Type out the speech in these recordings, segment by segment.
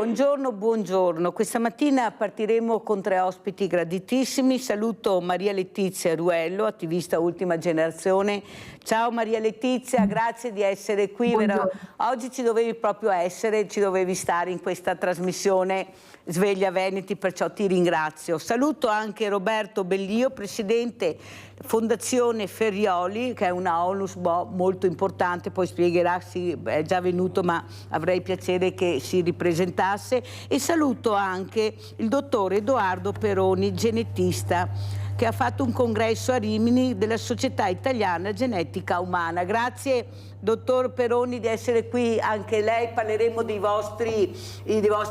Buongiorno, buongiorno. Questa mattina partiremo con 3 ospiti graditissimi. Saluto Maria Letizia Ruello, attivista Ultima Generazione. Ciao Maria Letizia, grazie di essere qui. Oggi ci dovevi proprio essere, ci dovevi stare in questa trasmissione Sveglia Veneti, perciò ti ringrazio. Saluto anche Roberto Bellio, presidente Fondazione Ferrioli, che è una onlus molto importante, poi spiegherà, sì, è già venuto ma avrei piacere che si ripresentasse, e saluto anche il dottor Edoardo Peroni, genetista, che ha fatto un congresso a Rimini della Società Italiana Genetica Umana. Grazie dottor Peroni di essere qui, anche lei. Parleremo dei vostri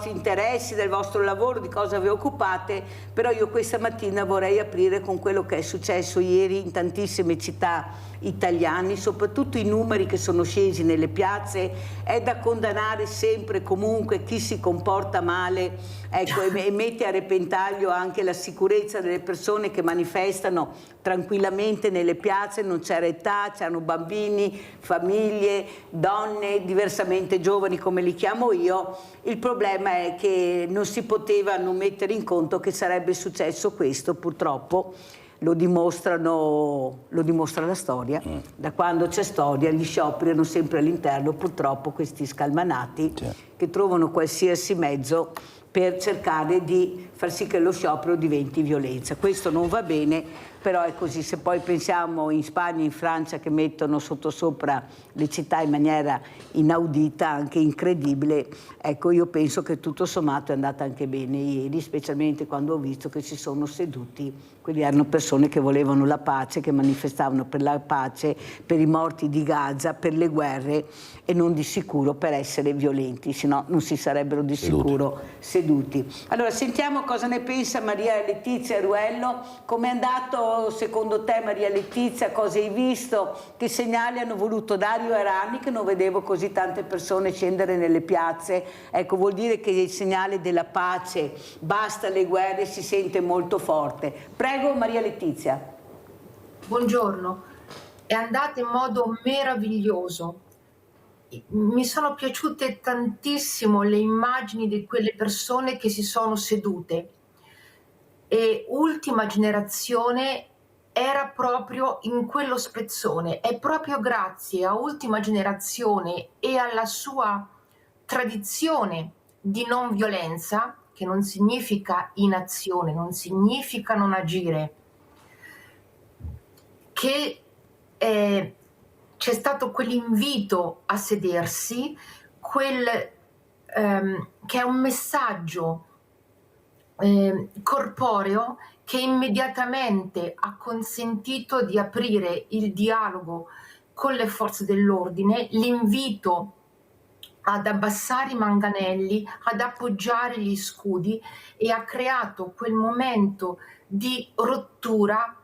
interessi, del vostro lavoro, di cosa vi occupate, però io questa mattina vorrei aprire con quello che è successo ieri in tantissime città italiane, soprattutto i numeri che sono scesi nelle piazze. È da condannare sempre e comunque chi si comporta male, ecco, e mette a repentaglio anche la sicurezza delle persone che manifestano tranquillamente nelle piazze. Non c'era età, c'erano bambini, famiglie, donne, diversamente giovani come li chiamo io. Il problema è che non si poteva non mettere in conto che sarebbe successo questo, purtroppo. Lo dimostra la storia. Da quando c'è storia gli scioperi hanno sempre all'interno purtroppo questi scalmanati che trovano qualsiasi mezzo per cercare di far sì che lo sciopero diventi violenza. Questo non va bene, però è così. Se poi pensiamo in Spagna e in Francia che mettono sottosopra le città in maniera inaudita, anche incredibile, ecco, io penso che tutto sommato è andata anche bene ieri, specialmente quando ho visto che si sono seduti. Quelli erano persone che volevano la pace, che manifestavano per la pace, per i morti di Gaza, per le guerre, e non di sicuro per essere violenti, se no non si sarebbero di sicuro seduti. Allora sentiamo cosa ne pensa Maria Letizia Ruello. Com'è andato secondo te, Maria Letizia? Cosa hai visto? Che segnali hanno voluto Dario Erani, che non vedevo così tante persone scendere nelle piazze? Ecco, vuol dire che il segnale della pace, basta le guerre, si sente molto forte. Prego Maria Letizia. Buongiorno, è andata in modo meraviglioso. Mi sono piaciute tantissimo le immagini di quelle persone che si sono sedute, e Ultima Generazione era proprio in quello spezzone. È proprio grazie a Ultima Generazione e alla sua tradizione di non violenza, che non significa inazione, non significa non agire, che c'è stato quell'invito a sedersi, che è un messaggio corporeo che immediatamente ha consentito di aprire il dialogo con le forze dell'ordine, l'invito ad abbassare i manganelli, ad appoggiare gli scudi, e ha creato quel momento di rottura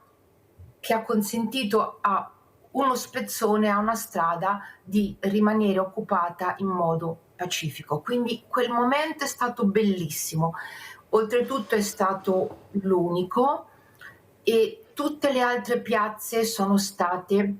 che ha consentito a uno spezzone, a una strada, di rimanere occupata in modo pacifico. Quindi quel momento è stato bellissimo. Oltretutto è stato l'unico, e tutte le altre piazze sono state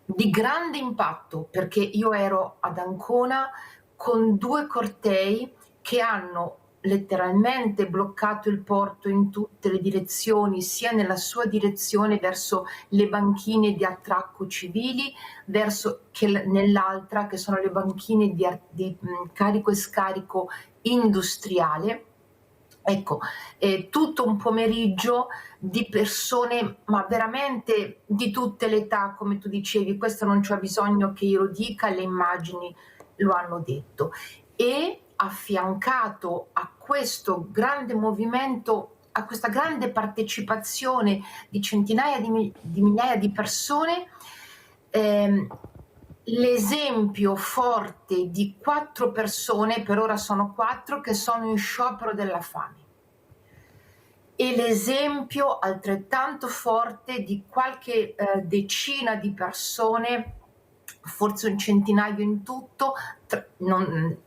di grande impatto, perché io ero ad Ancona con 2 cortei che hanno letteralmente bloccato il porto in tutte le direzioni, sia nella sua direzione verso le banchine di attracco civili, verso che nell'altra, che sono le banchine di carico e scarico industriale. Ecco, tutto un pomeriggio di persone, ma veramente di tutte le età, come tu dicevi. Questo non c'è bisogno che io lo dica, le immagini lo hanno detto. E affiancato a questo grande movimento, a questa grande partecipazione di centinaia di migliaia di persone, l'esempio forte di 4 persone, per ora sono 4, che sono in sciopero della fame, e l'esempio altrettanto forte di qualche decina di persone, forse un centinaio in tutto,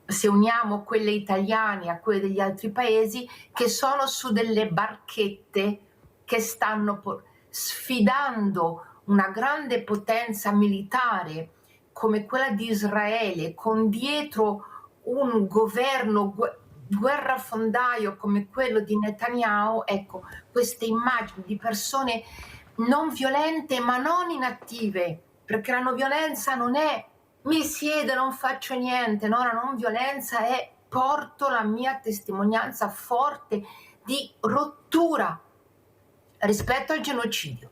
se uniamo quelle italiane a quelle degli altri paesi, che sono su delle barchette che stanno sfidando una grande potenza militare come quella di Israele, con dietro un governo guerrafondaio come quello di Netanyahu, ecco, queste immagini di persone non violente ma non inattive, perché la non violenza non è mi siedo e non faccio niente, no, la non violenza è porto la mia testimonianza forte di rottura rispetto al genocidio.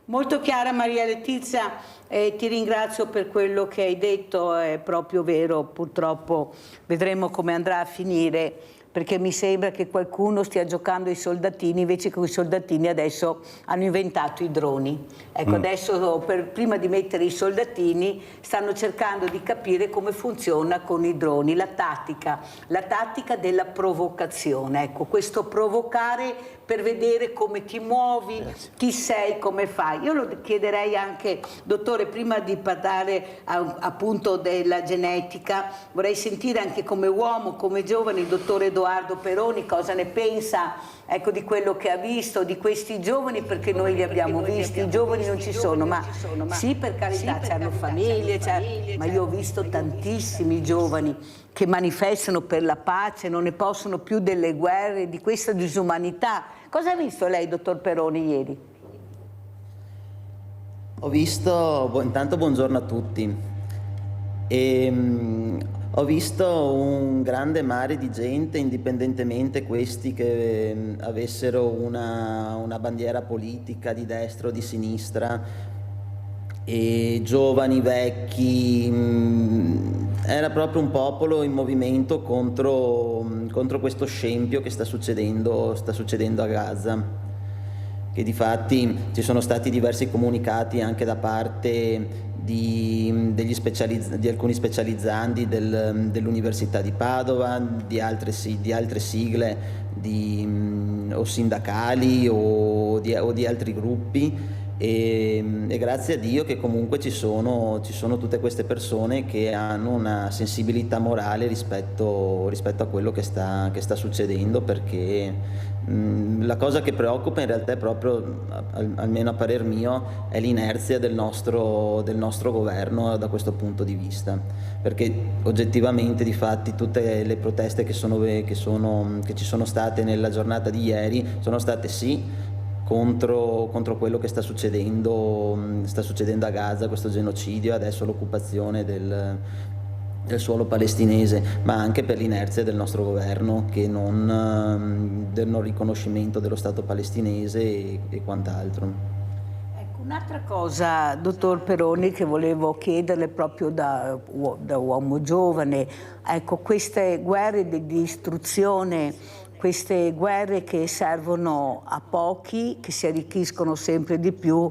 Molto chiara Maria Letizia, ti ringrazio per quello che hai detto, è proprio vero, purtroppo vedremo come andrà a finire, perché mi sembra che qualcuno stia giocando ai soldatini, invece che i soldatini adesso hanno inventato i droni. Ecco, adesso prima di mettere i soldatini stanno cercando di capire come funziona con i droni, la tattica della provocazione, ecco, questo provocare per vedere come ti muovi, chi sei, come fai. Io lo chiederei anche, dottore, prima di parlare appunto della genetica, vorrei sentire anche come uomo, come giovane, il dottore Edoardo Peroni cosa ne pensa, ecco, di quello che ha visto, di questi giovani, perché noi li abbiamo visti, i giovani non ci sono, ma sì, per carità, hanno famiglie, ma io ho visto tantissimi giovani che manifestano per la pace, non ne possono più delle guerre, di questa disumanità. Cosa ha visto lei, dottor Peroni, ieri? Ho visto, intanto buongiorno a tutti, ho visto un grande mare di gente, indipendentemente questi che avessero una bandiera politica di destra o di sinistra, e giovani, vecchi, era proprio un popolo in movimento contro questo scempio che sta succedendo a Gaza, che difatti ci sono stati diversi comunicati anche da parte di alcuni specializzandi dell'Università di Padova, di altre sigle o sindacali o di altri gruppi. E grazie a Dio che comunque ci sono tutte queste persone che hanno una sensibilità morale rispetto a quello che sta succedendo, perché la cosa che preoccupa in realtà è proprio, almeno a parer mio, è l'inerzia del nostro governo da questo punto di vista, perché oggettivamente difatti tutte le proteste che ci sono state nella giornata di ieri sono state sì contro quello che sta succedendo a Gaza, questo genocidio, adesso l'occupazione del suolo palestinese, ma anche per l'inerzia del nostro governo del non riconoscimento dello Stato palestinese e quant'altro. Ecco, un'altra cosa, dottor Peroni, che volevo chiederle proprio da uomo giovane, ecco, queste guerre di distruzione, queste guerre che servono a pochi, che si arricchiscono sempre di più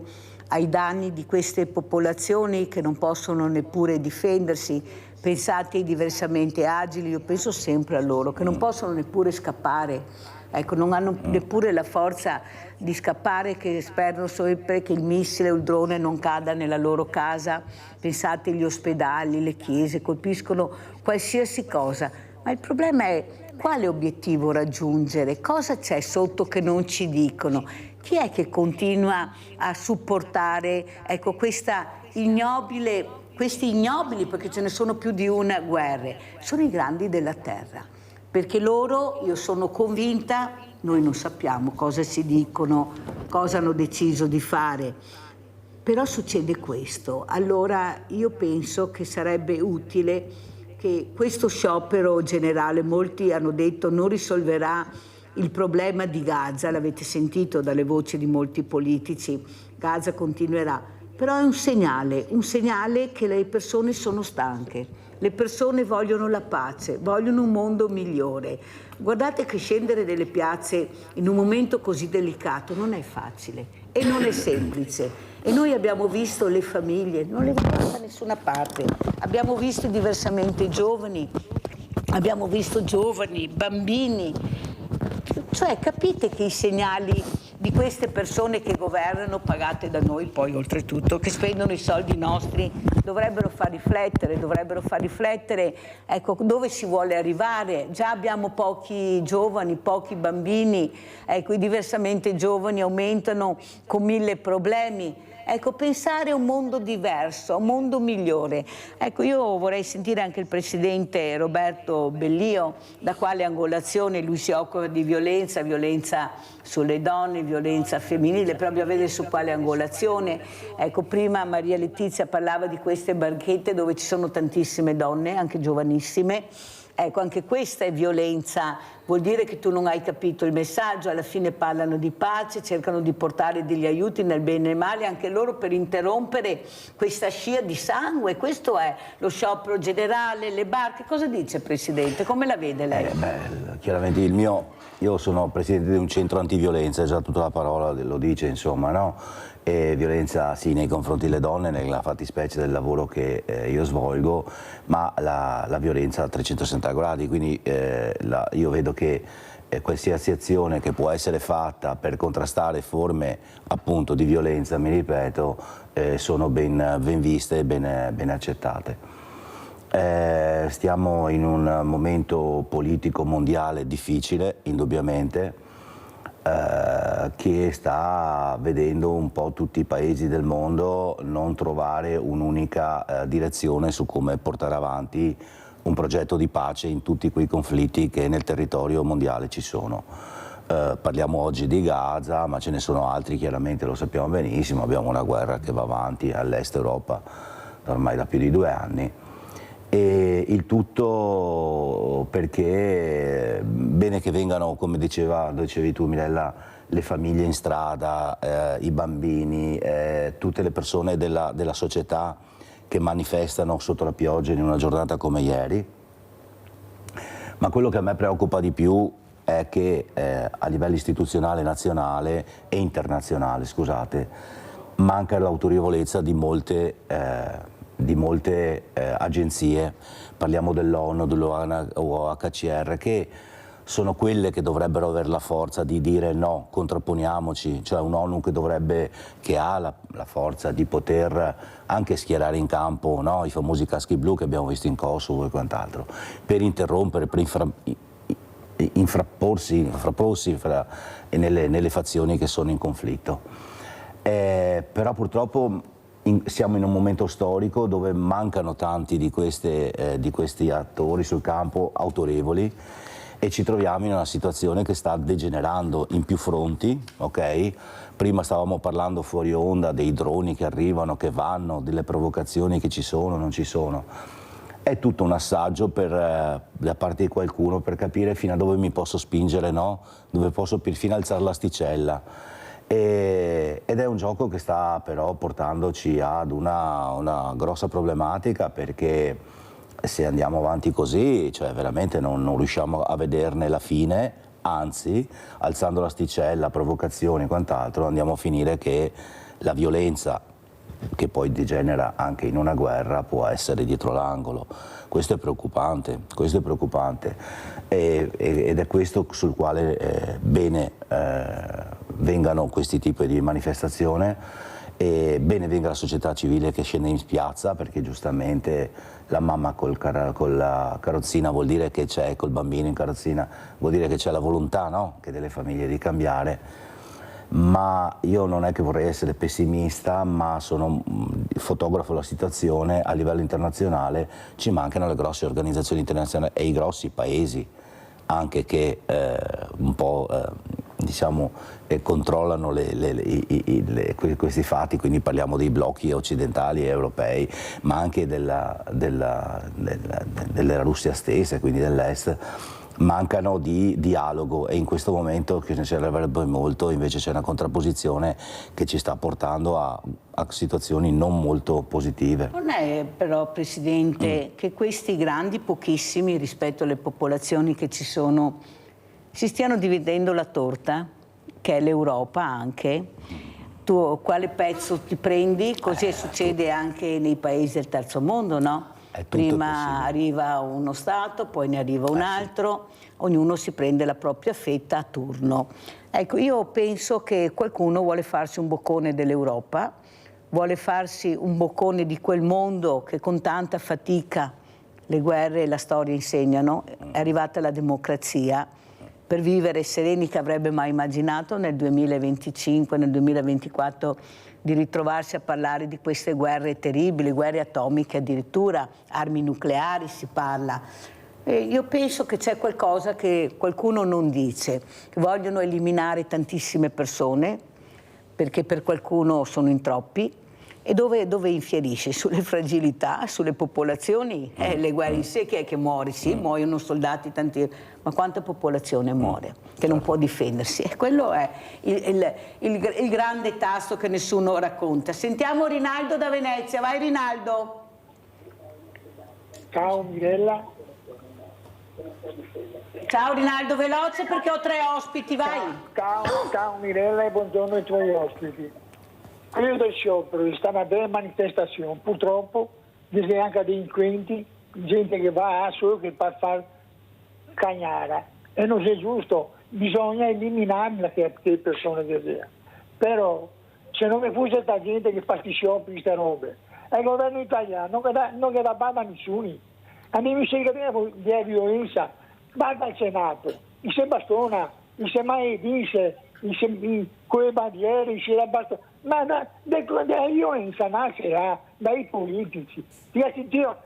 ai danni di queste popolazioni che non possono neppure difendersi. Pensate ai diversamente agili, io penso sempre a loro, che non possono neppure scappare, ecco, non hanno neppure la forza di scappare, che sperano sempre che il missile o il drone non cada nella loro casa. Pensate agli ospedali, le chiese, colpiscono qualsiasi cosa, ma il problema è quale obiettivo raggiungere, cosa c'è sotto che non ci dicono, chi è che continua a supportare, ecco, questi ignobili, perché ce ne sono più di una, guerre, sono i grandi della terra, perché loro, io sono convinta, noi non sappiamo cosa si dicono, cosa hanno deciso di fare, però succede questo. Allora io penso che sarebbe utile che questo sciopero generale, molti hanno detto, non risolverà il problema di Gaza, l'avete sentito dalle voci di molti politici, Gaza continuerà, però è un segnale che le persone sono stanche, le persone vogliono la pace, vogliono un mondo migliore. Guardate che scendere nelle piazze in un momento così delicato non è facile e non è semplice. E noi abbiamo visto le famiglie, non le vediamo da nessuna parte, abbiamo visto diversamente giovani, abbiamo visto giovani, bambini, cioè capite che i segnali di queste persone che governano, pagate da noi poi oltretutto, che spendono i soldi nostri, dovrebbero far riflettere, ecco, dove si vuole arrivare. Già abbiamo pochi giovani, pochi bambini, ecco, i diversamente giovani aumentano con 1000 problemi. ecco, pensare a un mondo diverso, a un mondo migliore. Ecco, io vorrei sentire anche il presidente Roberto Bellio, da quale angolazione lui si occupa di violenza, violenza sulle donne, violenza femminile, proprio a vedere su quale angolazione. Ecco, prima Maria Letizia parlava di queste banchette dove ci sono tantissime donne, anche giovanissime. Ecco, anche questa è violenza, vuol dire che tu non hai capito il messaggio, alla fine parlano di pace, cercano di portare degli aiuti nel bene e nel male, anche loro per interrompere questa scia di sangue. Questo è lo sciopero generale, le barche. Cosa dice, Presidente? Come la vede lei? Chiaramente io sono Presidente di un centro antiviolenza, già tutta la parola lo dice, insomma, no? E violenza sì nei confronti delle donne, nella fattispecie del lavoro che io svolgo, ma la violenza a 360 gradi, quindi io vedo che qualsiasi azione che può essere fatta per contrastare forme appunto di violenza, mi ripeto, sono ben viste e ben accettate. Stiamo in un momento politico mondiale difficile, indubbiamente, che sta vedendo un po' tutti i paesi del mondo non trovare un'unica direzione su come portare avanti un progetto di pace in tutti quei conflitti che nel territorio mondiale ci sono. Parliamo oggi di Gaza, ma ce ne sono altri, chiaramente lo sappiamo benissimo, abbiamo una guerra che va avanti all'est Europa ormai da più di 2 anni. E il tutto perché bene che vengano, come dicevi tu Mirella, le famiglie in strada, i bambini, tutte le persone della società che manifestano sotto la pioggia in una giornata come ieri, ma quello che a me preoccupa di più è che a livello istituzionale nazionale e internazionale, scusate, manca l'autorevolezza di molte agenzie, parliamo dell'ONU, dell'OHCR, che sono quelle che dovrebbero avere la forza di dire no, contrapponiamoci, cioè un'ONU che ha la forza di poter anche schierare in campo, no, i famosi caschi blu che abbiamo visto in Kosovo e quant'altro, per interrompere, per infrapporsi nelle fazioni che sono in conflitto. Però purtroppo siamo in un momento storico dove mancano tanti di questi attori sul campo autorevoli e ci troviamo in una situazione che sta degenerando in più fronti, ok? Prima stavamo parlando fuori onda dei droni che arrivano, che vanno, delle provocazioni che ci sono, non ci sono. È tutto un assaggio da parte di qualcuno per capire fino a dove mi posso spingere, no? Dove posso perfino alzare l'asticella. Ed è un gioco che sta però portandoci ad una grossa problematica, perché se andiamo avanti così, cioè veramente non riusciamo a vederne la fine, anzi, alzando l'asticella, provocazioni e quant'altro, andiamo a finire che la violenza, che poi degenera anche in una guerra, può essere dietro l'angolo. Questo è preoccupante, ed è questo sul quale vengano questi tipi di manifestazione, e bene venga la società civile che scende in piazza, perché giustamente la mamma con la carrozzina vuol dire che c'è, col bambino in carrozzina vuol dire che c'è la volontà, no? Che delle famiglie di cambiare. Ma io non è che vorrei essere pessimista, ma fotografo la situazione a livello internazionale. Ci mancano le grosse organizzazioni internazionali e i grossi paesi anche che un po' controllano questi fatti, quindi parliamo dei blocchi occidentali e europei, ma anche della Russia stessa, quindi dell'est. Mancano di dialogo, e in questo momento che ne servirebbe molto, invece c'è una contrapposizione che ci sta portando a situazioni non molto positive. Non è però, Presidente, che questi grandi, pochissimi rispetto alle popolazioni che ci sono, si stiano dividendo la torta, che è l'Europa anche? Tu quale pezzo ti prendi? Così succede anche nei paesi del terzo mondo, no? Prima arriva uno Stato, poi ne arriva un altro, ognuno si prende la propria fetta a turno. Ecco, io penso che qualcuno vuole farsi un boccone dell'Europa, vuole farsi un boccone di quel mondo che con tanta fatica le guerre e la storia insegnano, è arrivata la democrazia, per vivere sereni, che avrebbe mai immaginato nel 2025, nel 2024 di ritrovarsi a parlare di queste guerre terribili, guerre atomiche addirittura, armi nucleari si parla. Io penso che c'è qualcosa che qualcuno non dice, che vogliono eliminare tantissime persone, perché per qualcuno sono in troppi, e dove infierisce? Sulle fragilità, sulle popolazioni, le guerre in sé, chi è che muore? Sì, muoiono soldati tanti, ma quanta popolazione muore che non può difendersi? E quello è il grande tasto che nessuno racconta. Sentiamo Rinaldo da Venezia, vai Rinaldo. Ciao Mirella. Ciao Rinaldo, veloce perché ho 3 ospiti, vai. Ciao Mirella e buongiorno ai tuoi ospiti. Quello del sciopero è stata una bella manifestazione, purtroppo c'è anche delinquenti, gente che va solo che per far cagnara, e non è giusto, bisogna eliminare le persone che sono. Però se non mi fosse tanta gente che fa questi scioperi, queste robe, il governo italiano non che da bada a nessuno, a me mi sembra di violenza, vada al Senato, se bastona, se mai dice, con le bandiere, se la bastona. Ma la violenza nascerà dai politici. Io,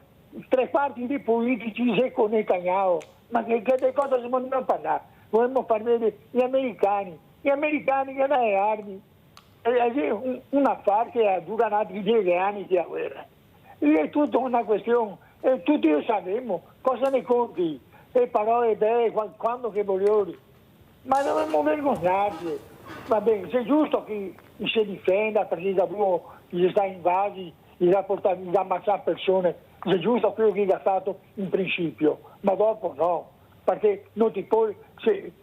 3 parti dei politici si connettano. Ma che cosa si vogliono parlare? Vogliamo far vedere gli americani che danno le armi. È un affare che dura altri 10 anni di guerra. È tutta una questione. E tutti lo sappiamo. Cosa ne conti? Le parole belle quando che vogliono. Ma dovremmo vergognarci. Va bene, è giusto che si difenda perché da uno gli sta invasi, gli ha portato a ammazzare persone, è giusto quello che gli ha fatto in principio, ma dopo no, perché non ti puoi,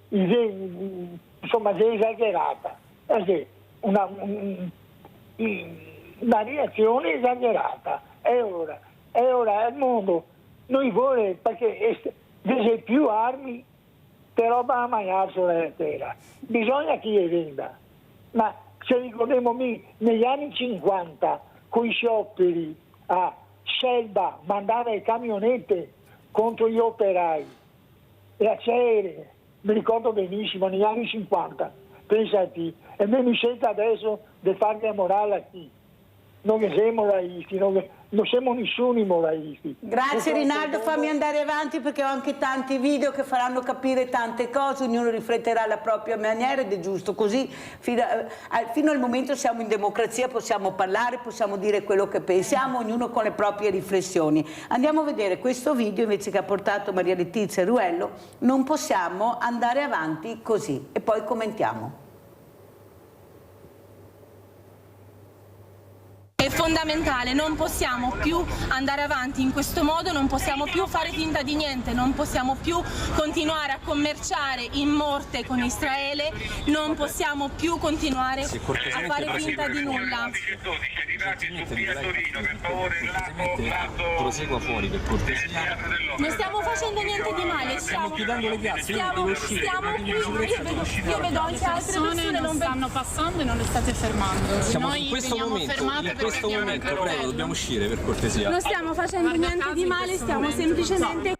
insomma è esagerata, è una reazione esagerata, è ora il mondo non vuole perché c'è più armi però va a mangiare sulla terra. Bisogna che le venda. Ma se ricordiamo negli anni 50, con i scioperi a Scelba mandava le camionette contro gli operai, e a Cere, mi ricordo benissimo, negli anni 50, pensati, e noi mi sento adesso di farmi morale a chi. Non siamo moralisti, non siamo nessuno moralisti. Grazie Rinaldo, fammi andare avanti perché ho anche tanti video che faranno capire tante cose, ognuno rifletterà alla propria maniera ed è giusto così. Fino al momento siamo in democrazia, possiamo parlare, possiamo dire quello che pensiamo, ognuno con le proprie riflessioni. Andiamo a vedere questo video invece che ha portato Maria Letizia Ruello, non possiamo andare avanti così e poi commentiamo. È fondamentale, non possiamo più andare avanti in questo modo, non possiamo più fare finta di niente, non possiamo più continuare a commerciare in morte con Israele, non possiamo più continuare a fare finta di nulla. Prosegua fuori per cortesia. Non stiamo facendo niente di male, stiamo chiudendo le piazze, io vedo anche altre persone non stanno passando e non le state fermando. Siamo Noi in questo momento, prego, dobbiamo uscire per cortesia. Non stiamo facendo niente di male, stiamo semplicemente...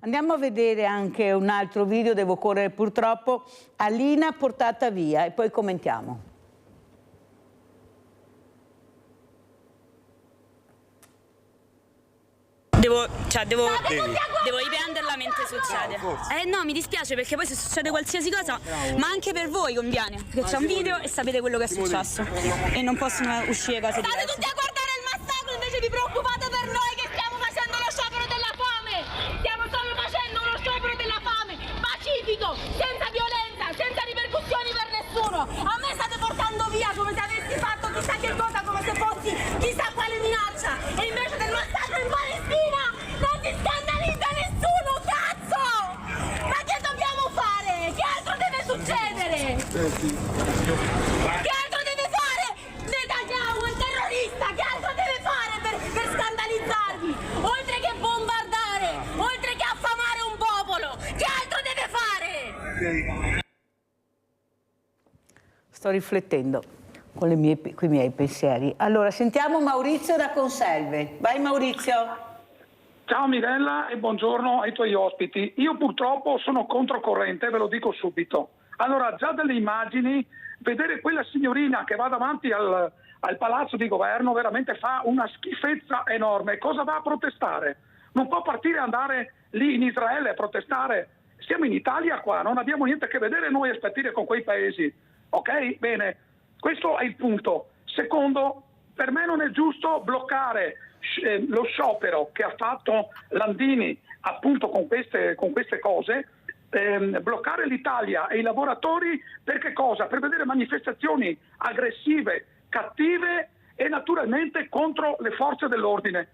Andiamo a vedere anche un altro video, devo correre purtroppo, Alina portata via e poi commentiamo. Devo riprenderla mentre succede. No, mi dispiace perché poi se succede qualsiasi cosa, ma anche per voi conviene, perché c'è un video e sapete quello che è successo e non possono uscire cose diverse. State tutti a guardare il massacro, invece vi preoccupate per noi che stiamo facendo lo sciopero della fame. Stiamo solo facendo uno sciopero della fame, pacifico, senza violenza, senza ripercussioni per nessuno. A me state portando via come se avessi fatto chissà che cosa, come se fossi chissà quale minaccia, e invece del massacro in Palestina non si scandalizza nessuno, cazzo! Ma che dobbiamo fare? Che altro deve succedere? Che altro deve fare Netanyahu, il terrorista? Che altro deve fare per scandalizzarvi? Oltre che bombardare, oltre che affamare un popolo, che altro deve fare? Sto riflettendo con i miei pensieri. Allora, sentiamo Maurizio da Conselve. Vai Maurizio. Ciao Mirella e buongiorno ai tuoi ospiti. Io purtroppo sono controcorrente, ve lo dico subito. Allora, già dalle immagini, vedere quella signorina che va davanti al palazzo di governo veramente fa una schifezza enorme. Cosa va a protestare? Non può partire e andare lì in Israele a protestare. Siamo in Italia qua, non abbiamo niente a che vedere noi a spartire con quei paesi. Ok? Bene, questo è il punto. Secondo, per me non è giusto bloccare lo sciopero che ha fatto Landini appunto con queste cose, bloccare l'Italia e i lavoratori per che cosa? Per vedere manifestazioni aggressive, cattive e naturalmente contro le forze dell'ordine.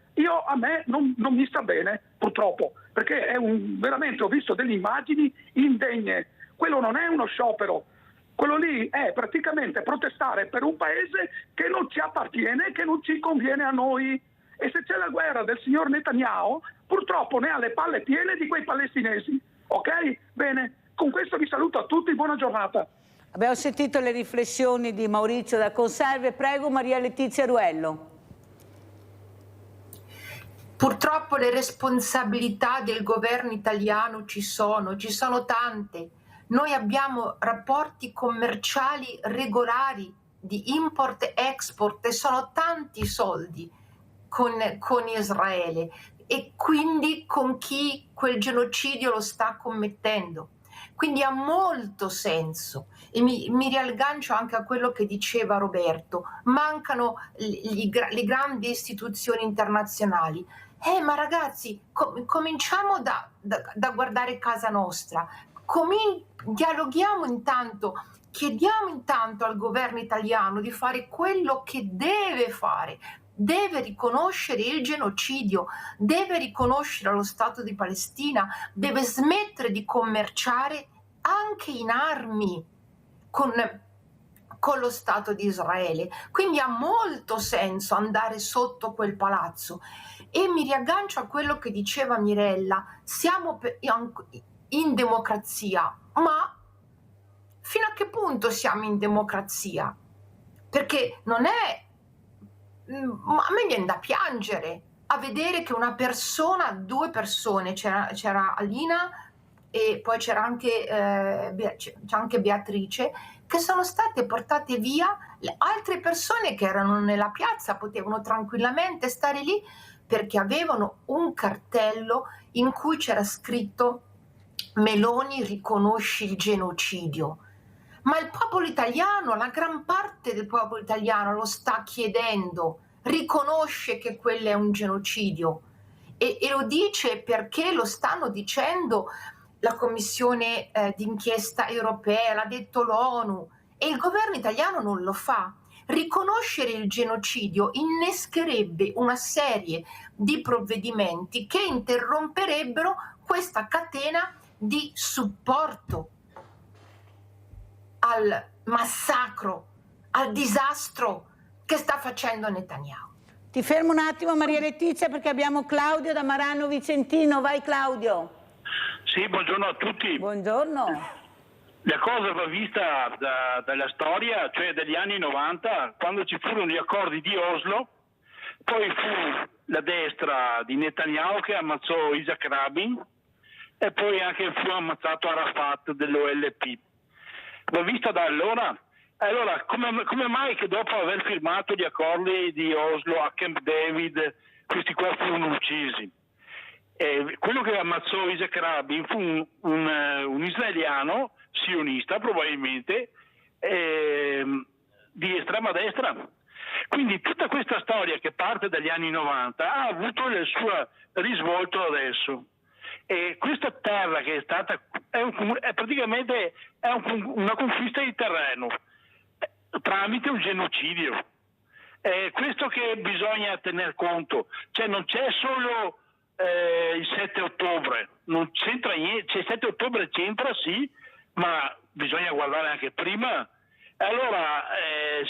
A me non mi sta bene, purtroppo, perché veramente ho visto delle immagini indegne. Quello non è uno sciopero, quello lì è praticamente protestare per un paese che non ci appartiene, che non ci conviene a noi. E se c'è la guerra del signor Netanyahu, purtroppo ne ha le palle piene di quei palestinesi. Ok? Bene, con questo vi saluto a tutti, buona giornata. Abbiamo sentito le riflessioni di Maurizio da Conserve. Prego Maria Letizia Ruello. Purtroppo le responsabilità del governo italiano ci sono tante. Noi abbiamo rapporti commerciali regolari di import e export e sono tanti soldi con Israele e quindi con chi quel genocidio lo sta commettendo. Quindi ha molto senso e mi riaggancio anche a quello che diceva Roberto. Mancano le grandi istituzioni internazionali. Ma ragazzi, cominciamo da guardare casa nostra. Dialoghiamo intanto, chiediamo intanto al governo italiano di fare quello che deve fare. Deve riconoscere il genocidio, deve riconoscere lo Stato di Palestina, deve smettere di commerciare anche in armi con lo Stato di Israele. Quindi ha molto senso andare sotto quel palazzo. E mi riaggancio a quello che diceva Mirella, siamo in democrazia, ma fino a che punto siamo in democrazia? Perché non è... Ma a me viene da piangere a vedere che una persona, 2 persone, c'era Alina e poi c'era anche Beatrice, che sono state portate via. Le altre persone che erano nella piazza potevano tranquillamente stare lì perché avevano un cartello in cui c'era scritto Meloni riconosci il genocidio. Ma il popolo italiano, la gran parte del popolo italiano lo sta chiedendo, riconosce che quello è un genocidio e lo dice perché lo stanno dicendo la Commissione d'inchiesta europea, l'ha detto l'ONU e il governo italiano non lo fa. Riconoscere il genocidio innescherebbe una serie di provvedimenti che interromperebbero questa catena di supporto al massacro, al disastro che sta facendo Netanyahu. Ti fermo un attimo Maria Letizia perché abbiamo Claudio da Marano Vicentino. Vai Claudio. Sì, buongiorno a tutti. Buongiorno. La cosa va vista dalla storia, cioè dagli anni 90, quando ci furono gli accordi di Oslo, poi fu la destra di Netanyahu che ammazzò Isaac Rabin e poi anche fu ammazzato Arafat dell'OLP. Va vista da allora? Allora, come mai che dopo aver firmato gli accordi di Oslo a Camp David, questi qua furono uccisi? Quello che ammazzò Isaac Rabin fu un israeliano sionista probabilmente di estrema destra. Quindi tutta questa storia che parte dagli anni 90 ha avuto il suo risvolto adesso. E questa terra che è stata praticamente una conquista di terreno tramite un genocidio. Questo che bisogna tener conto, cioè non c'è solo il 7 ottobre, non c'entra niente, cioè il 7 ottobre c'entra sì, ma bisogna guardare anche prima. Allora,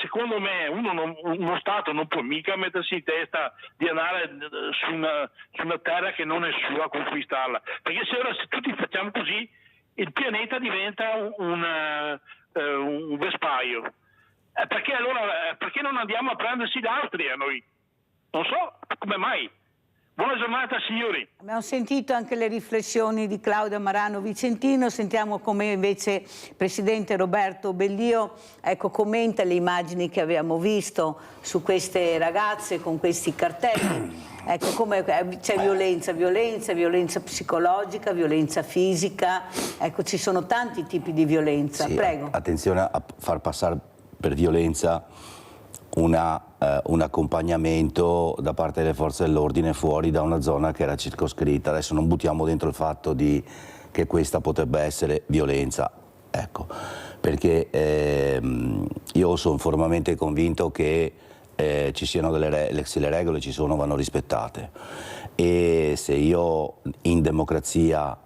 secondo me uno Stato non può mica mettersi in testa di andare su una terra che non è sua a conquistarla, perché se tutti facciamo così il pianeta diventa un vespaio. Perché allora perché non andiamo a prendersi l'Austria noi? Non so come mai. Buona giornata signori. Abbiamo sentito anche le riflessioni di Claudia Marano Vicentino, sentiamo come invece il Presidente Roberto Bellio commenta le immagini che abbiamo visto su queste ragazze con questi cartelli. Ecco, come c'è violenza psicologica, violenza fisica, ecco, ci sono tanti tipi di violenza. Sì, prego. Attenzione a far passare per violenza un accompagnamento da parte delle forze dell'ordine fuori da una zona che era circoscritta. Adesso non buttiamo dentro il fatto che questa potrebbe essere violenza, ecco, perché io sono fermamente convinto che ci siano se le regole ci sono vanno rispettate, e se io in democrazia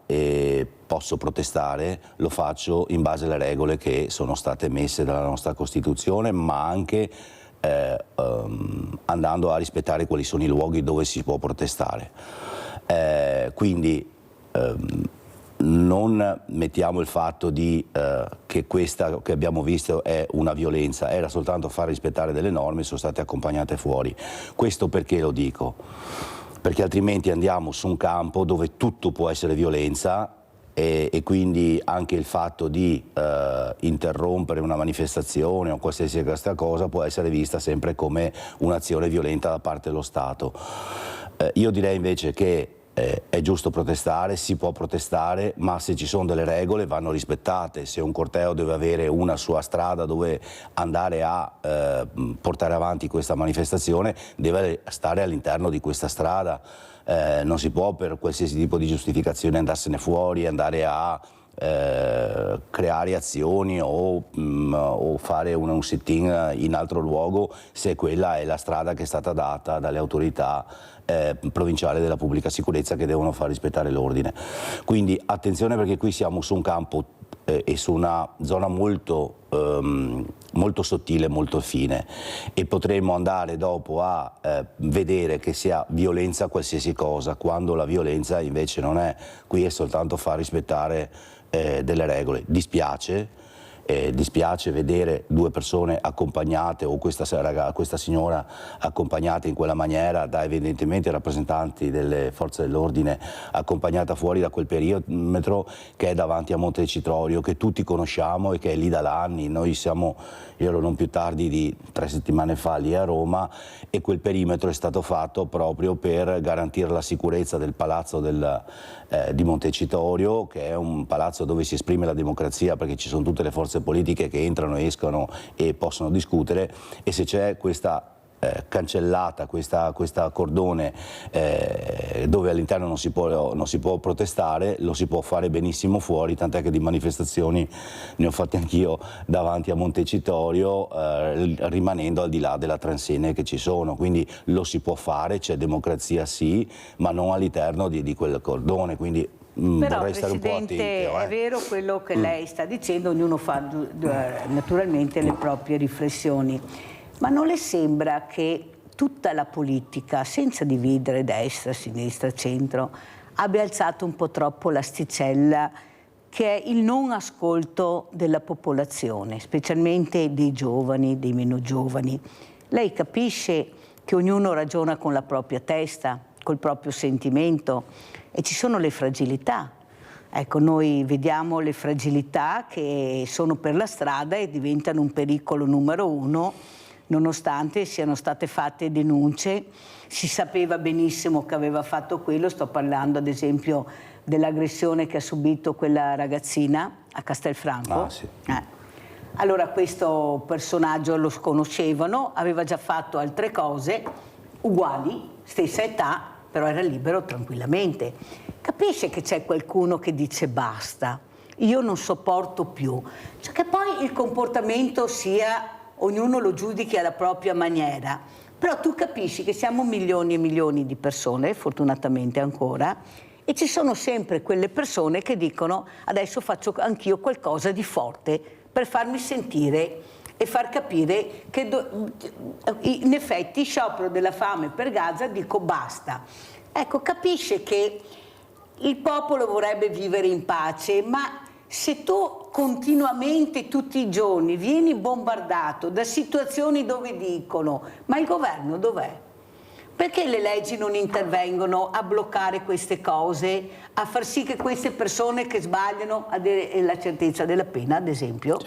posso protestare lo faccio in base alle regole che sono state messe dalla nostra Costituzione, ma anche andando a rispettare quali sono i luoghi dove si può protestare. Quindi non mettiamo il fatto che questa che abbiamo visto è una violenza, era soltanto far rispettare delle norme, sono state accompagnate fuori. Questo perché lo dico? Perché altrimenti andiamo su un campo dove tutto può essere violenza, e quindi anche il fatto di interrompere una manifestazione o qualsiasi questa cosa può essere vista sempre come un'azione violenta da parte dello Stato. Io direi invece che è giusto protestare, si può protestare, ma se ci sono delle regole vanno rispettate. Se un corteo deve avere una sua strada dove andare a portare avanti questa manifestazione, deve stare all'interno di questa strada. Non si può per qualsiasi tipo di giustificazione andarsene fuori, andare a creare azioni o fare un sit-in in altro luogo se quella è la strada che è stata data dalle autorità provinciali della pubblica sicurezza che devono far rispettare l'ordine. Quindi attenzione, perché qui siamo su un campo e su una zona molto sottile, molto fine, e potremmo andare dopo a vedere che sia violenza qualsiasi cosa, quando la violenza invece non è. Qui è soltanto far rispettare delle regole. Dispiace vedere due persone accompagnate, o questa signora accompagnata in quella maniera da evidentemente rappresentanti delle forze dell'ordine, accompagnata fuori da quel perimetro che è davanti a Montecitorio, che tutti conosciamo e che è lì da anni. Io ero non più tardi di 3 settimane fa lì a Roma, e quel perimetro è stato fatto proprio per garantire la sicurezza del palazzo di Montecitorio, che è un palazzo dove si esprime la democrazia, perché ci sono tutte le forze politiche che entrano, escono e possono discutere, e se c'è questa cancellata, questa cordone dove all'interno non si può protestare, lo si può fare benissimo fuori, tant'è che di manifestazioni ne ho fatte anch'io davanti a Montecitorio, rimanendo al di là della transenne che ci sono. Quindi lo si può fare, c'è democrazia sì, ma non all'interno di quel cordone. Quindi però, vorrei stare un po' Presidente, attento. È vero quello che lei sta dicendo, ognuno fa naturalmente le proprie riflessioni, ma non le sembra che tutta la politica, senza dividere destra, sinistra, centro, abbia alzato un po' troppo l'asticella, che è il non ascolto della popolazione, specialmente dei giovani, dei meno giovani? Lei capisce che ognuno ragiona con la propria testa, col proprio sentimento, e ci sono le fragilità. Ecco, noi vediamo le fragilità che sono per la strada e diventano un pericolo numero uno, nonostante siano state fatte denunce. Si sapeva benissimo che aveva fatto quello. Sto parlando ad esempio dell'aggressione che ha subito quella ragazzina a Castelfranco. Sì. Allora, questo personaggio lo conoscevano, aveva già fatto altre cose uguali, stessa età, però era libero tranquillamente. Capisce che c'è qualcuno che dice basta, io non sopporto più. Cioè che poi il comportamento sia, ognuno lo giudichi alla propria maniera, però tu capisci che siamo milioni e milioni di persone, fortunatamente ancora, e ci sono sempre quelle persone che dicono adesso faccio anch'io qualcosa di forte per farmi sentire e far capire che in effetti sciopero della fame per Gaza, dico basta. Ecco, capisce che il popolo vorrebbe vivere in pace, ma se tu continuamente, tutti i giorni, vieni bombardato da situazioni dove dicono ma il governo dov'è? Perché le leggi non intervengono a bloccare queste cose, a far sì che queste persone che sbagliano, la certezza della pena ad esempio,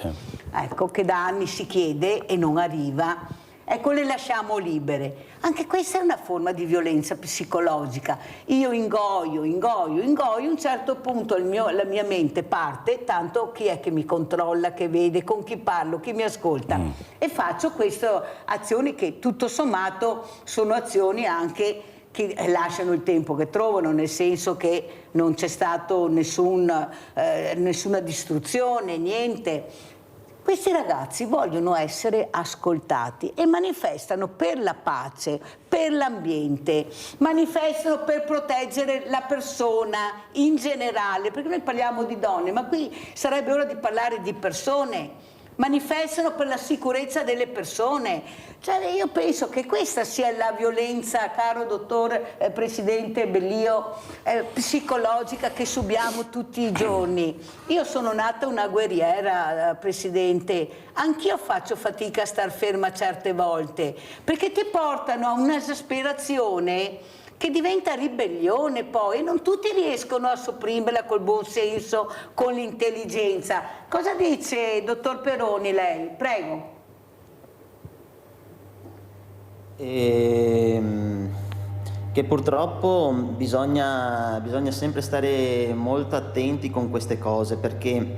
ecco, che da anni si chiede e non arriva, ecco, le lasciamo libere. Anche questa è una forma di violenza psicologica. Io ingoio, a un certo punto la mia mente parte, tanto chi è che mi controlla, che vede, con chi parlo, chi mi ascolta, e faccio queste azioni che tutto sommato sono azioni anche che lasciano il tempo che trovano, nel senso che non c'è stato nessuna distruzione, niente. Questi ragazzi vogliono essere ascoltati e manifestano per la pace, per l'ambiente, manifestano per proteggere la persona in generale, perché noi parliamo di donne, ma qui sarebbe ora di parlare di persone. Manifestano per la sicurezza delle persone. Cioè, io penso che questa sia la violenza, caro dottor Presidente Bellio, psicologica che subiamo tutti i giorni. Io sono nata una guerriera, Presidente, anch'io faccio fatica a star ferma certe volte, perché ti portano a un'esasperazione che diventa ribellione poi, e non tutti riescono a sopprimerla col buon senso, con l'intelligenza. Cosa dice, dottor Peroni, lei? Prego. Che purtroppo bisogna sempre stare molto attenti con queste cose, perché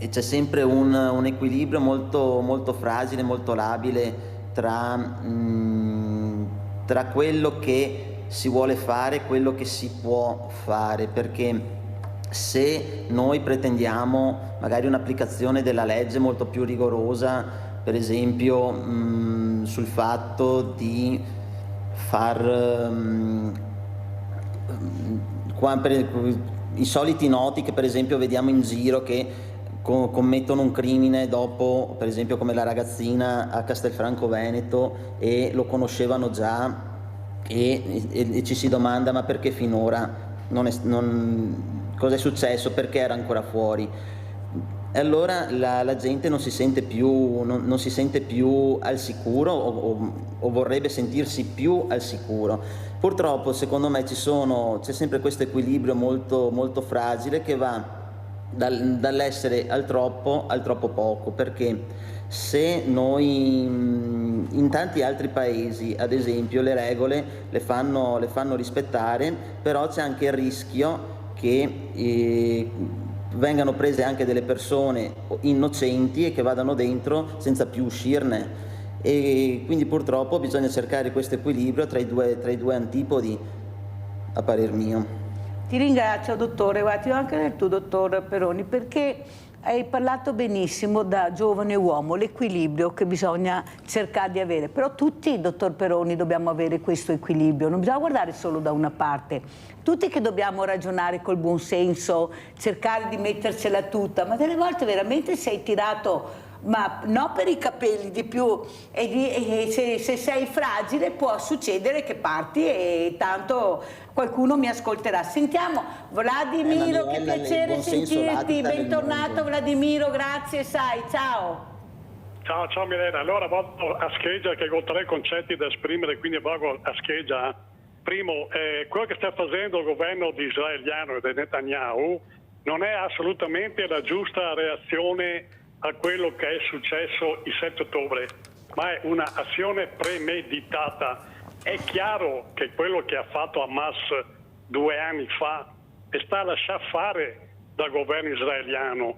c'è sempre un equilibrio molto, molto fragile, molto labile tra quello che si vuole fare, quello che si può fare, perché se noi pretendiamo magari un'applicazione della legge molto più rigorosa, per esempio sul fatto di far i soliti noti che per esempio vediamo in giro che commettono un crimine dopo, per esempio come la ragazzina a Castelfranco Veneto, e lo conoscevano già, e ci si domanda ma perché finora cosa è successo, perché era ancora fuori. E allora la gente non si sente più al sicuro, o vorrebbe sentirsi più al sicuro. Purtroppo secondo me c'è sempre questo equilibrio molto, molto fragile che va dall'essere al troppo poco, perché se noi in tanti altri paesi ad esempio le regole le fanno rispettare, però c'è anche il rischio che vengano prese anche delle persone innocenti e che vadano dentro senza più uscirne, e quindi purtroppo bisogna cercare questo equilibrio tra i due antipodi, a parer mio. Ti ringrazio, dottore. Guardi, anche del tuo, dottor Peroni, perché hai parlato benissimo da giovane uomo, l'equilibrio che bisogna cercare di avere. Però tutti, dottor Peroni, dobbiamo avere questo equilibrio, non bisogna guardare solo da una parte. Tutti che dobbiamo ragionare col buon senso, cercare di mettercela tutta, ma delle volte veramente sei tirato, ma no per i capelli di più, e se sei fragile può succedere che parti e tanto qualcuno mi ascolterà. Sentiamo Vladimiro, che piacere sentirti, bentornato Vladimiro, grazie, ciao. Ciao Milena, allora vado a scheggia che ho 3 concetti da esprimere, quindi vado a scheggia. Primo, quello che sta facendo il governo di israeliano e di Netanyahu non è assolutamente la giusta reazione a quello che è successo il 7 ottobre, ma è un'azione premeditata. È chiaro che quello che ha fatto Hamas 2 anni fa è sta lasciar fare dal governo israeliano,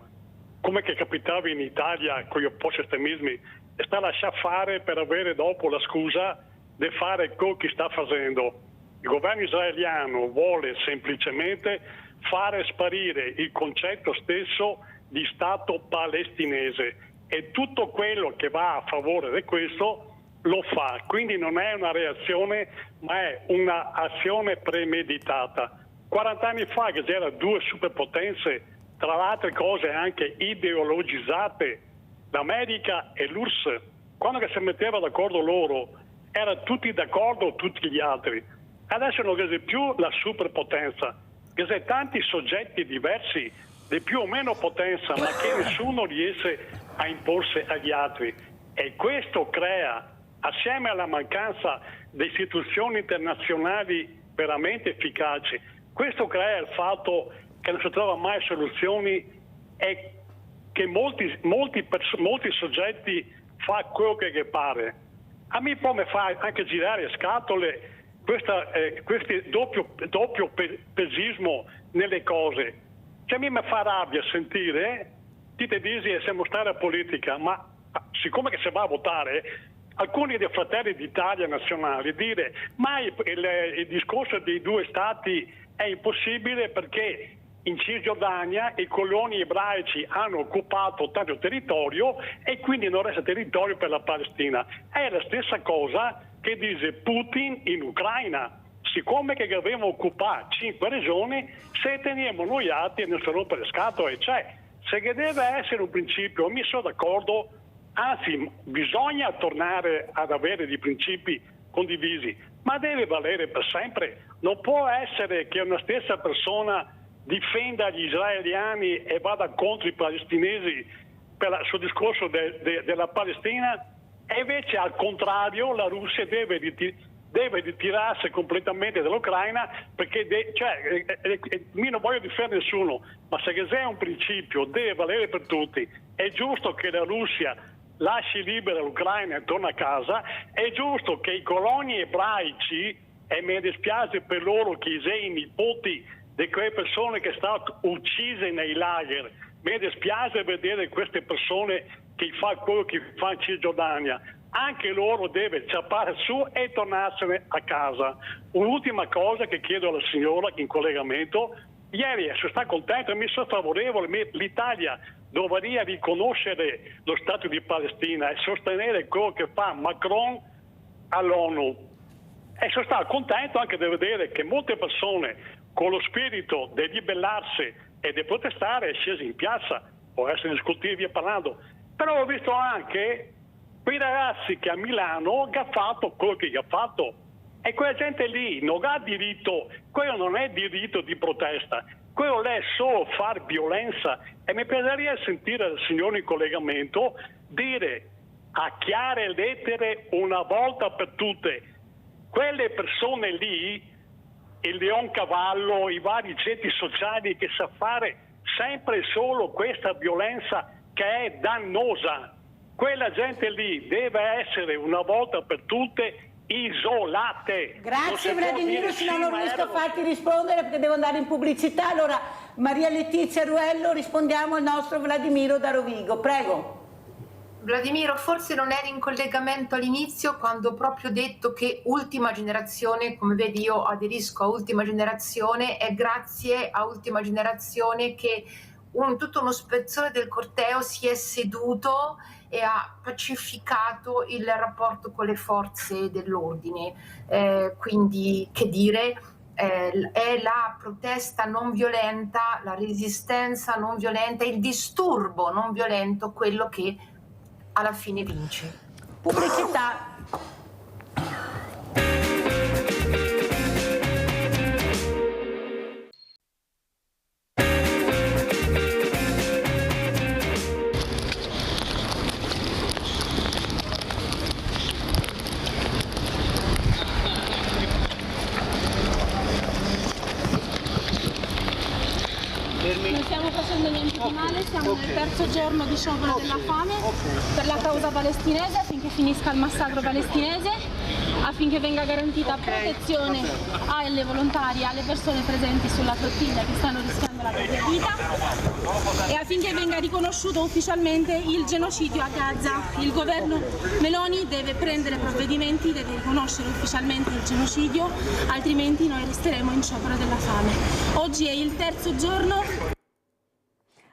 come che capitava in Italia con gli opposti estremismi, è sta lasciar fare per avere dopo la scusa di fare quello che sta facendo. Il governo israeliano vuole semplicemente fare sparire il concetto stesso di Stato palestinese, e tutto quello che va a favore di questo lo fa. Quindi non è una reazione, ma è un'azione premeditata. 40 anni fa, che c'erano 2 superpotenze, tra le altre cose anche ideologizzate, l'America e l'URSS, quando che si metteva d'accordo loro, erano tutti d'accordo tutti gli altri. Adesso non c'è più la superpotenza, c'è tanti soggetti diversi di più o meno potenza, ma che nessuno riesce a imporsi agli altri, e questo crea assieme alla mancanza di istituzioni internazionali veramente efficaci, questo crea il fatto che non si trova mai soluzioni e che molti soggetti fa quello che pare. A me poi mi fa anche girare scatole questo doppio pesismo nelle cose. Cioè, a me mi fa rabbia sentire, dite dici siamo stati a politica, ma siccome che si va a votare, alcuni dei Fratelli d'Italia nazionali dire ma il discorso dei due stati è impossibile perché in Cisgiordania i coloni ebraici hanno occupato tanto territorio e quindi non resta territorio per la Palestina. È la stessa cosa che dice Putin in Ucraina. Siccome che dobbiamo occupare 5 regioni, se teniamo noi atti e non si rompe le scatole, cioè se che deve essere un principio, mi sono d'accordo, anzi bisogna tornare ad avere dei principi condivisi, ma deve valere per sempre. Non può essere che una stessa persona difenda gli israeliani e vada contro i palestinesi sul discorso della Palestina e invece al contrario la Russia deve ritirarsi completamente dall'Ucraina perché io non voglio difendere nessuno, ma se c'è un principio deve valere per tutti. È giusto che la Russia lasci libera l'Ucraina e torna a casa, è giusto che i coloni ebraici, e mi dispiace per loro che i nipoti di quelle persone che sono state uccise nei lager, mi dispiace vedere queste persone che fanno quello che fa in Cisgiordania, anche loro deve ciappare su e tornarsene a casa. Un'ultima cosa che chiedo alla signora in collegamento, ieri sono stato contento e mi sono favorevole, l'Italia dovrebbe riconoscere lo Stato di Palestina e sostenere quello che fa Macron all'ONU. E sono stato contento anche di vedere che molte persone con lo spirito di ribellarsi e di protestare è scesi in piazza, può essere discutibile via parlando, però ho visto anche quei ragazzi che a Milano ha fatto quello che ha fatto e quella gente lì non ha diritto, quello non è diritto di protesta, quello è solo far violenza e mi piacerebbe sentire il signore in collegamento dire a chiare lettere una volta per tutte quelle persone lì, il Leoncavallo, i vari ceti sociali che sa fare sempre solo questa violenza che è dannosa. Quella gente lì deve essere una volta per tutte isolate. Grazie Vladimiro, se no non riesco a farti rispondere perché devo andare in pubblicità. Allora Maria Letizia Ruello, rispondiamo al nostro Vladimiro da Rovigo, prego. Vladimiro, forse non eri in collegamento all'inizio quando ho proprio detto che Ultima Generazione, come vedi io aderisco a Ultima Generazione, è grazie a Ultima Generazione che tutto uno spezzone del corteo si è seduto e ha pacificato il rapporto con le forze dell'ordine. Quindi, che dire, è la protesta non violenta, la resistenza non violenta, il disturbo non violento quello che alla fine vince. Pubblicità. Non stiamo facendo niente di male, siamo nel terzo giorno di sciopero della fame per la causa palestinese affinché finisca il massacro palestinese, affinché venga garantita protezione alle volontarie, alle persone presenti sulla flottiglia che stanno rischiando la propria vita e affinché venga riconosciuto ufficialmente il genocidio a Gaza. Il governo Meloni deve prendere provvedimenti, deve riconoscere ufficialmente il genocidio, altrimenti noi resteremo in sciopero della fame. Oggi è il terzo giorno.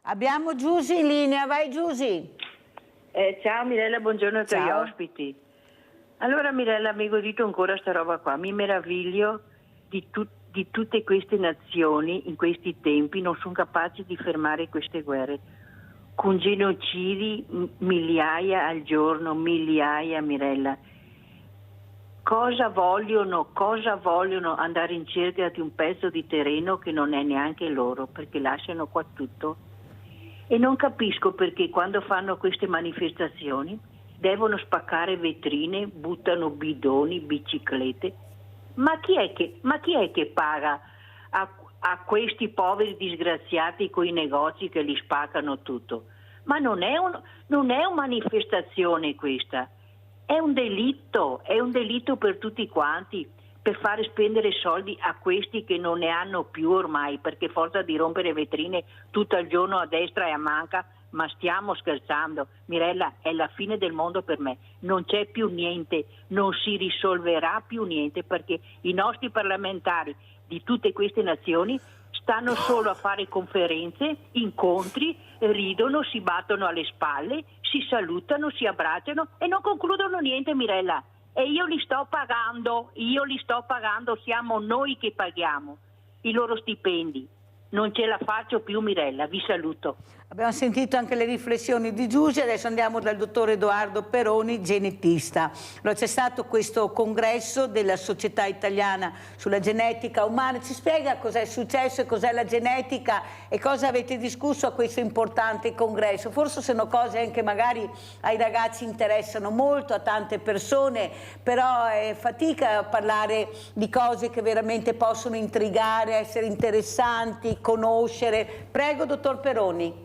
Abbiamo Giusy in linea, vai Giusy. Ciao Mirella, buongiorno ai tuoi ospiti. Allora Mirella, mi godito ancora sta roba qua, mi meraviglio di tutte queste nazioni in questi tempi non sono capaci di fermare queste guerre, con genocidi migliaia al giorno, migliaia Mirella. Cosa vogliono andare in cerca di un pezzo di terreno che non è neanche loro, perché lasciano qua tutto? E non capisco perché quando fanno queste manifestazioni devono spaccare vetrine, buttano bidoni, biciclette. Ma chi è che paga a questi poveri disgraziati coi negozi che li spaccano tutto? Ma non è una manifestazione questa, è un delitto per tutti quanti, per fare spendere soldi a questi che non ne hanno più ormai, perché forza di rompere vetrine tutto il giorno a destra e a manca. Ma stiamo scherzando, Mirella, è la fine del mondo per me, non c'è più niente, non si risolverà più niente, perché i nostri parlamentari di tutte queste nazioni stanno solo a fare conferenze, incontri, ridono, si battono alle spalle, si salutano, si abbracciano e non concludono niente, Mirella. E io li sto pagando, siamo noi che paghiamo i loro stipendi. Non ce la faccio più, Mirella, vi saluto. Abbiamo sentito anche le riflessioni di Giugia, adesso andiamo dal dottor Edoardo Peroni, genetista. Allora, c'è stato questo congresso della Società Italiana sulla genetica umana. Ci spiega cosa è successo e cos'è la genetica e cosa avete discusso a questo importante congresso? Forse sono cose anche magari ai ragazzi interessano molto, a tante persone, però è fatica a parlare di cose che veramente possono intrigare, essere interessanti, conoscere. Prego, dottor Peroni.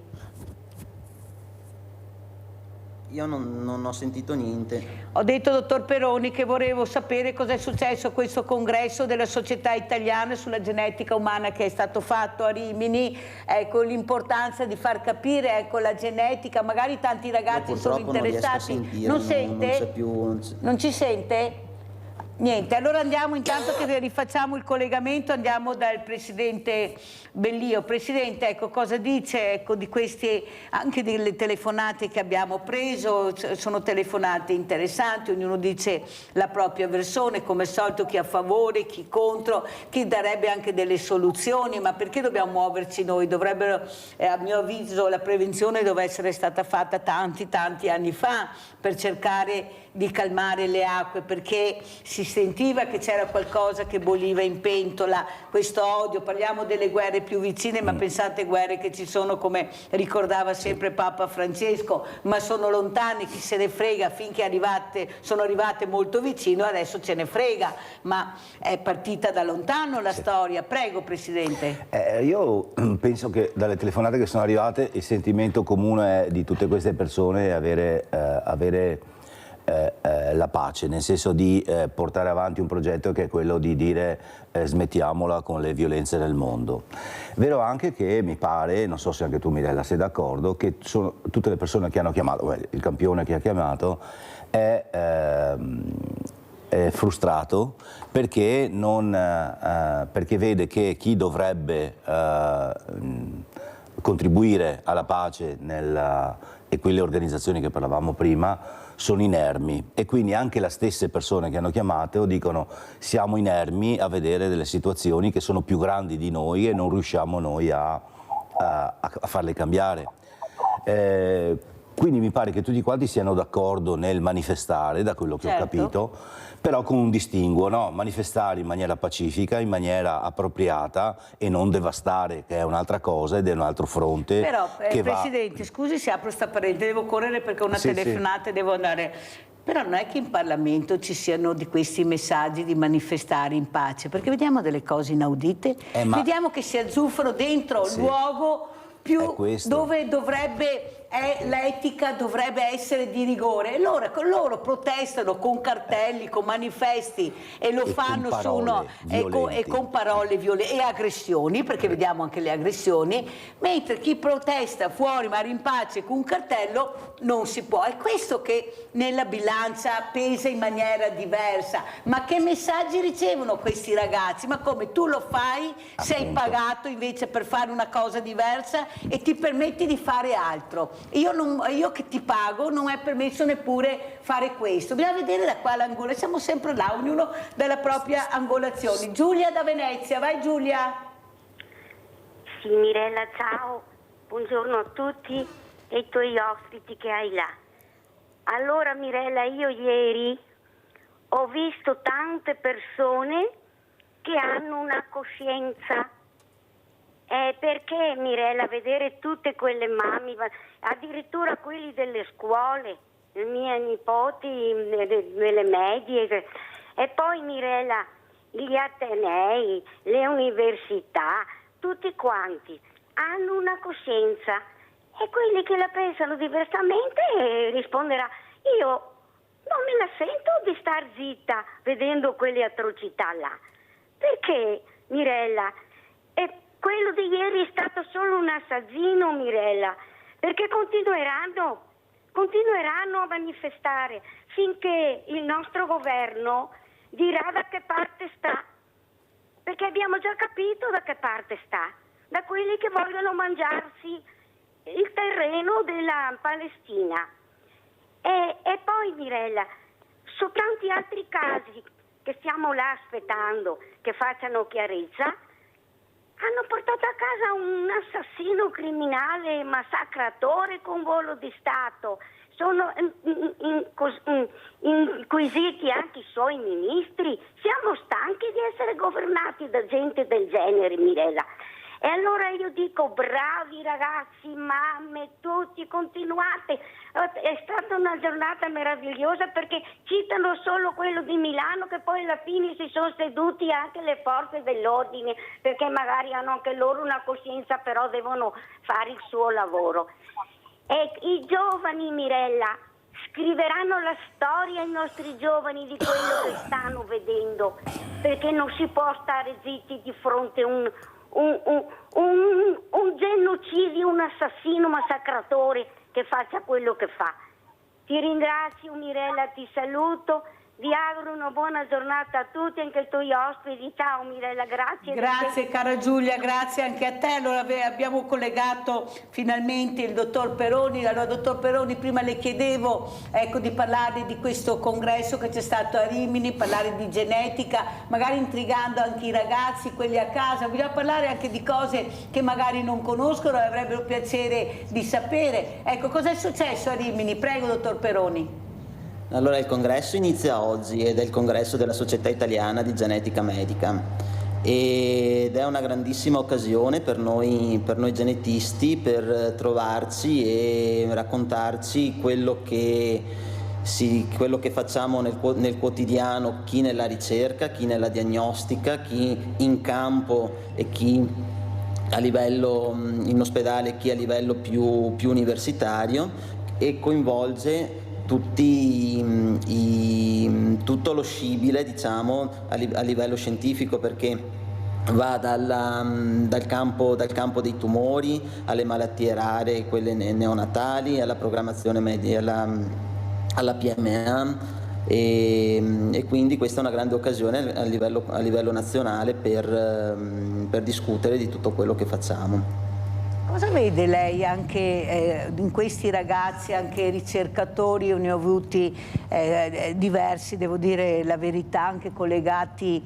Io non ho sentito niente. Ho detto, dottor Peroni, che volevo sapere cosa è successo a questo congresso della Società Italiana sulla genetica umana che è stato fatto a Rimini, ecco, l'importanza di far capire, ecco, la genetica, magari tanti ragazzi sono interessati. Non sente? Non ci sente? Niente, allora andiamo, intanto che rifacciamo il collegamento, andiamo dal Presidente Bellio. Presidente, ecco, cosa dice, ecco, di queste, anche delle telefonate che abbiamo preso? Sono telefonate interessanti, ognuno dice la propria versione, come al solito chi a favore, chi contro, chi darebbe anche delle soluzioni, ma perché dobbiamo muoverci noi? Dovrebbero, a mio avviso, la prevenzione doveva essere stata fatta tanti anni fa per cercare di calmare le acque, perché si sentiva che c'era qualcosa che bolliva in pentola, questo odio. Parliamo delle guerre più vicine, ma pensate guerre che ci sono, come ricordava sempre Papa Francesco, ma sono lontane, chi se ne frega, finché sono arrivate molto vicino, adesso ce ne frega, ma è partita da lontano la storia. Prego, Presidente. Io penso che dalle telefonate che sono arrivate il sentimento comune di tutte queste persone è avere la pace, nel senso di portare avanti un progetto che è quello di dire smettiamola con le violenze nel mondo. Vero anche che mi pare, non so se anche tu Mirella sei d'accordo, che tutte le persone che hanno chiamato, il campione che ha chiamato è frustrato perché, perché vede che chi dovrebbe contribuire alla pace e quelle organizzazioni che parlavamo prima sono inermi, e quindi anche le stesse persone che hanno chiamato dicono siamo inermi a vedere delle situazioni che sono più grandi di noi e non riusciamo noi a farle cambiare. Quindi mi pare che tutti quanti siano d'accordo nel manifestare, da quello che ho capito, però con un distinguo, no? Manifestare in maniera pacifica, in maniera appropriata e non devastare, che è un'altra cosa ed è un altro fronte. Però, Presidente, scusi se apro sta parentesi, devo correre perché ho una telefonata e devo andare. Però non è che in Parlamento ci siano di questi messaggi di manifestare in pace, perché vediamo delle cose inaudite, vediamo che si azzuffano dentro il luogo più dove l'etica dovrebbe essere di rigore, e loro protestano con cartelli, con manifesti e lo fanno con parole violente e aggressioni, perché vediamo anche le aggressioni, mentre chi protesta fuori Mare in Pace con un cartello non si può. È questo che nella bilancia pesa in maniera diversa. Ma che messaggi ricevono questi ragazzi? Ma come, tu lo fai, sei pagato invece per fare una cosa diversa e ti permetti di fare altro? Io che ti pago non è permesso neppure fare questo. Bisogna vedere da quale angolo, siamo sempre là, ognuno dalla propria angolazione. Giulia da Venezia, vai Giulia. Sì, Mirella, ciao, buongiorno a tutti e ai tuoi ospiti che hai là. Allora Mirella, io ieri ho visto tante persone che hanno una coscienza. Perché Mirella, vedere tutte quelle mamme, addirittura quelli delle scuole, miei nipoti delle medie, e poi Mirella, gli atenei, le università, tutti quanti hanno una coscienza, e quelli che la pensano diversamente risponderà: io non me la sento di star zitta vedendo quelle atrocità là, perché Mirella, quello di ieri è stato solo un assaggino, Mirella, perché continueranno a manifestare finché il nostro governo dirà da che parte sta, perché abbiamo già capito da che parte sta, da quelli che vogliono mangiarsi il terreno della Palestina. E poi Mirella, su tanti altri casi che stiamo là aspettando che facciano chiarezza, hanno portato a casa un assassino criminale, massacratore con volo di Stato. Sono inquisiti anche i suoi ministri. Siamo stanchi di essere governati da gente del genere, Mirella. E allora io dico: bravi ragazzi, mamme, tutti, continuate. È stata una giornata meravigliosa, perché citano solo quello di Milano, che poi alla fine si sono seduti anche le forze dell'ordine, perché magari hanno anche loro una coscienza, però devono fare il suo lavoro. E i giovani, Mirella, scriveranno la storia, i nostri giovani, di quello che stanno vedendo, perché non si può stare zitti di fronte a un genocidio, un assassino massacratore che faccia quello che fa. Ti ringrazio, Mirella, ti saluto, vi auguro una buona giornata a tutti, anche ai tuoi ospiti. Ciao Mirella, grazie. Grazie cara Giulia, grazie anche a te. Allora abbiamo collegato finalmente il dottor Peroni. Allora dottor Peroni, prima le chiedevo di parlare di questo congresso che c'è stato a Rimini, parlare di genetica, magari intrigando anche i ragazzi, quelli a casa. Bisogna parlare anche di cose che magari non conoscono e avrebbero piacere di sapere. Ecco, cosa è successo a Rimini? Prego dottor Peroni. Allora, il congresso inizia oggi ed è il congresso della Società Italiana di Genetica Medica ed è una grandissima occasione per noi genetisti per trovarci e raccontarci quello che facciamo nel quotidiano, chi nella ricerca, chi nella diagnostica, chi in campo e chi a livello in ospedale, chi a livello più universitario, e coinvolge tutto lo scibile, diciamo, a livello scientifico, perché va dal campo dei tumori alle malattie rare, quelle neonatali, alla programmazione media, alla PMA, e quindi questa è una grande occasione a livello nazionale per discutere di tutto quello che facciamo. Cosa vede lei anche in questi ragazzi, anche ricercatori? Io ne ho avuti diversi, devo dire la verità, anche collegati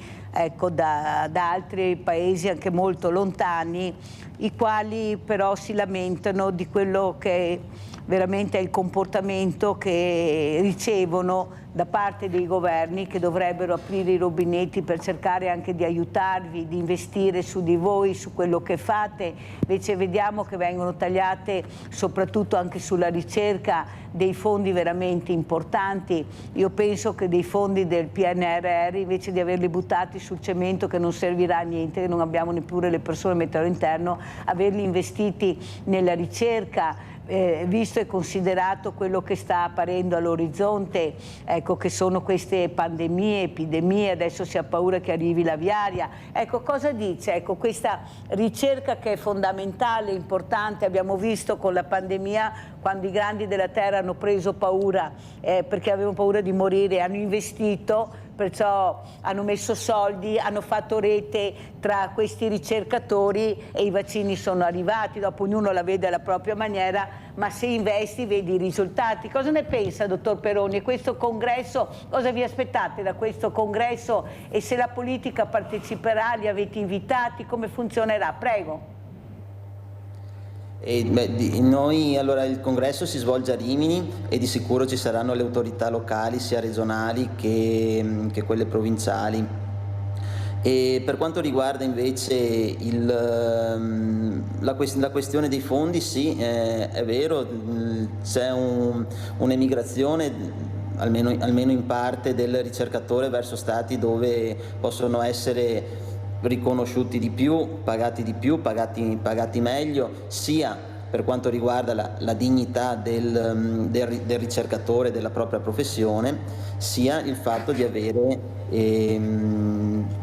da altri paesi anche molto lontani, i quali però si lamentano di quello che veramente è il comportamento che ricevono da parte dei governi, che dovrebbero aprire i rubinetti per cercare anche di aiutarvi, di investire su di voi, su quello che fate. Invece vediamo che vengono tagliate soprattutto anche sulla ricerca dei fondi veramente importanti. Io penso che dei fondi del PNRR, invece di averli buttati sul cemento che non servirà a niente, che non abbiamo neppure le persone a mettere all'interno, averli investiti nella ricerca, visto e considerato quello che sta apparendo all'orizzonte, che sono queste pandemie, epidemie, adesso si ha paura che arrivi l'aviaria. Cosa dice? Questa ricerca che è fondamentale, importante, abbiamo visto con la pandemia, quando i grandi della terra hanno preso paura perché avevano paura di morire, hanno investito, perciò hanno messo soldi, hanno fatto rete tra questi ricercatori e i vaccini sono arrivati. Dopo ognuno la vede alla propria maniera, ma se investi vedi i risultati. Cosa ne pensa dottor Peroni? E questo congresso, cosa vi aspettate da questo congresso? E se la politica parteciperà, li avete invitati, come funzionerà? Prego. Allora, il congresso si svolge a Rimini e di sicuro ci saranno le autorità locali, sia regionali che quelle provinciali. E per quanto riguarda invece la questione dei fondi, sì, è vero, c'è un'emigrazione, almeno in parte, del ricercatore verso stati dove possono essere riconosciuti di più, pagati meglio, sia per quanto riguarda la dignità del ricercatore, della propria professione, sia il fatto di avere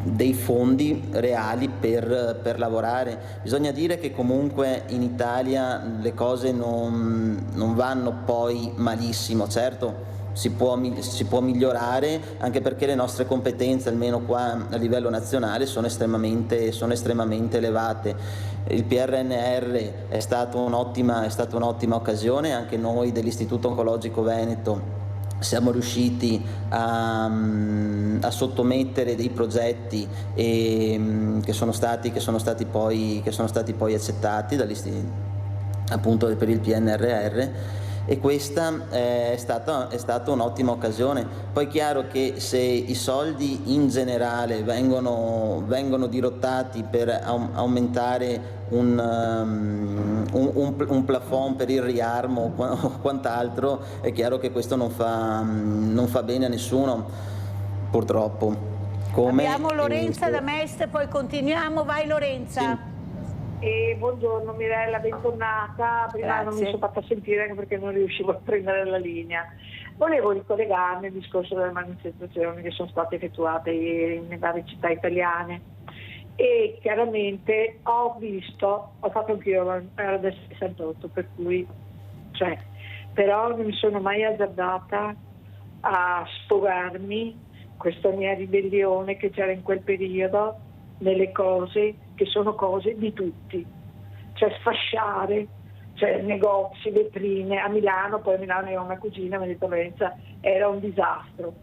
dei fondi reali per lavorare. Bisogna dire che comunque in Italia le cose non vanno poi malissimo, certo. Si può migliorare, anche perché le nostre competenze, almeno qua a livello nazionale, sono estremamente elevate. Il PNRR è stata un'ottima occasione, anche noi dell'Istituto Oncologico Veneto siamo riusciti a sottomettere dei progetti che sono stati poi accettati appunto per il PNRR. E questa è stata un'ottima occasione. Poi è chiaro che se i soldi in generale vengono dirottati per aumentare un plafond per il riarmo o quant'altro, è chiaro che questo non fa bene a nessuno, purtroppo. Abbiamo Lorenza da Mestre, poi continuiamo. Vai Lorenza. Sì. Buongiorno Mirella, bentornata. Prima non mi sono fatta sentire anche perché non riuscivo a prendere la linea. Volevo ricollegarmi al discorso delle manifestazioni che sono state effettuate ieri nelle varie città italiane, e chiaramente ho fatto anch'io, ero del 68, per cui però non mi sono mai azzardata a sfogarmi questa mia ribellione che c'era in quel periodo nelle cose che sono cose di tutti, cioè sfasciare, negozi, vetrine. A Milano avevo una cugina, mi ha detto Lorenza, era un disastro,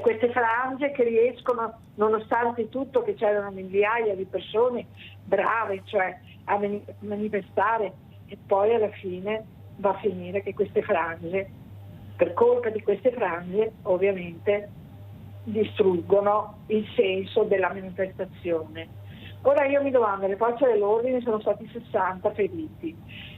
queste frange che riescono, nonostante tutto che c'erano migliaia di persone brave, a manifestare, e poi alla fine va a finire che queste frange, per colpa di queste frange, ovviamente distruggono il senso della manifestazione. Ora io mi domando, le forze dell'ordine sono stati 60 feriti,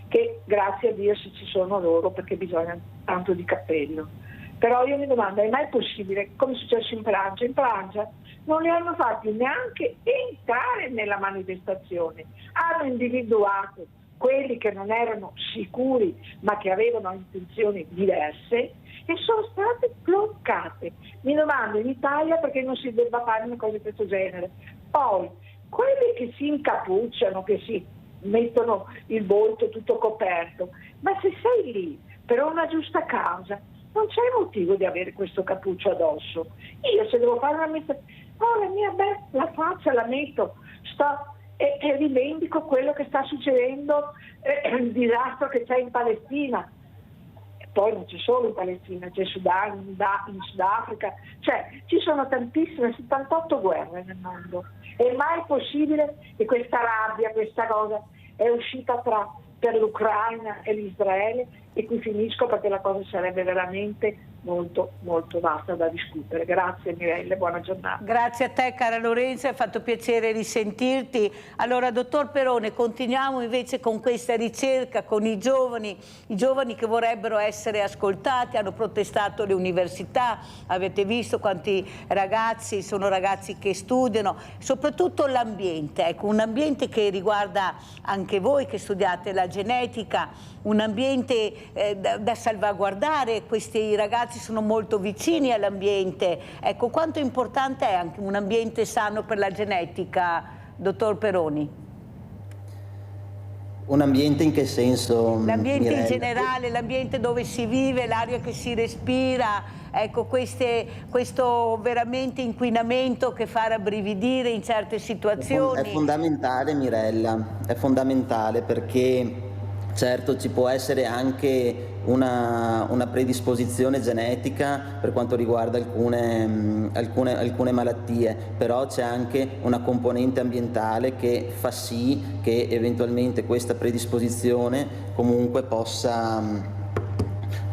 che grazie a Dio se ci sono loro, perché bisogna tanto di cappello. Però io mi domando, è mai possibile, come è successo in Francia? In Francia non li hanno fatti neanche entrare nella manifestazione, hanno individuato quelli che non erano sicuri ma che avevano intenzioni diverse e sono state bloccate. Mi domando in Italia perché non si debba fare una cosa di questo genere. Poi quelli che si incappucciano, che si mettono il volto tutto coperto, ma se sei lì per una giusta causa non c'è motivo di avere questo cappuccio addosso. Io se devo fare una messa, la faccia la metto, e rivendico quello che sta succedendo, il disastro che c'è in Palestina. Poi non c'è solo in Palestina, c'è in Sudafrica, ci sono tantissime, 78 guerre nel mondo. È mai possibile che questa rabbia, questa cosa è uscita per l'Ucraina e l'Israele? E qui finisco perché la cosa sarebbe veramente molto molto vasta da discutere. Grazie Mirella, buona giornata. Grazie a te cara Lorenza, è fatto piacere risentirti. Allora dottor Perone, continuiamo invece con questa ricerca con i giovani che vorrebbero essere ascoltati, hanno protestato le università, avete visto quanti ragazzi, sono ragazzi che studiano, soprattutto l'ambiente, ecco, un ambiente che riguarda anche voi che studiate la genetica, un ambiente da salvaguardare. Questi ragazzi sono molto vicini all'ambiente, ecco, quanto importante è anche un ambiente sano per la genetica, dottor Peroni? Un ambiente in che senso? L'ambiente in generale, l'ambiente dove si vive, l'aria che si respira, ecco, questo veramente inquinamento che fa rabbrividire in certe situazioni. È fondamentale Mirella, è fondamentale perché certo ci può essere anche una predisposizione genetica per quanto riguarda alcune malattie, però c'è anche una componente ambientale che fa sì che eventualmente questa predisposizione comunque possa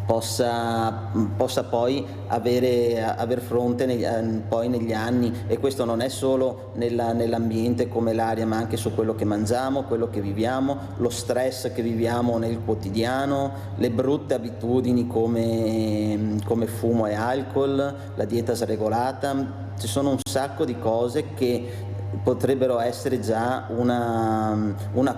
possa poi aver fronte poi negli anni, e questo non è solo nell'ambiente come l'aria, ma anche su quello che mangiamo, quello che viviamo, lo stress che viviamo nel quotidiano, le brutte abitudini come fumo e alcol, la dieta sregolata. Ci sono un sacco di cose che potrebbero essere già una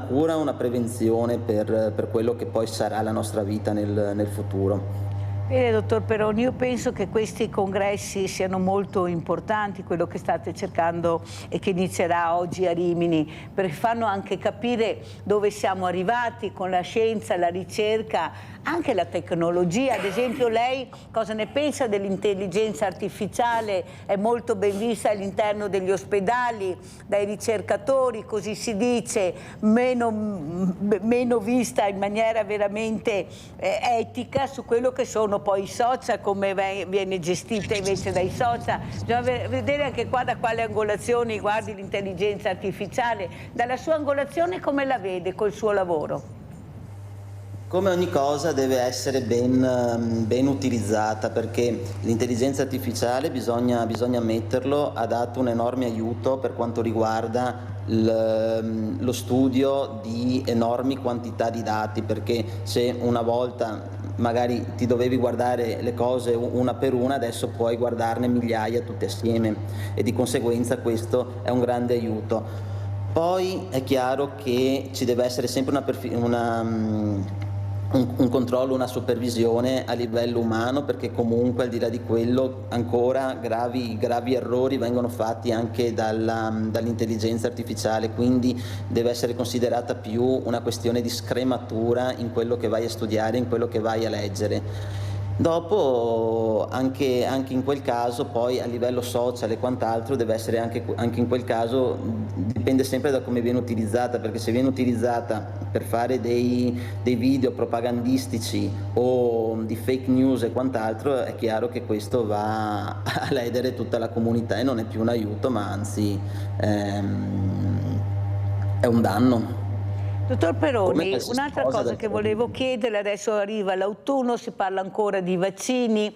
cura, una prevenzione per quello che poi sarà la nostra vita nel futuro. Bene, dottor Peroni, io penso che questi congressi siano molto importanti, quello che state cercando e che inizierà oggi a Rimini, perché fanno anche capire dove siamo arrivati con la scienza, la ricerca, anche la tecnologia. Ad esempio, lei cosa ne pensa dell'intelligenza artificiale? È molto ben vista all'interno degli ospedali dai ricercatori, così si dice, meno vista in maniera veramente etica su quello che sono poi i social, come viene gestita invece dai social. Bisogna vedere anche qua da quale angolazione guardi l'intelligenza artificiale. Dalla sua angolazione come la vede col suo lavoro? Come ogni cosa deve essere ben utilizzata, perché l'intelligenza artificiale, bisogna ammetterlo, ha dato un enorme aiuto per quanto riguarda lo studio di enormi quantità di dati, perché se una volta magari ti dovevi guardare le cose una per una, adesso puoi guardarne migliaia tutte assieme, e di conseguenza questo è un grande aiuto. Poi è chiaro che ci deve essere sempre un controllo, una supervisione a livello umano, perché comunque al di là di quello ancora gravi errori vengono fatti anche dall'intelligenza artificiale, quindi deve essere considerata più una questione di scrematura in quello che vai a studiare, in quello che vai a leggere. Dopo anche in quel caso poi a livello social e quant'altro deve essere anche in quel caso, dipende sempre da come viene utilizzata, perché se viene utilizzata per fare dei video propagandistici o di fake news e quant'altro, è chiaro che questo va a ledere tutta la comunità e non è più un aiuto, ma anzi è un danno. Dottor Peroni, un'altra cosa che volevo chiedere, adesso arriva l'autunno, si parla ancora di vaccini,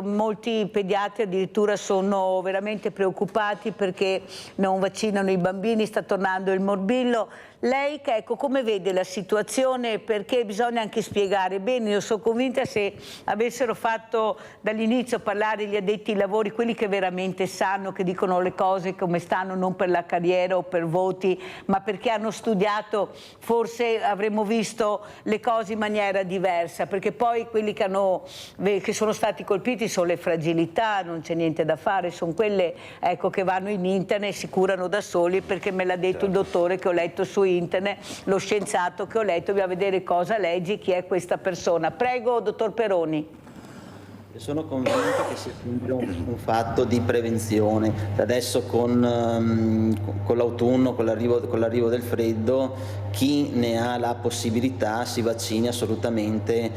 molti pediatri addirittura sono veramente preoccupati perché non vaccinano i bambini, sta tornando il morbillo. Lei come vede la situazione? Perché bisogna anche spiegare bene. Io sono convinta, se avessero fatto dall'inizio parlare gli addetti ai lavori, quelli che veramente sanno, che dicono le cose come stanno, non per la carriera o per voti, ma perché hanno studiato, forse avremmo visto le cose in maniera diversa, perché poi quelli che sono stati colpiti sono le fragilità, non c'è niente da fare, sono quelle che vanno in internet e si curano da soli, perché me l'ha detto il dottore che ho letto su internet, lo scienziato che ho letto, bisogna vedere cosa leggi, chi è questa persona. Prego, dottor Peroni. Sono convinto che sia sempre un fatto di prevenzione. Adesso con l'autunno, con l'arrivo del freddo, chi ne ha la possibilità si vaccini assolutamente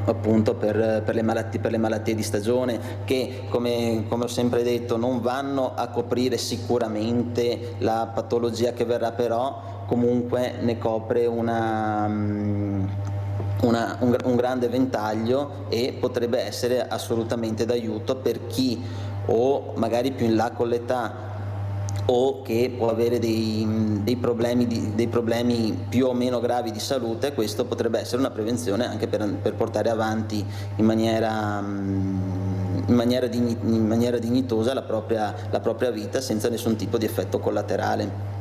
appunto per le malattie di stagione, che come ho sempre detto non vanno a coprire sicuramente la patologia che verrà, però comunque ne copre un grande ventaglio e potrebbe essere assolutamente d'aiuto per chi o magari più in là con l'età o che può avere dei problemi più o meno gravi di salute. Questo potrebbe essere una prevenzione anche per portare avanti in maniera dignitosa la propria vita senza nessun tipo di effetto collaterale.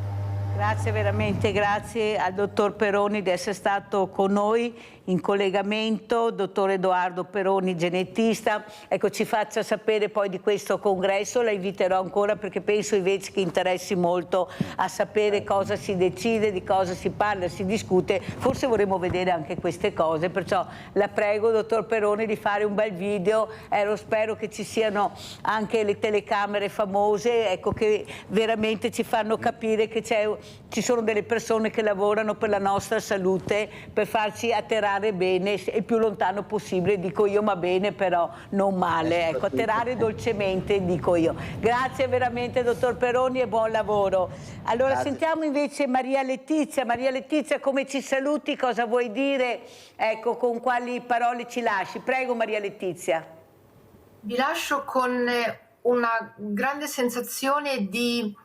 Grazie veramente, grazie al dottor Peroni di essere stato con noi in collegamento. Dottor Edoardo Peroni, genetista, ci faccia sapere poi di questo congresso, la inviterò ancora perché penso invece che interessi molto a sapere cosa si decide, di cosa si parla, si discute, forse vorremmo vedere anche queste cose, perciò la prego, dottor Peroni, di fare un bel video, spero che ci siano anche le telecamere famose, che veramente ci fanno capire che c'è ci sono delle persone che lavorano per la nostra salute, per farci atterrare bene il più lontano possibile, dico io, ma bene però non male, ecco, atterrare dolcemente, dico io. Grazie veramente dottor Peroni e buon lavoro. Allora Grazie. Sentiamo invece Maria Letizia. Maria Letizia, come ci saluti, cosa vuoi dire, ecco, con quali parole ci lasci? Prego Maria Letizia. Vi lascio con una grande sensazione di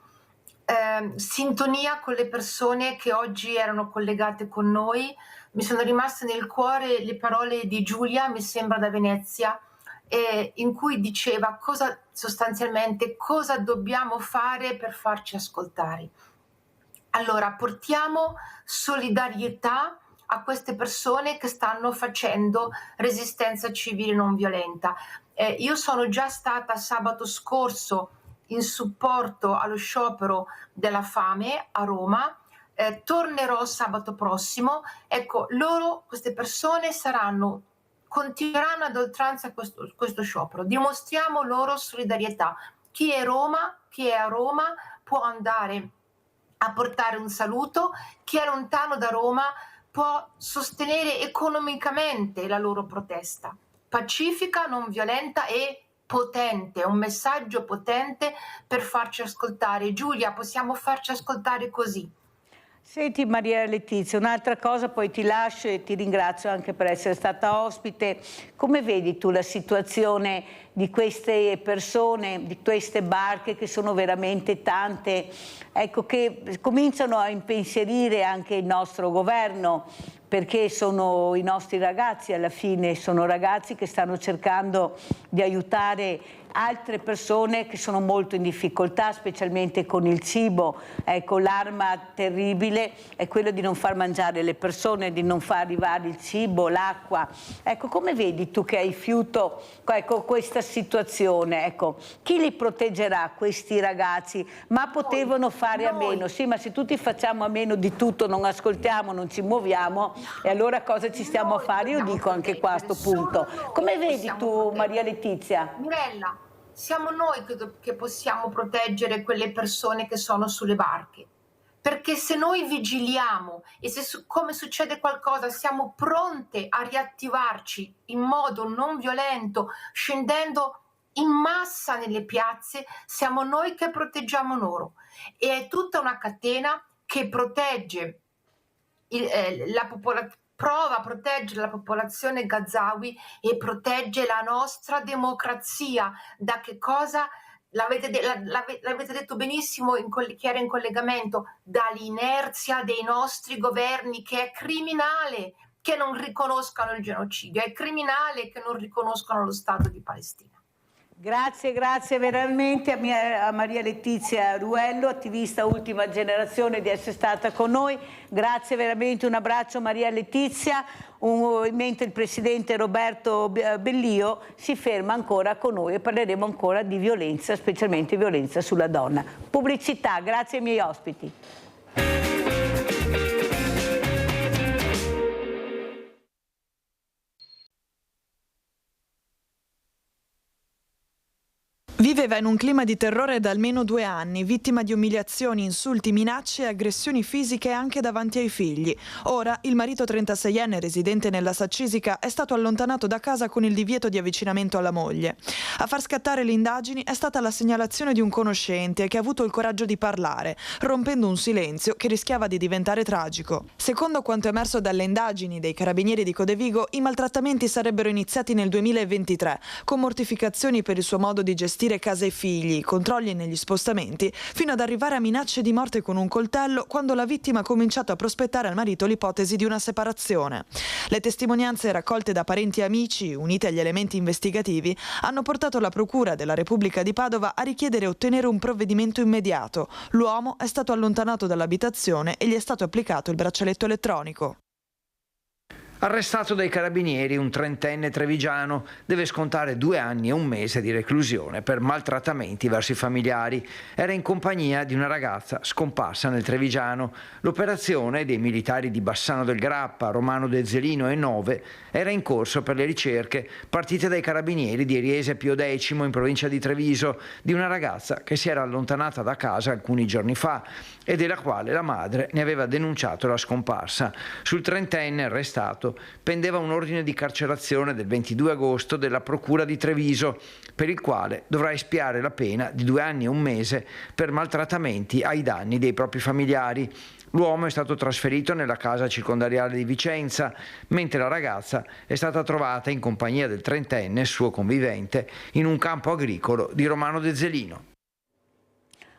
sintonia con le persone che oggi erano collegate con noi. Mi sono rimaste nel cuore le parole di Giulia, mi sembra da Venezia, in cui diceva sostanzialmente cosa dobbiamo fare per farci ascoltare. Allora, portiamo solidarietà a queste persone che stanno facendo resistenza civile non violenta. Io sono già stata sabato scorso in supporto allo sciopero della fame a Roma, tornerò sabato prossimo. Ecco, queste persone continueranno ad oltranza questo sciopero. Dimostriamo loro solidarietà. Chi è a Roma può andare a portare un saluto, chi è lontano da Roma può sostenere economicamente la loro protesta. Pacifica, non violenta e potente, un messaggio potente per farci ascoltare. Giulia, possiamo farci ascoltare così. Senti Maria Letizia, un'altra cosa, poi ti lascio e ti ringrazio anche per essere stata ospite. Come vedi tu la situazione di queste persone, di queste barche che sono veramente tante, ecco, che cominciano a impensierire anche il nostro governo, perché sono i nostri ragazzi, alla fine sono ragazzi che stanno cercando di aiutare altre persone che sono molto in difficoltà, specialmente con il cibo. Ecco, l'arma terribile è quella di non far mangiare le persone, di non far arrivare il cibo, l'acqua. Ecco, come vedi tu che hai fiuto, ecco, questa situazione? Ecco, chi li proteggerà questi ragazzi? Ma potevano fare a meno. Sì, ma se tutti facciamo a meno di tutto, non ascoltiamo, non ci muoviamo, e allora cosa ci stiamo a fare? Io dico anche qua a sto punto. Come vedi tu, Maria Letizia? Mirella, siamo noi che possiamo proteggere quelle persone che sono sulle barche, perché se noi vigiliamo e se come succede qualcosa siamo pronte a riattivarci in modo non violento, scendendo in massa nelle piazze, siamo noi che proteggiamo loro. E è tutta una catena che protegge la popolazione, prova a proteggere la popolazione gazawi e protegge la nostra democrazia. Da che cosa? L'avete detto benissimo chi era in collegamento, dall'inerzia dei nostri governi, che è criminale che non riconoscano il genocidio, è criminale che non riconoscano lo Stato di Palestina. Grazie, grazie veramente a Maria Letizia Ruello, attivista ultima generazione, di essere stata con noi. Grazie veramente, un abbraccio Maria Letizia, mentre il presidente Roberto Bellio si ferma ancora con noi e parleremo ancora di violenza, specialmente violenza sulla donna. Pubblicità, grazie ai miei ospiti. Viveva in un clima di terrore da almeno 2 anni, vittima di umiliazioni, insulti, minacce e aggressioni fisiche anche davanti ai figli. Ora il marito 36enne residente nella Saccisica è stato allontanato da casa con il divieto di avvicinamento alla moglie. A far scattare le indagini è stata la segnalazione di un conoscente che ha avuto il coraggio di parlare, rompendo un silenzio che rischiava di diventare tragico. Secondo quanto emerso dalle indagini dei carabinieri di Codevigo, i maltrattamenti sarebbero iniziati nel 2023, con mortificazioni per il suo modo di gestire casa e figli, controlli negli spostamenti, fino ad arrivare a minacce di morte con un coltello quando la vittima ha cominciato a prospettare al marito l'ipotesi di una separazione. Le testimonianze raccolte da parenti e amici, unite agli elementi investigativi, hanno portato la Procura della Repubblica di Padova a richiedere e ottenere un provvedimento immediato. L'uomo è stato allontanato dall'abitazione e gli è stato applicato il braccialetto elettronico. Arrestato dai carabinieri, un 30enne trevigiano deve scontare 2 anni e 1 mese di reclusione per maltrattamenti verso i familiari. Era in compagnia di una ragazza scomparsa nel Trevigiano. L'operazione dei militari di Bassano del Grappa, Romano De Zelino e Nove era in corso per le ricerche partite dai carabinieri di Riese Pio X in provincia di Treviso di una ragazza che si era allontanata da casa alcuni giorni fa e della quale la madre ne aveva denunciato la scomparsa. Sul 30enne arrestato pendeva un ordine di carcerazione del 22 agosto della Procura di Treviso, per il quale dovrà espiare la pena di 2 anni e 1 mese per maltrattamenti ai danni dei propri familiari. L'uomo è stato trasferito nella casa circondariale di Vicenza, mentre la ragazza è stata trovata in compagnia del 30enne, suo convivente, in un campo agricolo di Romano De Zelino.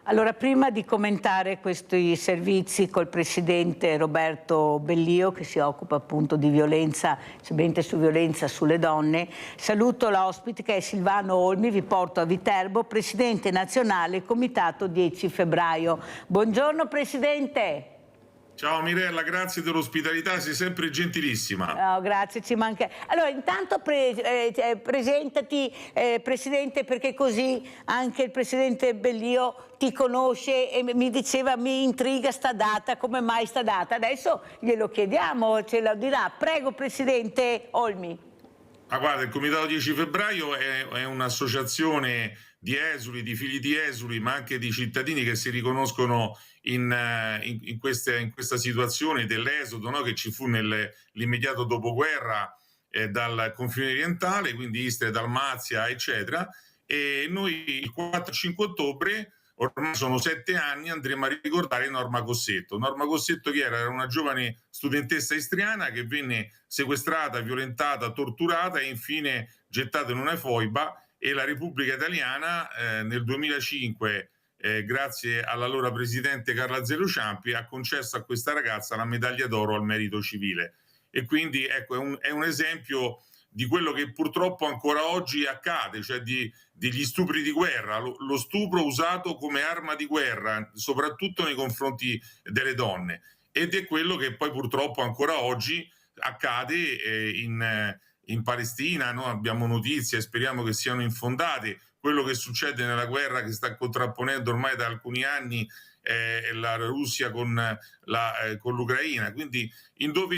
Allora, prima di commentare questi servizi col presidente Roberto Bellio, che si occupa appunto di violenza, specialmente su violenza sulle donne, saluto l'ospite che è Silvano Olmi, vi porto a Viterbo, presidente nazionale Comitato 10 febbraio. Buongiorno Presidente. Ciao Mirella, grazie dell'ospitalità, sei sempre gentilissima. No, grazie, ci manca. Allora, intanto presentati, Presidente, perché così anche il Presidente Bellio ti conosce e mi diceva, mi intriga sta data, come mai sta data? Adesso glielo chiediamo, ce lo dirà. Prego, Presidente Olmi. Guarda, il Comitato 10 febbraio è un'associazione di esuli, di figli di esuli, ma anche di cittadini che si riconoscono in questa situazione dell'esodo, no? Che ci fu nell'immediato dopoguerra dal confine orientale, quindi Istria, Dalmazia, eccetera. E noi il 4-5 ottobre, ormai sono 7 anni, andremo a ricordare Norma Cossetto. Norma Cossetto chi era? Era una giovane studentessa istriana che venne sequestrata, violentata, torturata e infine gettata in una foiba, e la Repubblica Italiana nel 2005, grazie all'allora presidente Carla Azeglio Ciampi, ha concesso a questa ragazza la medaglia d'oro al merito civile. E quindi ecco, è un esempio di quello che purtroppo ancora oggi accade, cioè degli stupri di guerra, lo stupro usato come arma di guerra, soprattutto nei confronti delle donne. Ed è quello che poi purtroppo ancora oggi accade in Palestina. Noi abbiamo notizie, speriamo che siano infondate, quello che succede nella guerra che sta contrapponendo ormai da alcuni anni la Russia con l'Ucraina. Quindi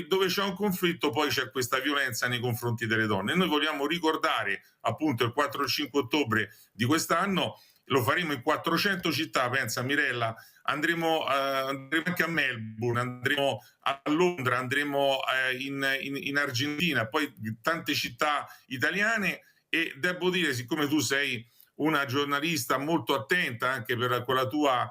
dove c'è un conflitto poi c'è questa violenza nei confronti delle donne. E noi vogliamo ricordare appunto il 4-5 ottobre di quest'anno, lo faremo in 400 città, pensa Mirella, andremo anche a Melbourne, andremo a Londra, andremo in Argentina, poi tante città italiane. E devo dire, siccome tu sei una giornalista molto attenta anche per quella tua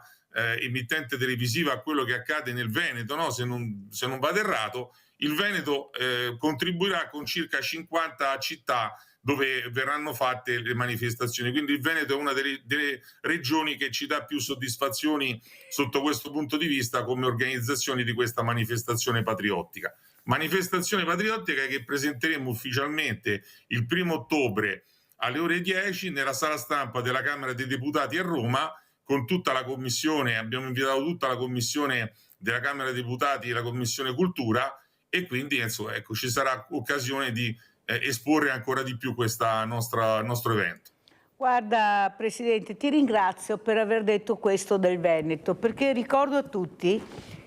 emittente televisiva a quello che accade nel Veneto, no? Se non vado errato, il Veneto contribuirà con circa 50 città dove verranno fatte le manifestazioni. Quindi il Veneto è una delle regioni che ci dà più soddisfazioni sotto questo punto di vista come organizzazione di questa manifestazione patriottica. Manifestazione patriottica che presenteremo ufficialmente il 1° ottobre alle ore 10 nella sala stampa della Camera dei Deputati a Roma, con tutta la commissione. Abbiamo invitato tutta la commissione della Camera dei Deputati e la commissione cultura, e quindi insomma, ecco, ci sarà occasione di esporre ancora di più questo nostro evento. Guarda Presidente, ti ringrazio per aver detto questo del Veneto, perché ricordo a tutti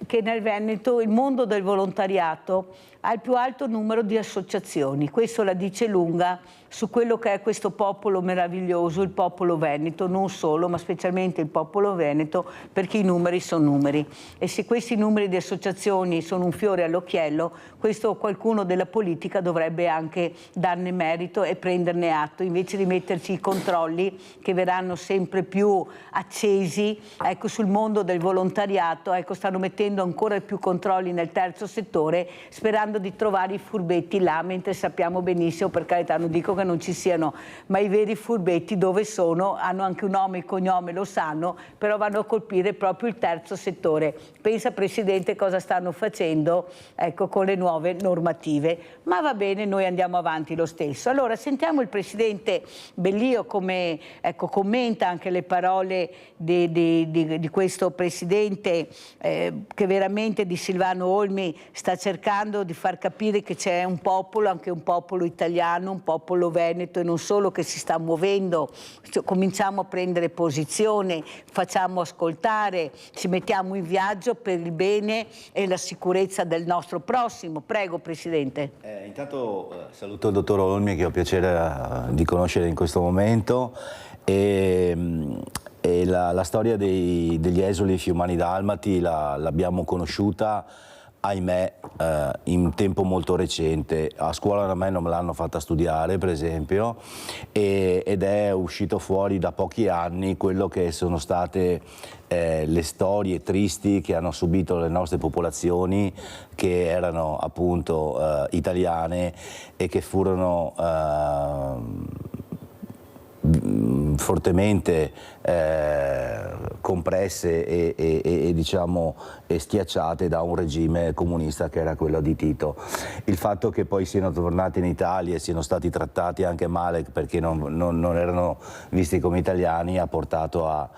che nel Veneto il mondo del volontariato ha il più alto numero di associazioni. Questo la dice lunga su quello che è questo popolo meraviglioso, il popolo veneto, non solo, ma specialmente il popolo veneto, perché i numeri sono numeri. E se questi numeri di associazioni sono un fiore all'occhiello, questo qualcuno della politica dovrebbe anche darne merito e prenderne atto, invece di metterci i controlli che verranno sempre più accesi. Ecco, sul mondo del volontariato, ecco, stanno mettendo ancora più controlli nel terzo settore, sperando di trovare i furbetti là, mentre sappiamo benissimo, per carità, non dico che non ci siano, ma i veri furbetti dove sono? Hanno anche un nome e cognome, lo sanno, però vanno a colpire proprio il terzo settore. Pensa Presidente cosa stanno facendo, ecco, con le nuove normative, ma va bene, noi andiamo avanti lo stesso. Allora sentiamo il Presidente Bellio come, ecco, commenta anche le parole di questo Presidente che veramente di Silvano Olmi sta cercando di far capire che c'è un popolo, anche un popolo italiano, un popolo veneto e non solo, che si sta muovendo. Cominciamo a prendere posizione, facciamo ascoltare, ci mettiamo in viaggio per il bene e la sicurezza del nostro prossimo. Prego, Presidente. Intanto saluto il dottor Olmi, che ho piacere di conoscere in questo momento, e la storia degli esuli fiumani dalmati l'abbiamo conosciuta, ahimè, in tempo molto recente. A scuola da me non me l'hanno fatta studiare, per esempio, ed è uscito fuori da pochi anni quello che sono state le storie tristi che hanno subito le nostre popolazioni, che erano appunto italiane e che furono fortemente compresse e diciamo schiacciate da un regime comunista che era quello di Tito. Il fatto che poi siano tornati in Italia e siano stati trattati anche male perché non erano visti come italiani ha portato a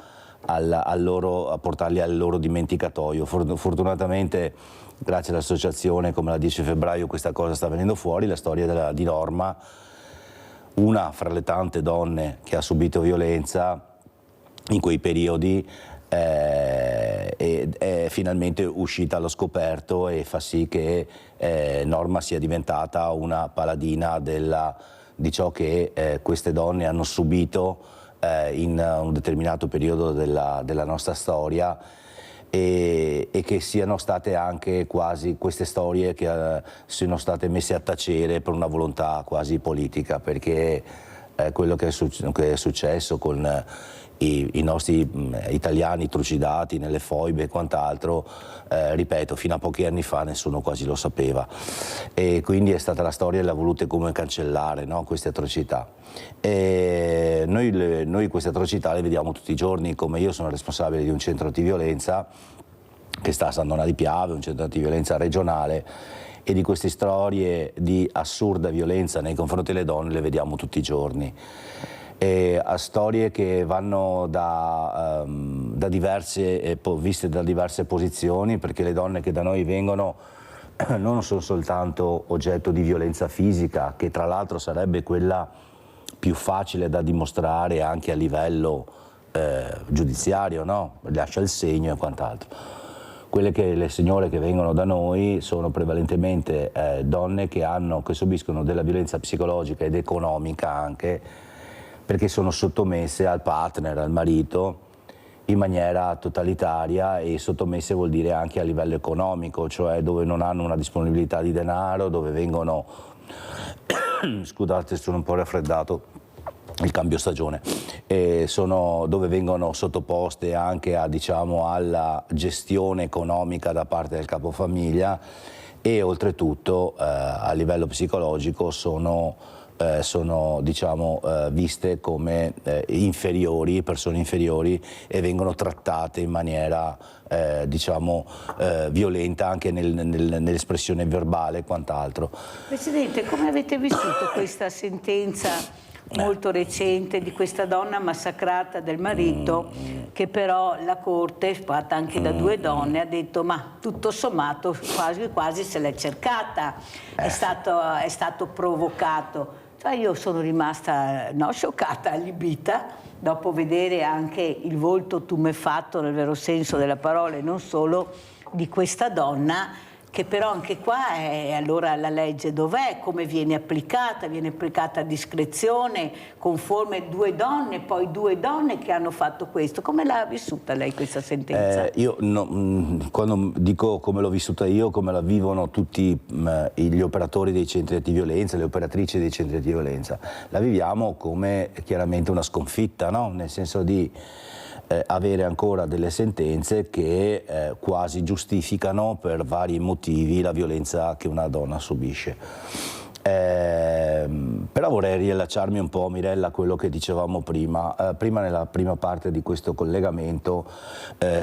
portarli al loro dimenticatoio. Fortunatamente, grazie all'associazione come la 10 febbraio, questa cosa sta venendo fuori, la storia di Norma, una fra le tante donne che ha subito violenza in quei periodi, è finalmente uscita allo scoperto, e fa sì che Norma sia diventata una paladina di ciò che queste donne hanno subito in un determinato periodo della nostra storia, e che siano state anche quasi queste storie che siano state messe a tacere per una volontà quasi politica, perché quello che è successo con i nostri italiani trucidati nelle foibe e quant'altro, ripeto, fino a pochi anni fa nessuno quasi lo sapeva, e quindi è stata la storia e l'ha volute come cancellare, no? Queste atrocità. E noi queste atrocità le vediamo tutti i giorni, come io sono responsabile di un centro antiviolenza che sta a San Donà di Piave, un centro antiviolenza regionale, e di queste storie di assurda violenza nei confronti delle donne le vediamo tutti i giorni. A storie che vanno viste da diverse posizioni, perché le donne che da noi vengono non sono soltanto oggetto di violenza fisica, che tra l'altro sarebbe quella più facile da dimostrare anche a livello giudiziario, no? Lascia il segno e quant'altro. Le signore che vengono da noi sono prevalentemente donne che subiscono della violenza psicologica ed economica anche, perché sono sottomesse al partner, al marito, in maniera totalitaria, e sottomesse vuol dire anche a livello economico, cioè dove non hanno una disponibilità di denaro, dove vengono, scusate, sono un po' raffreddato, il cambio stagione, dove vengono sottoposte anche alla gestione economica da parte del capofamiglia, e oltretutto a livello psicologico sono viste come inferiori, persone inferiori, e vengono trattate in maniera violenta anche nell'espressione verbale e quant'altro. Presidente, come avete vissuto questa sentenza molto recente di questa donna massacrata del marito, che però la Corte, fatta anche da due donne, ha detto ma tutto sommato quasi se l'è cercata, è stato provocato. Cioè io sono rimasta scioccata, allibita, dopo vedere anche il volto tumefatto nel vero senso della parola, e non solo, di questa donna, che però anche qua allora la legge dov'è, come viene applicata a discrezione, conforme due donne, poi due donne che hanno fatto questo. Come l'ha vissuta lei questa sentenza? Io quando dico come l'ho vissuta io, come la vivono tutti gli operatori dei centri antiviolenza, le operatrici dei centri antiviolenza, la viviamo come chiaramente una sconfitta, no? Nel senso di avere ancora delle sentenze che quasi giustificano per vari motivi la violenza che una donna subisce. Però vorrei riallacciarmi un po', Mirella, a quello che dicevamo prima. Prima, nella prima parte di questo collegamento,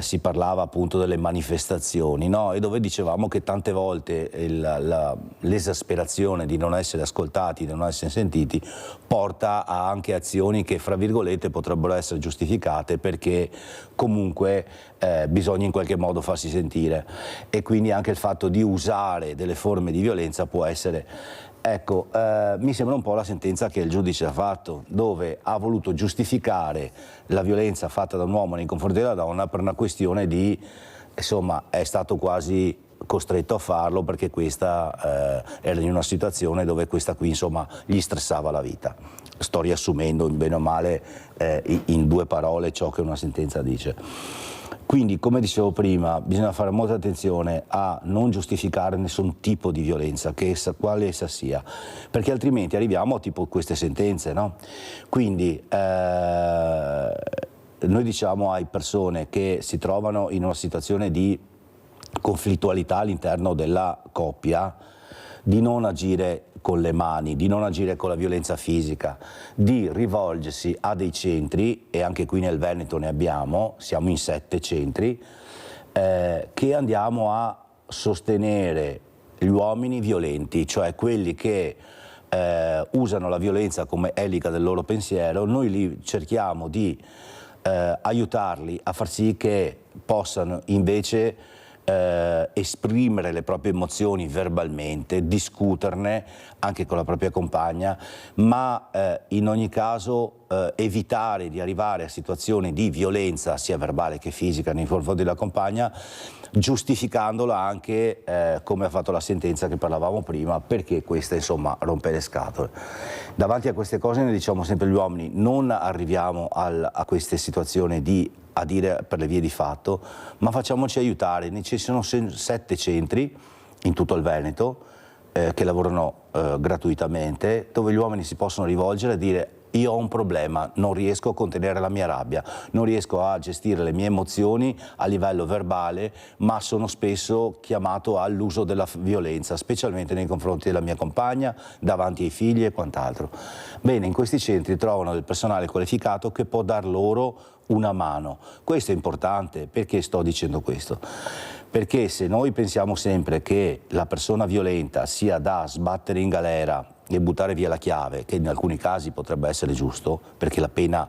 si parlava appunto delle manifestazioni, no? E dove dicevamo che tante volte l'esasperazione di non essere ascoltati, di non essere sentiti, porta a anche azioni che, fra virgolette, potrebbero essere giustificate perché comunque bisogna in qualche modo farsi sentire, e quindi anche il fatto di usare delle forme di violenza può essere... Ecco, mi sembra un po' la sentenza che il giudice ha fatto, dove ha voluto giustificare la violenza fatta da un uomo nei confronti della donna per una questione di, insomma, è stato quasi costretto a farlo perché questa era in una situazione dove questa qui, insomma, gli stressava la vita. Sto riassumendo bene o male in 2 parole ciò che una sentenza dice. Quindi, come dicevo prima, bisogna fare molta attenzione a non giustificare nessun tipo di violenza, quale essa sia, perché altrimenti arriviamo a tipo queste sentenze, no? Quindi noi diciamo alle persone che si trovano in una situazione di conflittualità all'interno della coppia di non agire con le mani, di non agire con la violenza fisica, di rivolgersi a dei centri, e anche qui nel Veneto ne abbiamo, siamo in 7 centri, che andiamo a sostenere gli uomini violenti, cioè quelli che usano la violenza come elica del loro pensiero. Noi li cerchiamo di aiutarli a far sì che possano invece esprimere le proprie emozioni verbalmente, discuterne anche con la propria compagna, ma in ogni caso evitare di arrivare a situazioni di violenza sia verbale che fisica nei confronti della compagna, giustificandola anche come ha fatto la sentenza che parlavamo prima, perché questa, insomma, rompe le scatole. Davanti a queste cose noi diciamo sempre agli uomini: non arriviamo a queste situazioni a dire per le vie di fatto, ma facciamoci aiutare. Ci sono 7 centri in tutto il Veneto che lavorano gratuitamente, dove gli uomini si possono rivolgere e dire: io ho un problema, non riesco a contenere la mia rabbia, non riesco a gestire le mie emozioni a livello verbale, ma sono spesso chiamato all'uso della violenza, specialmente nei confronti della mia compagna, davanti ai figli e quant'altro. Bene, in questi centri trovano del personale qualificato che può dar loro una mano. Questo è importante. Perché sto dicendo questo? Perché se noi pensiamo sempre che la persona violenta sia da sbattere in galera e buttare via la chiave, che in alcuni casi potrebbe essere giusto, perché la pena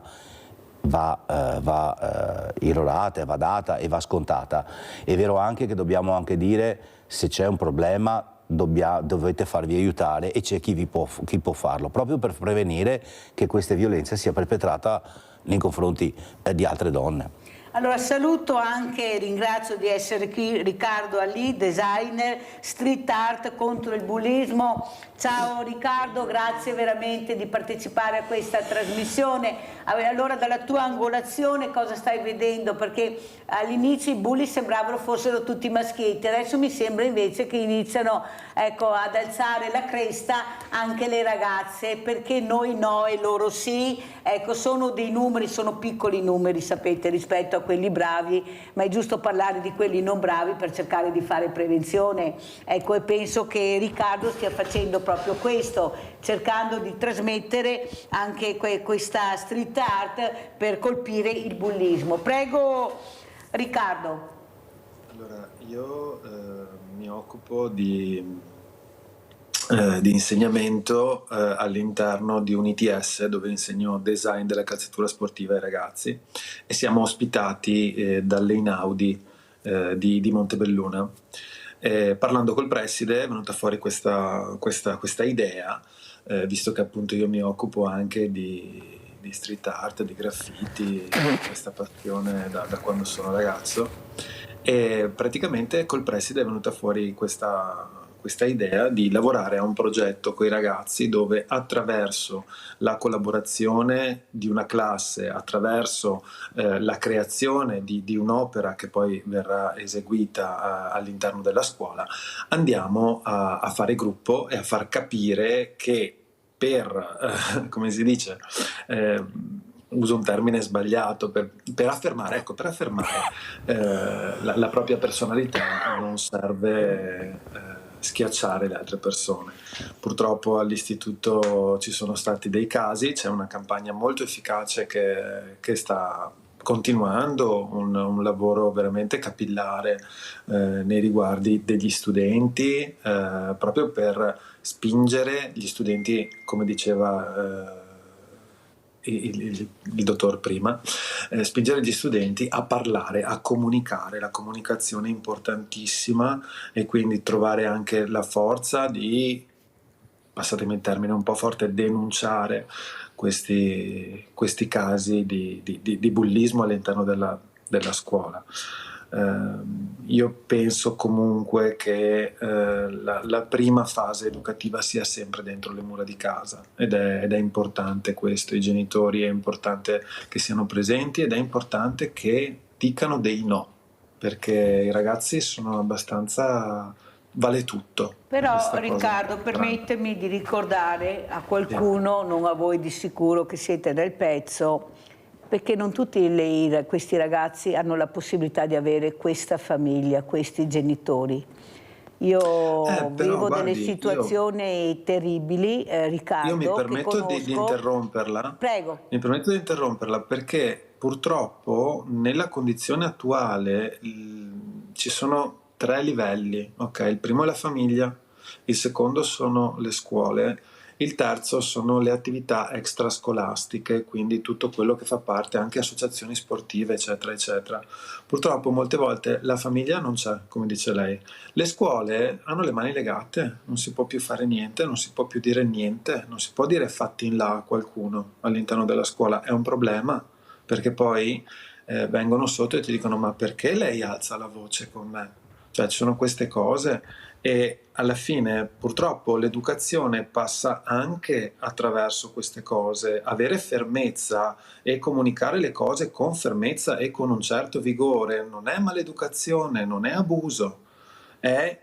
va irrorata, va data e va scontata, è vero anche che dobbiamo anche dire: se c'è un problema dovete farvi aiutare, e c'è chi può farlo, proprio per prevenire che queste violenze sia perpetrata nei confronti di altre donne. Allora saluto anche e ringrazio di essere qui Riccardo Ali, designer, street art contro il bullismo. Ciao Riccardo, grazie veramente di partecipare a questa trasmissione. Allora, dalla tua angolazione cosa stai vedendo? Perché all'inizio i bulli sembravano fossero tutti maschietti, adesso mi sembra invece che iniziano, ecco, ad alzare la cresta anche le ragazze, perché noi no e loro sì. Ecco, sono dei numeri, sono piccoli numeri, sapete, rispetto a quelli bravi, ma è giusto parlare di quelli non bravi per cercare di fare prevenzione. Ecco, e penso che Riccardo stia facendo proprio questo, cercando di trasmettere anche questa street art per colpire il bullismo. Prego Riccardo. Allora, io mi occupo di insegnamento all'interno di un ITS dove insegno design della calzatura sportiva ai ragazzi, e siamo ospitati dall'Einaudi di Montebelluna. Parlando col preside è venuta fuori questa idea, visto che appunto io mi occupo anche di street art, di graffiti, questa passione da quando sono ragazzo, e praticamente col preside è venuta fuori questa idea di lavorare a un progetto con i ragazzi dove, attraverso la collaborazione di una classe, attraverso la creazione di un'opera che poi verrà eseguita all'interno della scuola, andiamo a fare gruppo e a far capire che come si dice, uso un termine sbagliato, per affermare la propria personalità non serve schiacciare le altre persone. Purtroppo all'istituto ci sono stati dei casi, c'è una campagna molto efficace che sta continuando, un lavoro veramente capillare nei riguardi degli studenti, proprio per spingere gli studenti, come diceva il dottor prima, spingere gli studenti a parlare, a comunicare. La comunicazione è importantissima, e quindi trovare anche la forza di, passatemi il termine un po' forte, denunciare questi casi di bullismo all'interno della scuola. Io penso comunque che la prima fase educativa sia sempre dentro le mura di casa, ed è importante questo. I genitori è importante che siano presenti, ed è importante che dicano dei no, perché i ragazzi sono abbastanza, vale tutto. Però Riccardo, permettimi di ricordare a qualcuno, non a voi di sicuro che siete nel pezzo, perché non tutti questi ragazzi hanno la possibilità di avere questa famiglia, questi genitori. Io vivo delle situazioni terribili, Riccardo. Io mi permetto di interromperla. Prego. Mi permetto di interromperla perché purtroppo nella condizione attuale ci sono 3 livelli, ok? Il primo è la famiglia, il secondo sono le scuole, il terzo sono le attività extrascolastiche, quindi tutto quello che fa parte, anche associazioni sportive, eccetera, eccetera. Purtroppo molte volte la famiglia non c'è, come dice lei. Le scuole hanno le mani legate, non si può più fare niente, non si può più dire niente, non si può dire fatti in là a qualcuno all'interno della scuola. È un problema, perché poi vengono sotto e ti dicono: ma perché lei alza la voce con me? Cioè, ci sono queste cose, e alla fine purtroppo l'educazione passa anche attraverso queste cose. Avere fermezza e comunicare le cose con fermezza e con un certo vigore non è maleducazione, non è abuso, è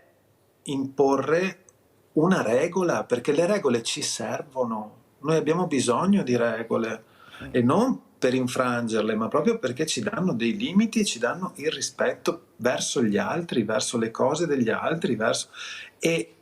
imporre una regola, perché le regole ci servono. Noi abbiamo bisogno di regole, e non per infrangerle, ma proprio perché ci danno dei limiti, ci danno il rispetto verso gli altri, verso le cose degli altri, e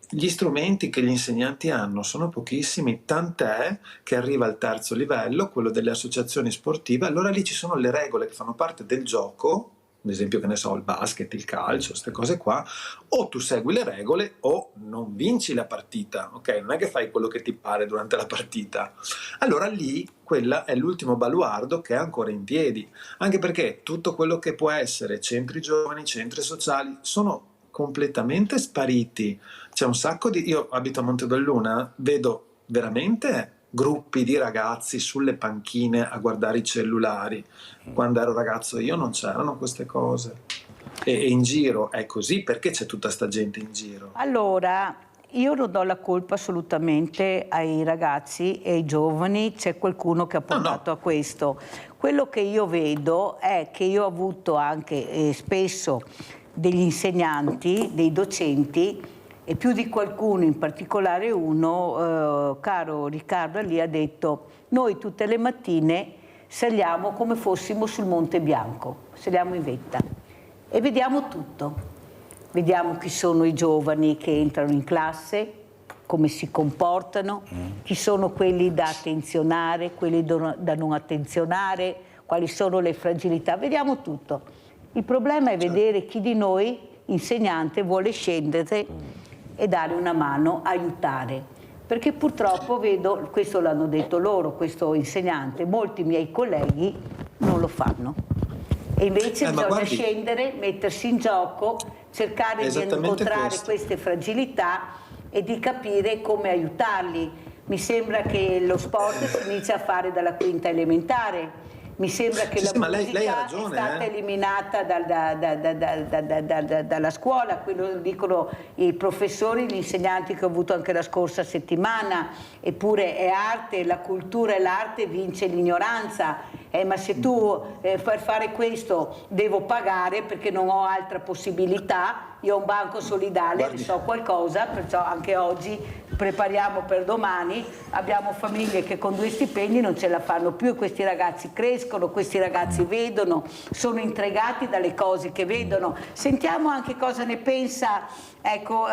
gli strumenti che gli insegnanti hanno sono pochissimi, tant'è che arriva al terzo livello, quello delle associazioni sportive. Allora lì ci sono le regole che fanno parte del gioco, ad esempio, che ne so, il basket, il calcio, queste cose qua. O tu segui le regole o non vinci la partita, ok? Non è che fai quello che ti pare durante la partita. Allora lì quella è l'ultimo baluardo che è ancora in piedi, anche perché tutto quello che può essere centri giovani, centri sociali, sono completamente spariti. C'è un sacco di... Io abito a Montebelluna, vedo veramente gruppi di ragazzi sulle panchine a guardare i cellulari. Quando ero ragazzo io non c'erano queste cose, e in giro è così perché c'è tutta sta gente in giro. Allora, io non do la colpa assolutamente ai ragazzi e ai giovani, c'è qualcuno che ha portato a questo. Quello che io vedo è che io ho avuto anche spesso degli insegnanti, dei docenti, e più di qualcuno, in particolare uno, caro Riccardo, lì ha detto: noi tutte le mattine saliamo come fossimo sul Monte Bianco, saliamo in vetta e vediamo tutto. Vediamo chi sono i giovani che entrano in classe, come si comportano, chi sono quelli da attenzionare, quelli da non attenzionare, quali sono le fragilità, vediamo tutto. Il problema è vedere chi di noi, insegnante, vuole scendere e dare una mano, aiutare. Perché purtroppo vedo, questo l'hanno detto loro, questo insegnante, molti miei colleghi non lo fanno. E invece bisogna scendere, mettersi in gioco, cercare di incontrare queste fragilità e di capire come aiutarli. Mi sembra che lo sport si inizia a fare dalla quinta elementare. Mi sembra che la musica lei è stata eliminata dalla scuola, quello dicono i professori, gli insegnanti che ho avuto anche la scorsa settimana. Eppure è arte, la cultura e l'arte vince l'ignoranza. ma se tu per fare questo devo pagare perché non ho altra possibilità, io ho un banco solidale, ne so qualcosa, perciò anche oggi prepariamo per domani, abbiamo famiglie che con 2 stipendi non ce la fanno più e questi ragazzi crescono, questi ragazzi vedono, sono intrigati dalle cose che vedono. Sentiamo anche cosa ne pensa, ecco,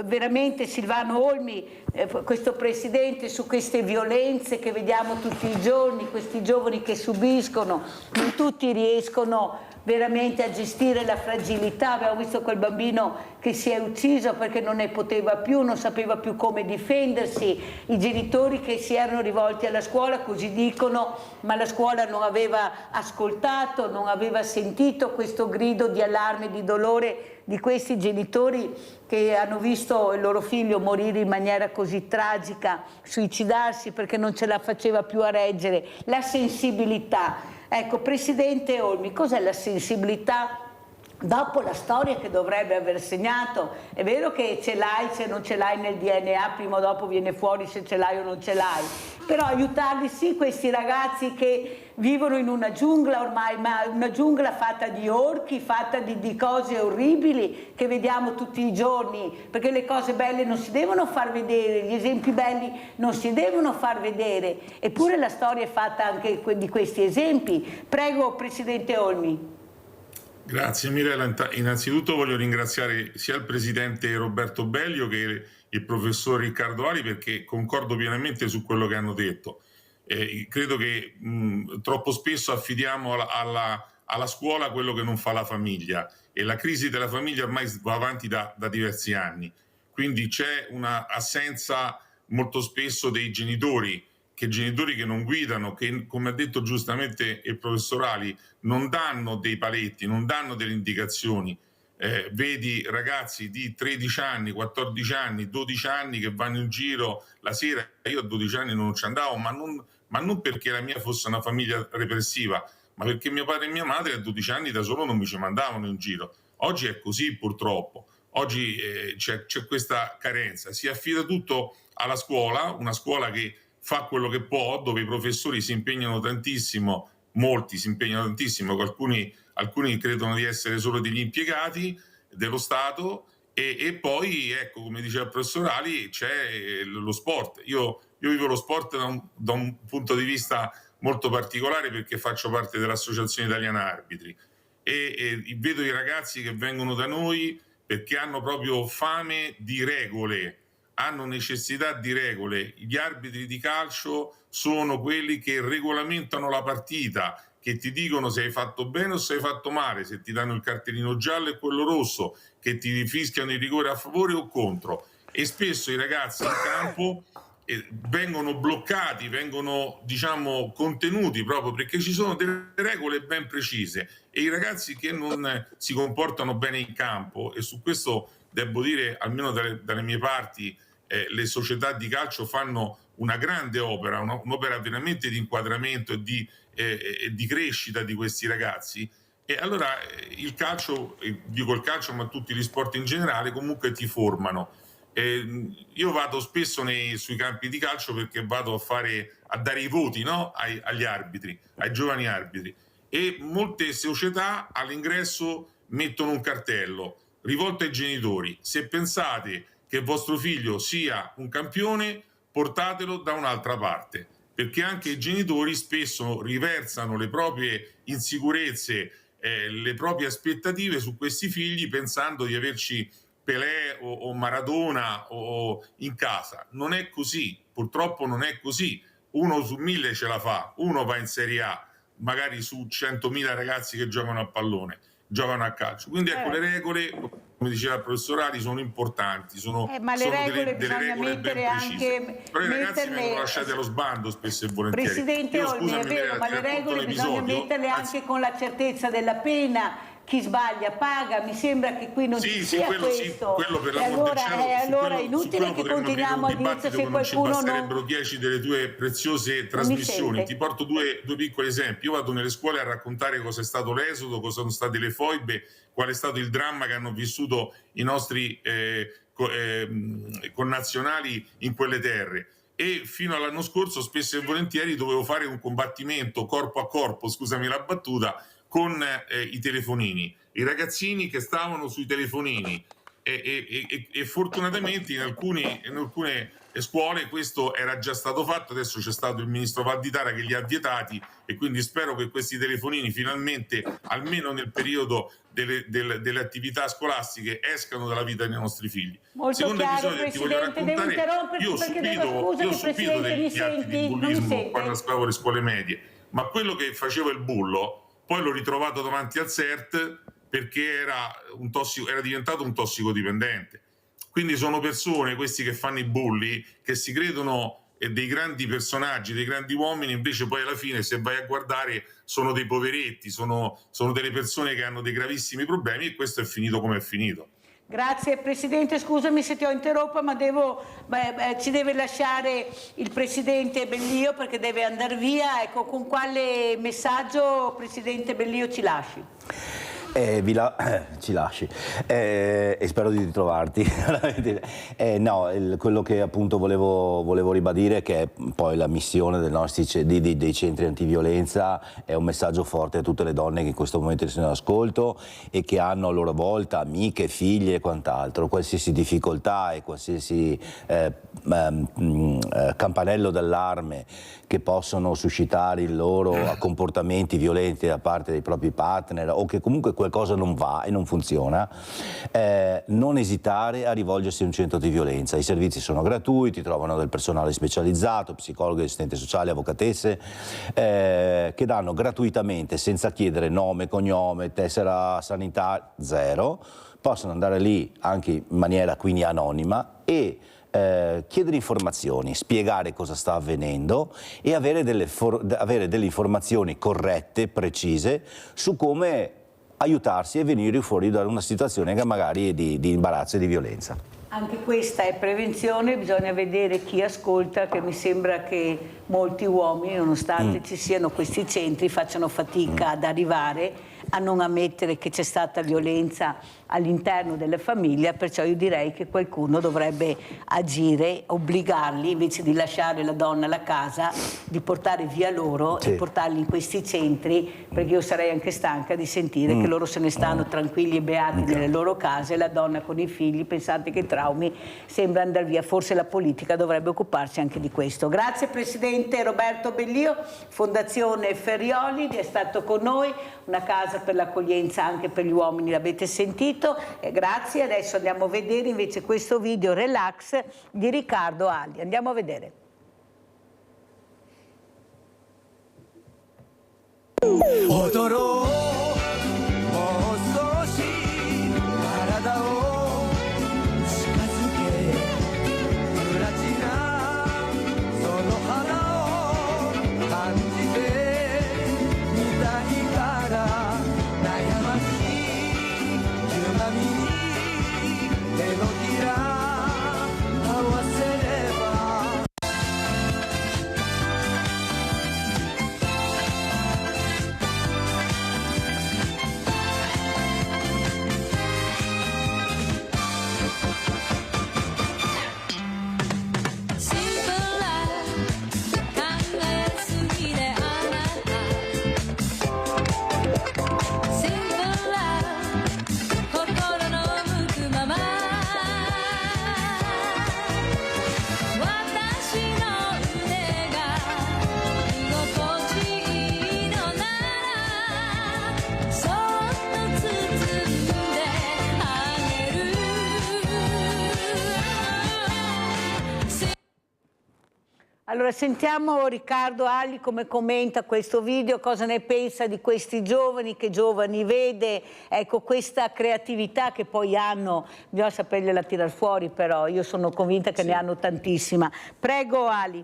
veramente Silvano Olmi, questo presidente, su queste violenze che vediamo tutti i giorni, questi giovani che subiscono, non tutti riescono veramente a gestire la fragilità. Abbiamo visto quel bambino che si è ucciso perché non ne poteva più, non sapeva più come difendersi, i genitori che si erano rivolti alla scuola, così dicono, ma la scuola non aveva ascoltato, non aveva sentito questo grido di allarme, di dolore di questi genitori che hanno visto il loro figlio morire in maniera così tragica, suicidarsi perché non ce la faceva più a reggere. La sensibilità. Ecco, Presidente Olmi, cos'è la sensibilità dopo la storia che dovrebbe aver segnato? È vero che ce l'hai, se non ce l'hai nel DNA, prima o dopo viene fuori se ce l'hai o non ce l'hai, però aiutarli sì, questi ragazzi che vivono in una giungla ormai, ma una giungla fatta di orchi, fatta di cose orribili che vediamo tutti i giorni, perché le cose belle non si devono far vedere, gli esempi belli non si devono far vedere, eppure la storia è fatta anche di questi esempi. Prego, Presidente Olmi. Grazie Mirella, innanzitutto voglio ringraziare sia il Presidente Roberto Bellio che il Professor Riccardo Ali, perché concordo pienamente su quello che hanno detto. Credo che troppo spesso affidiamo alla scuola quello che non fa la famiglia, e la crisi della famiglia ormai va avanti da diversi anni, quindi c'è una assenza molto spesso dei genitori che non guidano, che, come ha detto giustamente il Professor Ali, non danno dei paletti, non danno delle indicazioni. Vedi ragazzi di 13 anni, 14 anni, 12 anni che vanno in giro la sera. Io a 12 anni non ci andavo, ma non perché la mia fosse una famiglia repressiva, ma perché mio padre e mia madre a 12 anni da solo non mi ci mandavano in giro. Oggi è così, purtroppo. Oggi c'è questa carenza. Si affida tutto alla scuola, una scuola che fa quello che può, dove i professori si impegnano tantissimo, molti si impegnano tantissimo, alcuni credono di essere solo degli impiegati dello Stato, e poi, ecco, come diceva il professor Ali, c'è lo sport. Io vivo lo sport da un punto di vista molto particolare, perché faccio parte dell'Associazione Italiana Arbitri e vedo i ragazzi che vengono da noi perché hanno proprio fame di regole, hanno necessità di regole. Gli arbitri di calcio sono quelli che regolamentano la partita, che ti dicono se hai fatto bene o se hai fatto male, se ti danno il cartellino giallo e quello rosso, che ti fischiano il rigore a favore o contro. E spesso i ragazzi in campo vengono bloccati, vengono, diciamo, contenuti proprio perché ci sono delle regole ben precise, e i ragazzi che non si comportano bene in campo, e su questo devo dire, almeno dalle mie parti, le società di calcio fanno una grande opera, un'opera veramente di inquadramento e di crescita di questi ragazzi. E allora il calcio, dico il calcio ma tutti gli sport in generale, comunque ti formano. Io vado spesso sui campi di calcio perché vado a dare i voti, no? agli arbitri, ai giovani arbitri, e molte società all'ingresso mettono un cartello rivolto ai genitori: se pensate che vostro figlio sia un campione, portatelo da un'altra parte, perché anche i genitori spesso riversano le proprie insicurezze, le proprie aspettative su questi figli, pensando di averci Pelé o Maradona o in casa. Non è così, purtroppo non è così. 1 su 1000 ce la fa, uno va in Serie A, magari su 100.000 ragazzi che giocano a pallone, giocano a calcio. Quindi ecco, le regole, come diceva il professor Ali, sono importanti, ma le regole delle regole ben precise. Anche però i ragazzi vengono lasciati allo sbando spesso e volentieri. Presidente Olmi, è vero, ma le regole bisogna metterle anche con la certezza della pena. Chi sbaglia paga, mi sembra che qui non ci sia questo. Quello per allora è inutile che continuiamo a dire se qualcuno non... basterebbero 10 delle tue preziose trasmissioni. Ti porto due piccoli esempi. Io vado nelle scuole a raccontare cosa è stato l'esodo, cosa sono state le foibe, qual è stato il dramma che hanno vissuto i nostri connazionali in quelle terre. e fino all'anno scorso spesso e volentieri dovevo fare un combattimento corpo a corpo, scusami la battuta, con i telefonini, i ragazzini che stavano sui telefonini e fortunatamente in alcune scuole questo era già stato fatto. Adesso c'è stato il ministro Valditara che li ha vietati e quindi spero che questi telefonini finalmente, almeno nel periodo delle attività scolastiche, escano dalla vita dei nostri figli. Molto Secondo chiaro, episodio che ti voglio Presidente, devo raccontare, interromperti io ho perché subito Presidente, degli atti di bullismo quando stavo alle scuole medie, ma quello che faceva il bullo poi l'ho ritrovato davanti al CERT perché era diventato un tossicodipendente. Quindi sono persone, questi che fanno i bulli, che si credono dei grandi personaggi, dei grandi uomini, invece poi alla fine, se vai a guardare, sono dei poveretti, sono delle persone che hanno dei gravissimi problemi, e questo è finito come è finito. Grazie Presidente, scusami se ti ho interrotto, ma ci deve lasciare il Presidente Bellio perché deve andare via. Ecco, con quale messaggio, Presidente Bellio, ci lasci? Ci lasci e spero di ritrovarti. Quello che appunto volevo ribadire è che poi la missione dei centri antiviolenza è un messaggio forte a tutte le donne che in questo momento sono in ascolto e che hanno a loro volta amiche, figlie e quant'altro. Qualsiasi difficoltà e qualsiasi campanello d'allarme che possono suscitare in loro comportamenti violenti da parte dei propri partner, o che comunque qualcosa non va e non funziona, non esitare a rivolgersi a un centro di violenza. I servizi sono gratuiti, trovano del personale specializzato, psicologi, assistenti sociali, avvocatesse, che danno gratuitamente, senza chiedere nome, cognome, tessera sanitaria, zero. Possono andare lì anche in maniera quindi anonima e chiedere informazioni, spiegare cosa sta avvenendo e avere delle informazioni corrette, precise su come aiutarsi e venire fuori da una situazione che magari è di imbarazzo e di violenza. Anche questa è prevenzione, bisogna vedere chi ascolta, che mi sembra che molti uomini, nonostante ci siano questi centri, facciano fatica ad arrivare, a non ammettere che c'è stata violenza all'interno della famiglia, perciò io direi che qualcuno dovrebbe agire, obbligarli, invece di lasciare la donna alla casa, di portare via loro e portarli in questi centri, perché io sarei anche stanca di sentire che loro se ne stanno tranquilli e beati nelle loro case, la donna con i figli, pensate che traumi, sembra andare via. Forse la politica dovrebbe occuparsi anche di questo. Grazie Presidente Roberto Bellio, Fondazione Ferrioli, di essere stato con noi, una casa per l'accoglienza anche per gli uomini, l'avete sentito. Grazie, adesso andiamo a vedere invece questo video relax di Riccardo Ali. Andiamo a vedere. Allora sentiamo Riccardo Ali come commenta questo video, cosa ne pensa di questi giovani, che giovani vede, ecco questa creatività che poi hanno, bisogna sapergliela tirare fuori però, io sono convinta che ne hanno tantissima. Prego Ali.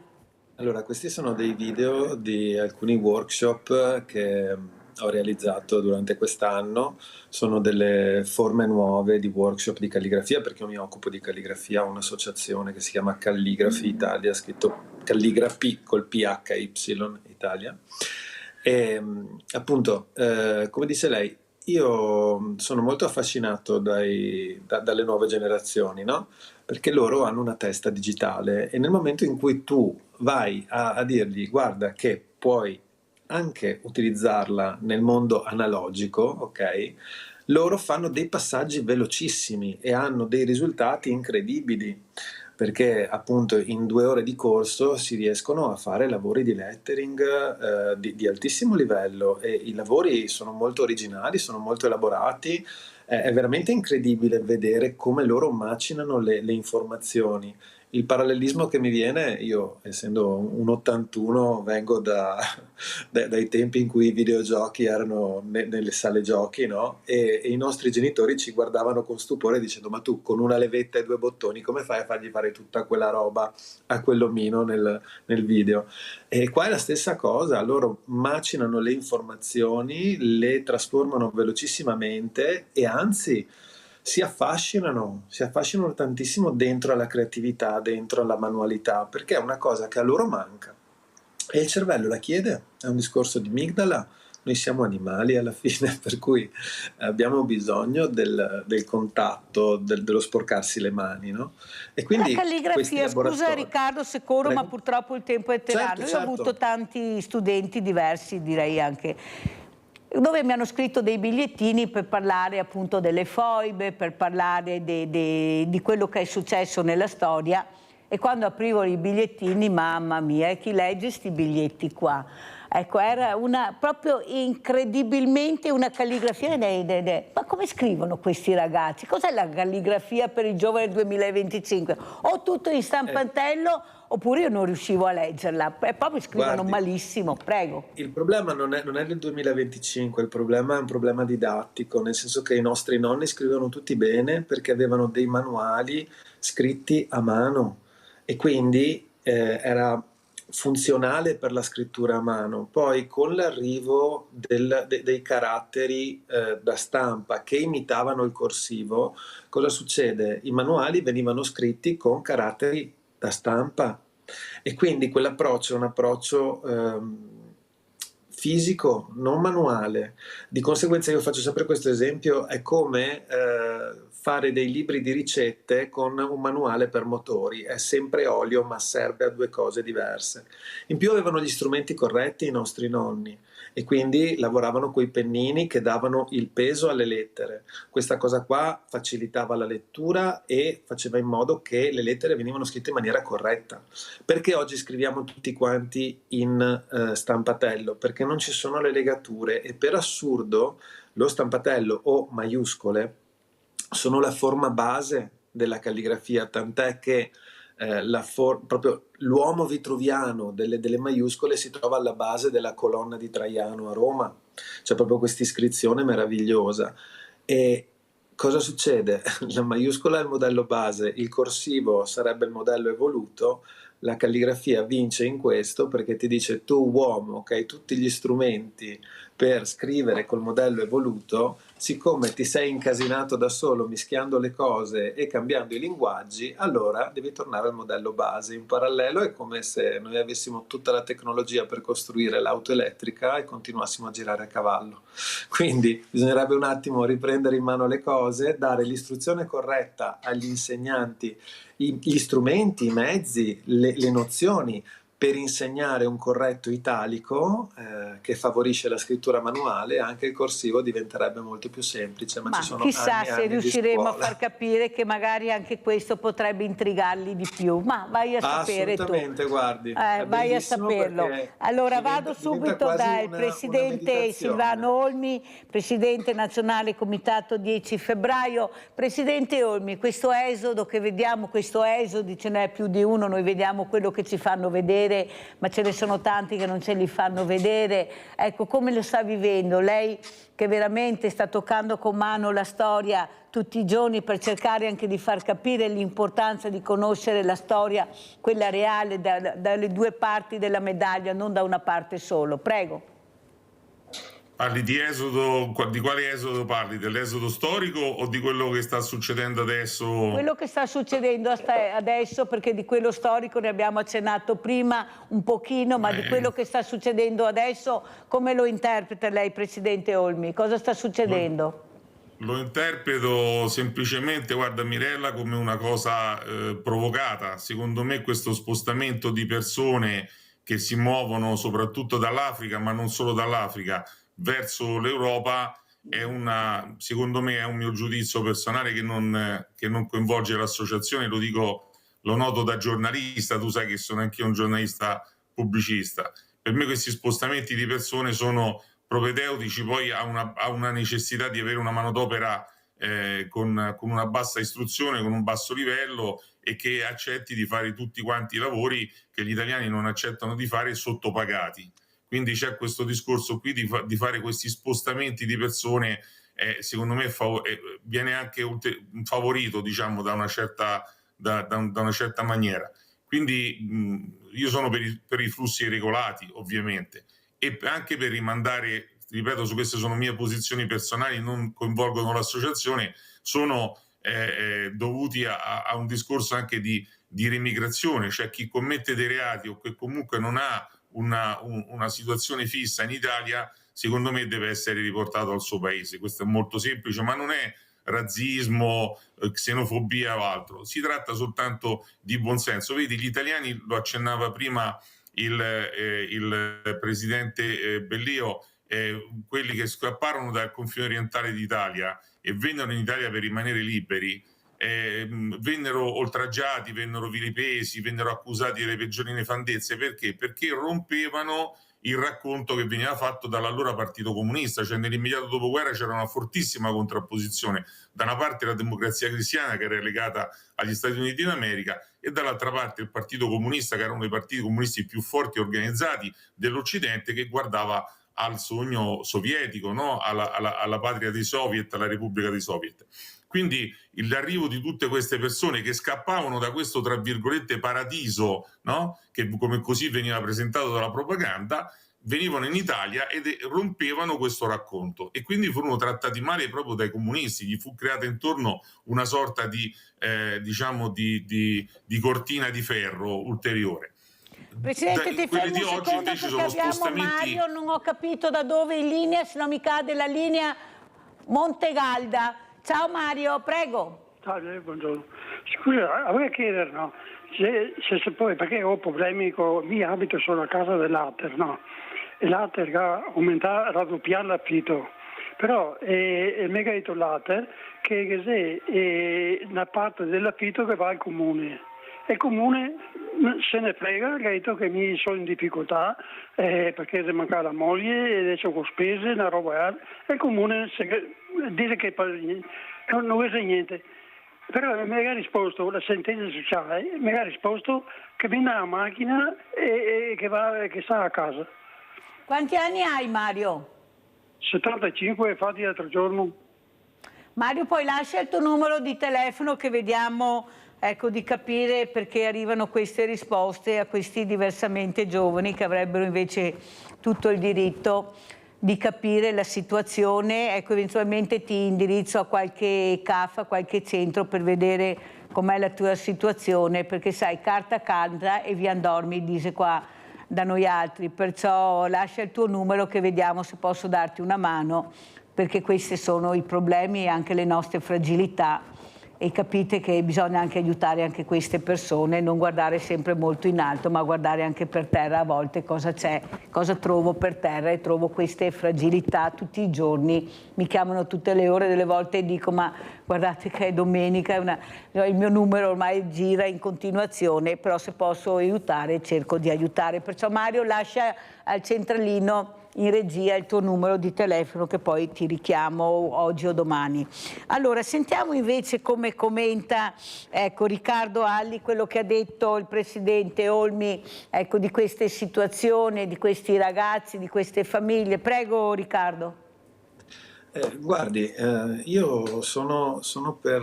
Allora, questi sono dei video di alcuni workshop che ho realizzato durante quest'anno, sono delle forme nuove di workshop di calligrafia, perché io mi occupo di calligrafia, ho un'associazione che si chiama Calligraphy Italia, scritto Calligraphy col PHY Italia, e appunto come dice lei, Io sono molto affascinato dalle nuove generazioni, no? Perché loro hanno una testa digitale e nel momento in cui tu vai a dirgli guarda che puoi anche utilizzarla nel mondo analogico, ok? Loro fanno dei passaggi velocissimi e hanno dei risultati incredibili, perché appunto in 2 ore di corso si riescono a fare lavori di lettering di altissimo livello e i lavori sono molto originali, sono molto elaborati. È veramente incredibile vedere come loro macinano le informazioni. Il parallelismo che mi viene, io essendo un 81 vengo dai tempi in cui i videogiochi erano nelle sale giochi, no? E i nostri genitori ci guardavano con stupore dicendo ma tu con una levetta e 2 bottoni come fai a fargli fare tutta quella roba a quell'omino nel video? E qua è la stessa cosa, loro macinano le informazioni, le trasformano velocissimamente e anzi si affascinano tantissimo dentro alla creatività, dentro alla manualità, perché è una cosa che a loro manca. E il cervello la chiede, è un discorso di amigdala, noi siamo animali alla fine, per cui abbiamo bisogno del contatto, dello sporcarsi le mani, no? E quindi la calligrafia, scusa Riccardo se corro, ma purtroppo il tempo è tiranno. Io ho avuto tanti studenti diversi, direi anche, dove mi hanno scritto dei bigliettini per parlare appunto delle foibe, per parlare di quello che è successo nella storia, e quando aprivo i bigliettini, mamma mia, chi legge sti biglietti qua? Ecco, era proprio incredibilmente una calligrafia. Ma come scrivono questi ragazzi? Cos'è la calligrafia per i giovani del 2025? O tutto in stampantello, oppure io non riuscivo a leggerla. Proprio scrivono malissimo, prego. Il problema non è del 2025, il problema è un problema didattico, nel senso che i nostri nonni scrivevano tutti bene perché avevano dei manuali scritti a mano e quindi era funzionale per la scrittura a mano. Poi con l'arrivo dei caratteri da stampa che imitavano il corsivo, cosa succede? I manuali venivano scritti con caratteri da stampa e quindi quell'approccio è un approccio fisico, non manuale. Di conseguenza io faccio sempre questo esempio, è come fare dei libri di ricette con un manuale per motori, è sempre olio ma serve a 2 cose diverse. In più avevano gli strumenti corretti i nostri nonni e quindi lavoravano coi pennini che davano il peso alle lettere. Questa cosa qua facilitava la lettura e faceva in modo che le lettere venivano scritte in maniera corretta. Perché oggi scriviamo tutti quanti in stampatello? Perché non ci sono le legature e per assurdo lo stampatello o maiuscole sono la forma base della calligrafia, tant'è che proprio l'uomo vitruviano delle maiuscole si trova alla base della colonna di Traiano a Roma, c'è proprio questa iscrizione meravigliosa. E cosa succede? La maiuscola è il modello base, il corsivo sarebbe il modello evoluto, la calligrafia vince in questo perché ti dice tu uomo che hai tutti gli strumenti per scrivere col modello evoluto, siccome ti sei incasinato da solo mischiando le cose e cambiando i linguaggi, allora devi tornare al modello base. In parallelo è come se noi avessimo tutta la tecnologia per costruire l'auto elettrica e continuassimo a girare a cavallo. Quindi bisognerebbe un attimo riprendere in mano le cose, dare l'istruzione corretta agli insegnanti, gli strumenti, i mezzi, le nozioni per insegnare un corretto italico che favorisce la scrittura manuale. Anche il corsivo diventerebbe molto più semplice, ma ci sono chissà anni, se anni riusciremo a far capire che magari anche questo potrebbe intrigarli di più, ma vai a sapere tu. Assolutamente, guardi, vai a saperlo. Allora vado subito dal presidente Silvano Olmi, presidente nazionale Comitato 10 febbraio. Presidente Olmi, questo esodo che vediamo, ce n'è più di uno, noi vediamo quello che ci fanno vedere, ma ce ne sono tanti che non ce li fanno vedere. Ecco, come lo sta vivendo lei, che veramente sta toccando con mano la storia tutti i giorni per cercare anche di far capire l'importanza di conoscere la storia, quella reale, dalle 2 parti della medaglia, non da una parte solo. Prego. Parli di esodo, di quale esodo parli? Dell'esodo storico o di quello che sta succedendo adesso? Quello che sta succedendo adesso, perché di quello storico ne abbiamo accennato prima un pochino, ma di quello che sta succedendo adesso, come lo interpreta lei, Presidente Olmi? Cosa sta succedendo? Lo interpreto semplicemente, guarda Mirella, come una cosa provocata. Secondo me questo spostamento di persone che si muovono soprattutto dall'Africa, ma non solo dall'Africa, verso l'Europa secondo me è un mio giudizio personale che non coinvolge l'associazione, lo noto da giornalista, tu sai che sono anch'io un giornalista pubblicista. Per me questi spostamenti di persone sono propedeutici poi a una necessità di avere una manodopera con una bassa istruzione, con un basso livello e che accetti di fare tutti quanti i lavori che gli italiani non accettano di fare sottopagati. Quindi c'è questo discorso qui di fare questi spostamenti di persone, secondo me viene anche favorito, diciamo, da una certa maniera. Quindi io sono per i flussi regolati, ovviamente, e anche per rimandare, ripeto, su queste sono mie posizioni personali, non coinvolgono l'associazione, sono dovuti a un discorso anche di remigrazione, cioè chi commette dei reati o che comunque non ha una situazione fissa in Italia, secondo me deve essere riportato al suo paese. Questo è molto semplice, ma non è razzismo, xenofobia o altro, si tratta soltanto di buonsenso. Vedi, gli italiani, lo accennava prima il presidente Bellio, quelli che scapparono dal confine orientale d'Italia e vennero in Italia per rimanere liberi, vennero oltraggiati, vennero vilipesi, vennero accusati delle peggiori nefandezze. Perché? Perché rompevano il racconto che veniva fatto dall'allora Partito Comunista, cioè nell'immediato dopoguerra c'era una fortissima contrapposizione, da una parte la Democrazia Cristiana che era legata agli Stati Uniti d'America e dall'altra parte il Partito Comunista che era uno dei partiti comunisti più forti e organizzati dell'Occidente, che guardava al sogno sovietico, no? alla patria dei soviet, alla Repubblica dei Soviet. Quindi l'arrivo di tutte queste persone che scappavano da questo, tra virgolette, paradiso, no? Che come così veniva presentato dalla propaganda, venivano in Italia ed rompevano questo racconto e quindi furono trattati male proprio dai comunisti. Gli fu creata intorno una sorta di cortina di ferro ulteriore. Presidente, ti fermo un secondo perché abbiamo Mario, non ho capito da dove in linea, se no mi cade la linea. Montegalda. Ciao Mario, prego. Salve, buongiorno. Scusa, vorrei chiedere, no? Se poi, perché ho problemi con... Mi abito solo a casa dell'Ater, no? E l'Ater ha aumentato, raddoppiato l'affitto. Però è mega detto l'Ater che è una parte dell'affitto che va al comune. E il comune se ne frega, ha detto che mi sono in difficoltà perché se manca la moglie e adesso con spese, una roba. E il comune dice che non vuole niente. Però mi ha risposto, la sentenza sociale, mi ha risposto che viene a macchina e che sta a casa. Quanti anni hai Mario? 75, fatti l'altro giorno. Mario, poi lascia il tuo numero di telefono che vediamo, ecco, di capire perché arrivano queste risposte a questi diversamente giovani che avrebbero invece tutto il diritto di capire la situazione. Ecco, eventualmente ti indirizzo a qualche CAF, a qualche centro per vedere com'è la tua situazione, perché sai, carta canta e via dormi, dice qua da noi altri, perciò lascia il tuo numero che vediamo se posso darti una mano, perché questi sono i problemi e anche le nostre fragilità. E capite che bisogna anche aiutare anche queste persone, non guardare sempre molto in alto, ma guardare anche per terra a volte cosa c'è, cosa trovo per terra, e trovo queste fragilità tutti i giorni. Mi chiamano tutte le ore, delle volte e dico ma guardate che è domenica, il mio numero ormai gira in continuazione, però se posso aiutare cerco di aiutare. Perciò Mario, lascia al centralino in regia il tuo numero di telefono che poi ti richiamo oggi o domani. Allora, sentiamo invece come commenta, ecco, Riccardo Alli quello che ha detto il presidente Olmi, ecco, di queste situazioni, di questi ragazzi, di queste famiglie. Prego Riccardo. Guardi, io sono per...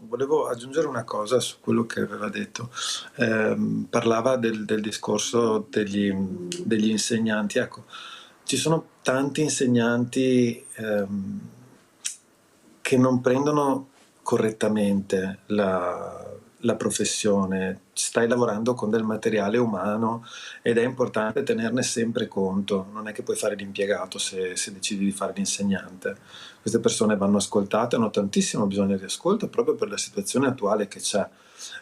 volevo aggiungere una cosa su quello che aveva detto. Parlava del discorso degli insegnanti. Ecco, ci sono tanti insegnanti che non prendono correttamente la professione. Stai lavorando con del materiale umano ed è importante tenerne sempre conto. Non è che puoi fare l'impiegato se decidi di fare l'insegnante. Queste persone vanno ascoltate, hanno tantissimo bisogno di ascolto proprio per la situazione attuale che c'è.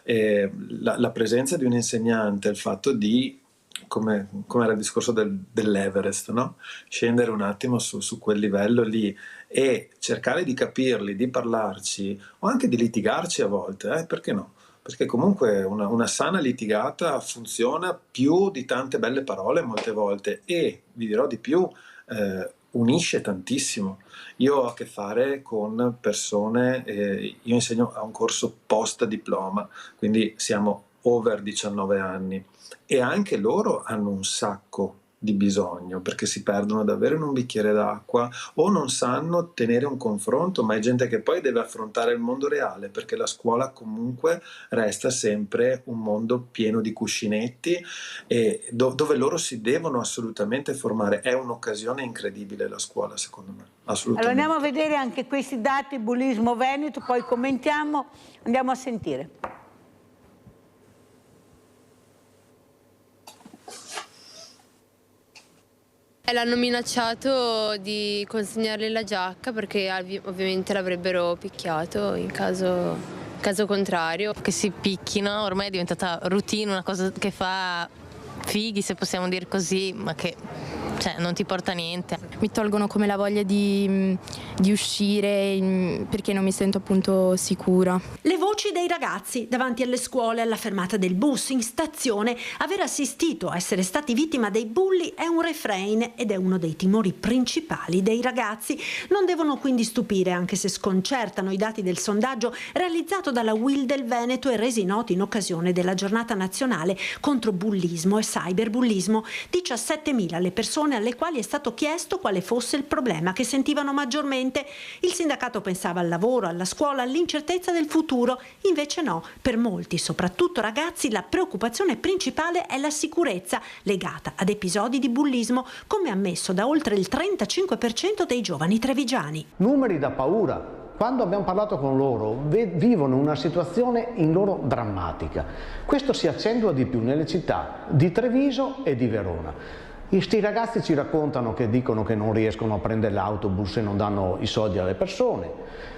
E la presenza di un insegnante, il fatto di, come era il discorso dell'Everest, no? Scendere un attimo su quel livello lì e cercare di capirli, di parlarci o anche di litigarci a volte, perché no? Perché comunque una sana litigata funziona più di tante belle parole molte volte, e vi dirò di più, unisce tantissimo. Io ho a che fare con persone, io insegno a un corso post diploma, quindi siamo over 19 anni, e anche loro hanno un sacco di bisogno, perché si perdono davvero in un bicchiere d'acqua o non sanno tenere un confronto, ma è gente che poi deve affrontare il mondo reale, perché la scuola comunque resta sempre un mondo pieno di cuscinetti e dove loro si devono assolutamente formare. È un'occasione incredibile la scuola, secondo me, assolutamente. Allora andiamo a vedere anche questi dati, bullismo veneto, poi commentiamo, andiamo a sentire. L'hanno minacciato di consegnarle la giacca perché ovviamente l'avrebbero picchiato in caso contrario. Che si picchino, ormai è diventata routine, una cosa che fa fighi, se possiamo dire così, ma che non ti porta a niente. Mi tolgono come la voglia di uscire perché non mi sento appunto sicura. Le voci dei ragazzi davanti alle scuole, alla fermata del bus, in stazione. Aver assistito a essere stati vittima dei bulli è un refrain ed è uno dei timori principali dei ragazzi. Non devono quindi stupire, anche se sconcertano i dati del sondaggio realizzato dalla UIL del Veneto e resi noti in occasione della giornata nazionale contro bullismo e cyberbullismo. 17.000 le persone alle quali è stato chiesto quale fosse il problema che sentivano maggiormente. Il sindacato pensava al lavoro, alla scuola, all'incertezza del futuro. Invece no, per molti, soprattutto ragazzi, la preoccupazione principale è la sicurezza legata ad episodi di bullismo, come ammesso da oltre il 35% dei giovani trevigiani. Numeri da paura. Quando abbiamo parlato con loro, vivono una situazione in loro drammatica. Questo si accentua di più nelle città di Treviso e di Verona. Questi ragazzi ci raccontano che dicono che non riescono a prendere l'autobus e non danno i soldi alle persone,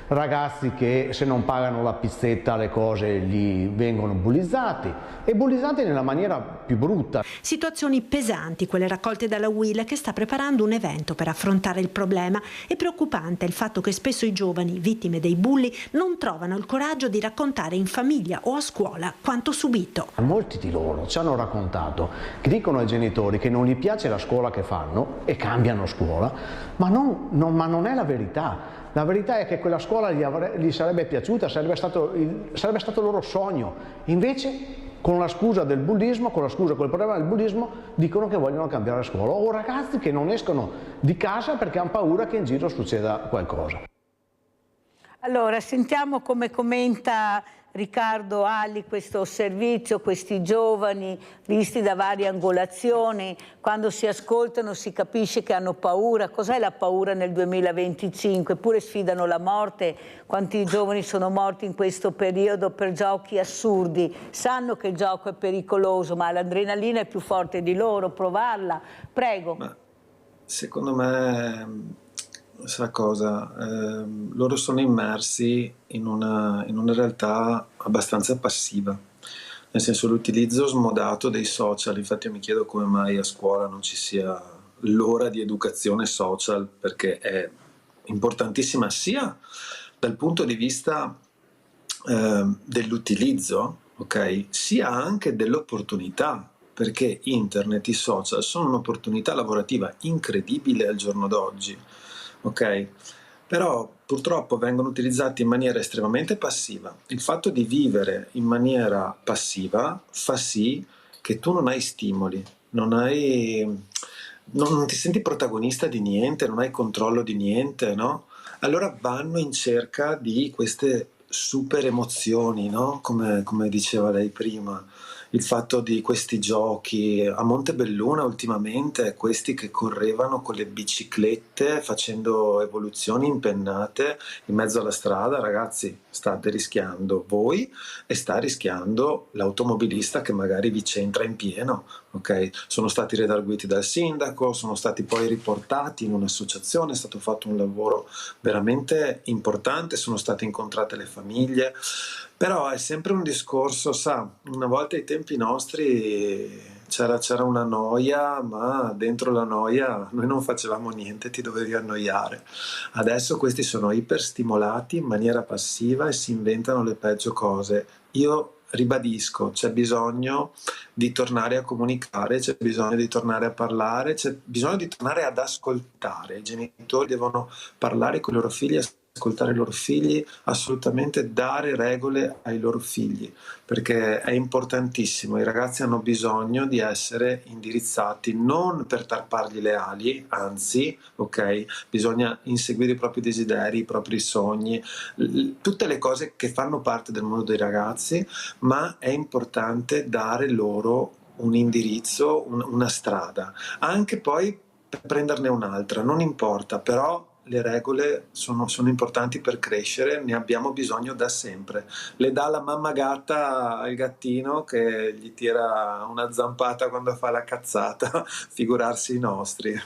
ragazzi che se non pagano la pizzetta le cose gli vengono bullizzati e bullizzati nella maniera più brutta. Situazioni pesanti quelle raccolte dalla UIL, che sta preparando un evento per affrontare il problema. È preoccupante il fatto che spesso i giovani vittime dei bulli non trovano il coraggio di raccontare in famiglia o a scuola quanto subito. Molti di loro ci hanno raccontato che dicono ai genitori che non gli piace la scuola che fanno e cambiano scuola, ma non è la verità. La verità è che quella scuola gli sarebbe piaciuta, sarebbe stato il loro sogno. Invece, con la scusa del bullismo, col problema del bullismo, dicono che vogliono cambiare scuola. O ragazzi che non escono di casa perché hanno paura che in giro succeda qualcosa. Allora, sentiamo come commenta Riccardo Ali questo servizio, questi giovani visti da varie angolazioni. Quando si ascoltano si capisce che hanno paura. Cos'è la paura nel 2025? Eppure sfidano la morte. Quanti giovani sono morti in questo periodo per giochi assurdi? Sanno che il gioco è pericoloso, ma l'adrenalina è più forte di loro. Provarla. Prego. Ma secondo me, sa cosa? Loro sono immersi in una realtà abbastanza passiva, nel senso l'utilizzo smodato dei social. Infatti io mi chiedo come mai a scuola non ci sia l'ora di educazione social, perché è importantissima sia dal punto di vista dell'utilizzo, ok? Sia anche dell'opportunità, perché internet, i social sono un'opportunità lavorativa incredibile al giorno d'oggi. Ok? Però purtroppo vengono utilizzati in maniera estremamente passiva. Il fatto di vivere in maniera passiva fa sì che tu non hai stimoli, non ti senti protagonista di niente, non hai controllo di niente, no? Allora vanno in cerca di queste super emozioni, no? Come diceva lei prima. il fatto di questi giochi a Montebelluna ultimamente, questi che correvano con le biciclette facendo evoluzioni impennate in mezzo alla strada, ragazzi, state rischiando voi e sta rischiando l'automobilista che magari vi centra in pieno, ok? Sono stati redarguiti dal sindaco, sono stati poi riportati in un'associazione, è stato fatto un lavoro veramente importante, sono state incontrate le famiglie, però è sempre un discorso, sa, una volta ai tempi nostri c'era una noia, ma dentro la noia noi non facevamo niente, ti dovevi annoiare. Adesso questi sono iperstimolati in maniera passiva e si inventano le peggio cose. Io ribadisco, c'è bisogno di tornare a comunicare, c'è bisogno di tornare a parlare, c'è bisogno di tornare ad ascoltare. I genitori devono parlare con i loro figli, ascoltare i loro figli, assolutamente dare regole ai loro figli, perché è importantissimo. I ragazzi hanno bisogno di essere indirizzati non per tarpargli le ali, anzi, ok, bisogna inseguire i propri desideri, i propri sogni, tutte le cose che fanno parte del mondo dei ragazzi, ma è importante dare loro un indirizzo, una strada, anche poi per prenderne un'altra, non importa, però le regole sono importanti per crescere, ne abbiamo bisogno da sempre. Le dà la mamma gatta al gattino che gli tira una zampata quando fa la cazzata, figurarsi i nostri.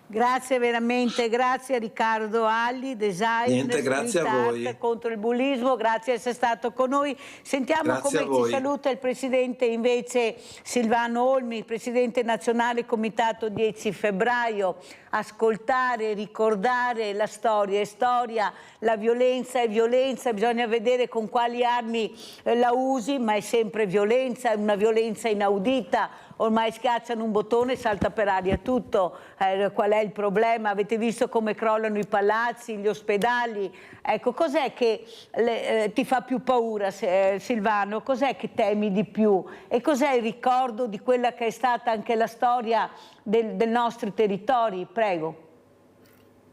Grazie veramente, grazie a Riccardo Alli, design, Niente, grazie a voi. Contro il bullismo, grazie di essere stato con noi. Sentiamo grazie come ci saluta il presidente invece Silvano Olmi, il presidente nazionale Comitato 10 febbraio. Ascoltare, ricordare la storia è storia, la violenza è violenza, bisogna vedere con quali armi la usi, ma è sempre violenza, è una violenza inaudita. Ormai schiacciano un bottone e salta per aria tutto. Qual è il problema? Avete visto come crollano i palazzi, gli ospedali? Ecco, cos'è che ti fa più paura, Silvano? Cos'è che temi di più? E cos'è il ricordo di quella che è stata anche la storia dei nostri territori? Prego.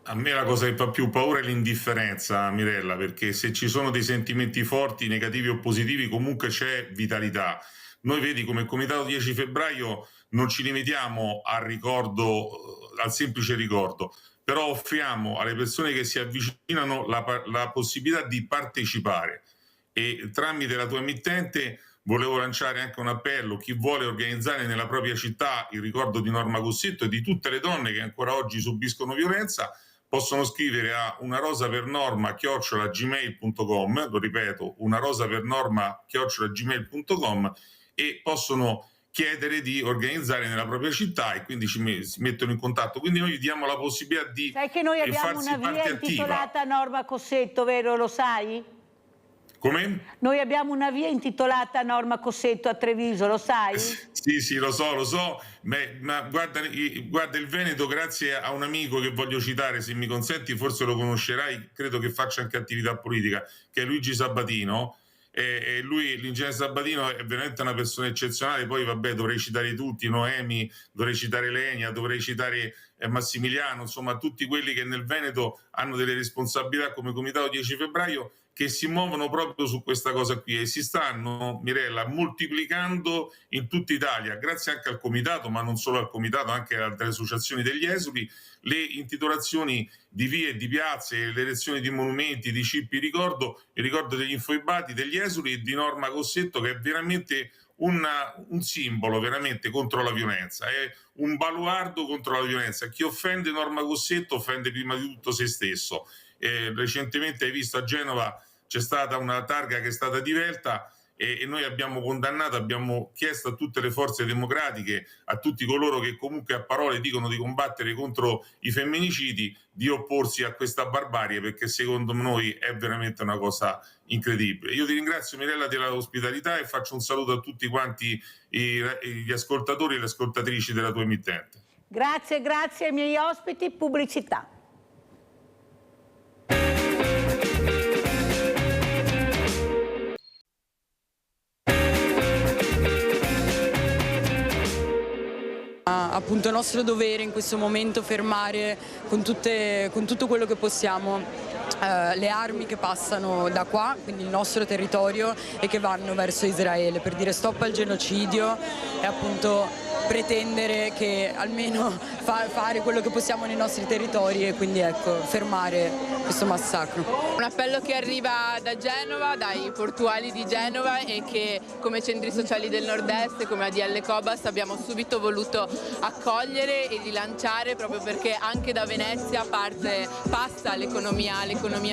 A me la cosa che fa più paura è l'indifferenza, Mirella, perché se ci sono dei sentimenti forti, negativi o positivi, comunque c'è vitalità. Noi vedi come Comitato 10 febbraio non ci limitiamo al ricordo, al semplice ricordo, però offriamo alle persone che si avvicinano la possibilità di partecipare, e tramite la tua emittente volevo lanciare anche un appello: chi vuole organizzare nella propria città il ricordo di Norma Cossetto e di tutte le donne che ancora oggi subiscono violenza, possono scrivere a unarosapernorma@gmail.com, lo ripeto, unarosapernorma@gmail.com, e possono chiedere di organizzare nella propria città, e quindi si mettono in contatto. Quindi noi gli diamo la possibilità di sai che noi abbiamo una via intitolata Norma Cossetto, vero? Lo sai? Come? Noi abbiamo una via intitolata Norma Cossetto a Treviso, lo sai? Sì, lo so. Ma guarda, il Veneto, grazie a un amico che voglio citare, se mi consenti, forse lo conoscerai, credo che faccia anche attività politica, che è Luigi Sabatino. E lui, l'ingegnere Sabatino, è veramente una persona eccezionale. Poi vabbè, dovrei citare tutti, Noemi, dovrei citare Lenia, dovrei citare Massimiliano, insomma tutti quelli che nel Veneto hanno delle responsabilità come Comitato 10 febbraio, che si muovono proprio su questa cosa qui, e si stanno, Mirella, moltiplicando in tutta Italia, grazie anche al Comitato, ma non solo al Comitato, anche alle associazioni degli esuli, le intitolazioni di vie e di piazze, le elezioni di monumenti, di cippi, il ricordo degli infoibati, degli esuli e di Norma Cossetto, che è veramente un simbolo veramente contro la violenza, è un baluardo contro la violenza. Chi offende Norma Cossetto offende prima di tutto se stesso. Recentemente hai visto a Genova c'è stata una targa che è stata divelta, e noi abbiamo condannato, abbiamo chiesto a tutte le forze democratiche, a tutti coloro che comunque a parole dicono di combattere contro i femminicidi, di opporsi a questa barbarie, perché secondo noi è veramente una cosa incredibile. Io ti ringrazio, Mirella, della ospitalità, e faccio un saluto a tutti quanti gli ascoltatori e le ascoltatrici della tua emittente. Grazie ai miei ospiti. Pubblicità. Appunto, è nostro dovere in questo momento fermare con tutto quello che possiamo le armi che passano da qua, quindi il nostro territorio, e che vanno verso Israele, per dire stop al genocidio e appunto pretendere che almeno fare quello che possiamo nei nostri territori e quindi ecco, fermare questo massacro. Un appello che arriva da Genova, dai portuali di Genova, e che come centri sociali del nord-est, come ADL Cobas, abbiamo subito voluto accogliere e rilanciare, proprio perché anche da Venezia passa l'economia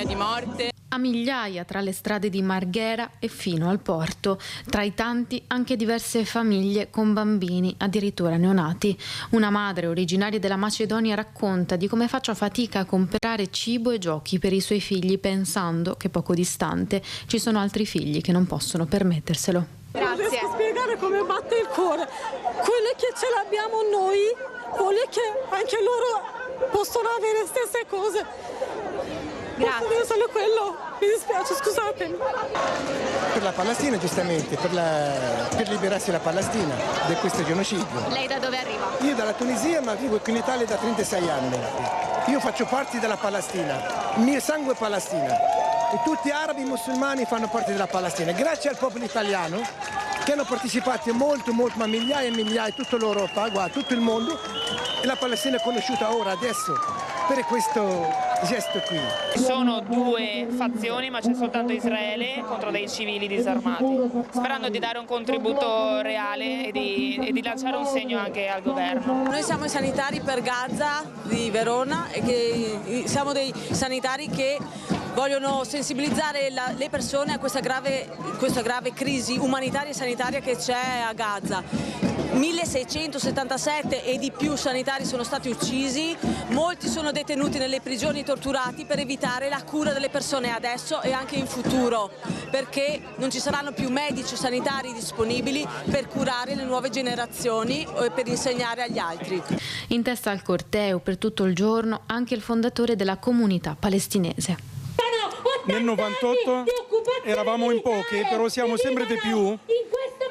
di morte. A migliaia tra le strade di Marghera e fino al porto, tra i tanti anche diverse famiglie con bambini, addirittura neonati. Una madre originaria della Macedonia racconta di come faccia fatica a comprare cibo e giochi per i suoi figli, pensando che poco distante ci sono altri figli che non possono permetterselo. Non riesco a spiegare come batte il cuore. Quelli che ce l'abbiamo noi, quelli che anche loro possono avere le stesse cose. Posso dire solo quello, mi dispiace, scusatemi. Per la Palestina, giustamente, per liberarsi la Palestina da questo genocidio. Lei da dove arriva? Io dalla Tunisia, ma vivo qui in Italia da 36 anni. Io faccio parte della Palestina, il mio sangue è palestina. E tutti arabi e musulmani fanno parte della Palestina. Grazie al popolo italiano che hanno partecipato molto, ma migliaia e migliaia, tutta l'Europa, guarda, tutto il mondo. E la Palestina è conosciuta ora, adesso, per questo gesto qui. Ci sono due fazioni, ma c'è soltanto Israele contro dei civili disarmati, sperando di dare un contributo reale e di lanciare un segno anche al governo. Noi siamo i sanitari per Gaza di Verona e che siamo dei sanitari che vogliono sensibilizzare le persone a questa grave crisi umanitaria e sanitaria che c'è a Gaza. 1677 e di più sanitari sono stati uccisi, molti sono detenuti nelle prigioni torturati per evitare la cura delle persone adesso e anche in futuro, perché non ci saranno più medici o sanitari disponibili per curare le nuove generazioni e per insegnare agli altri. In testa al corteo per tutto il giorno anche il fondatore della comunità palestinese. Nel 98 eravamo in pochi, però siamo sempre di più.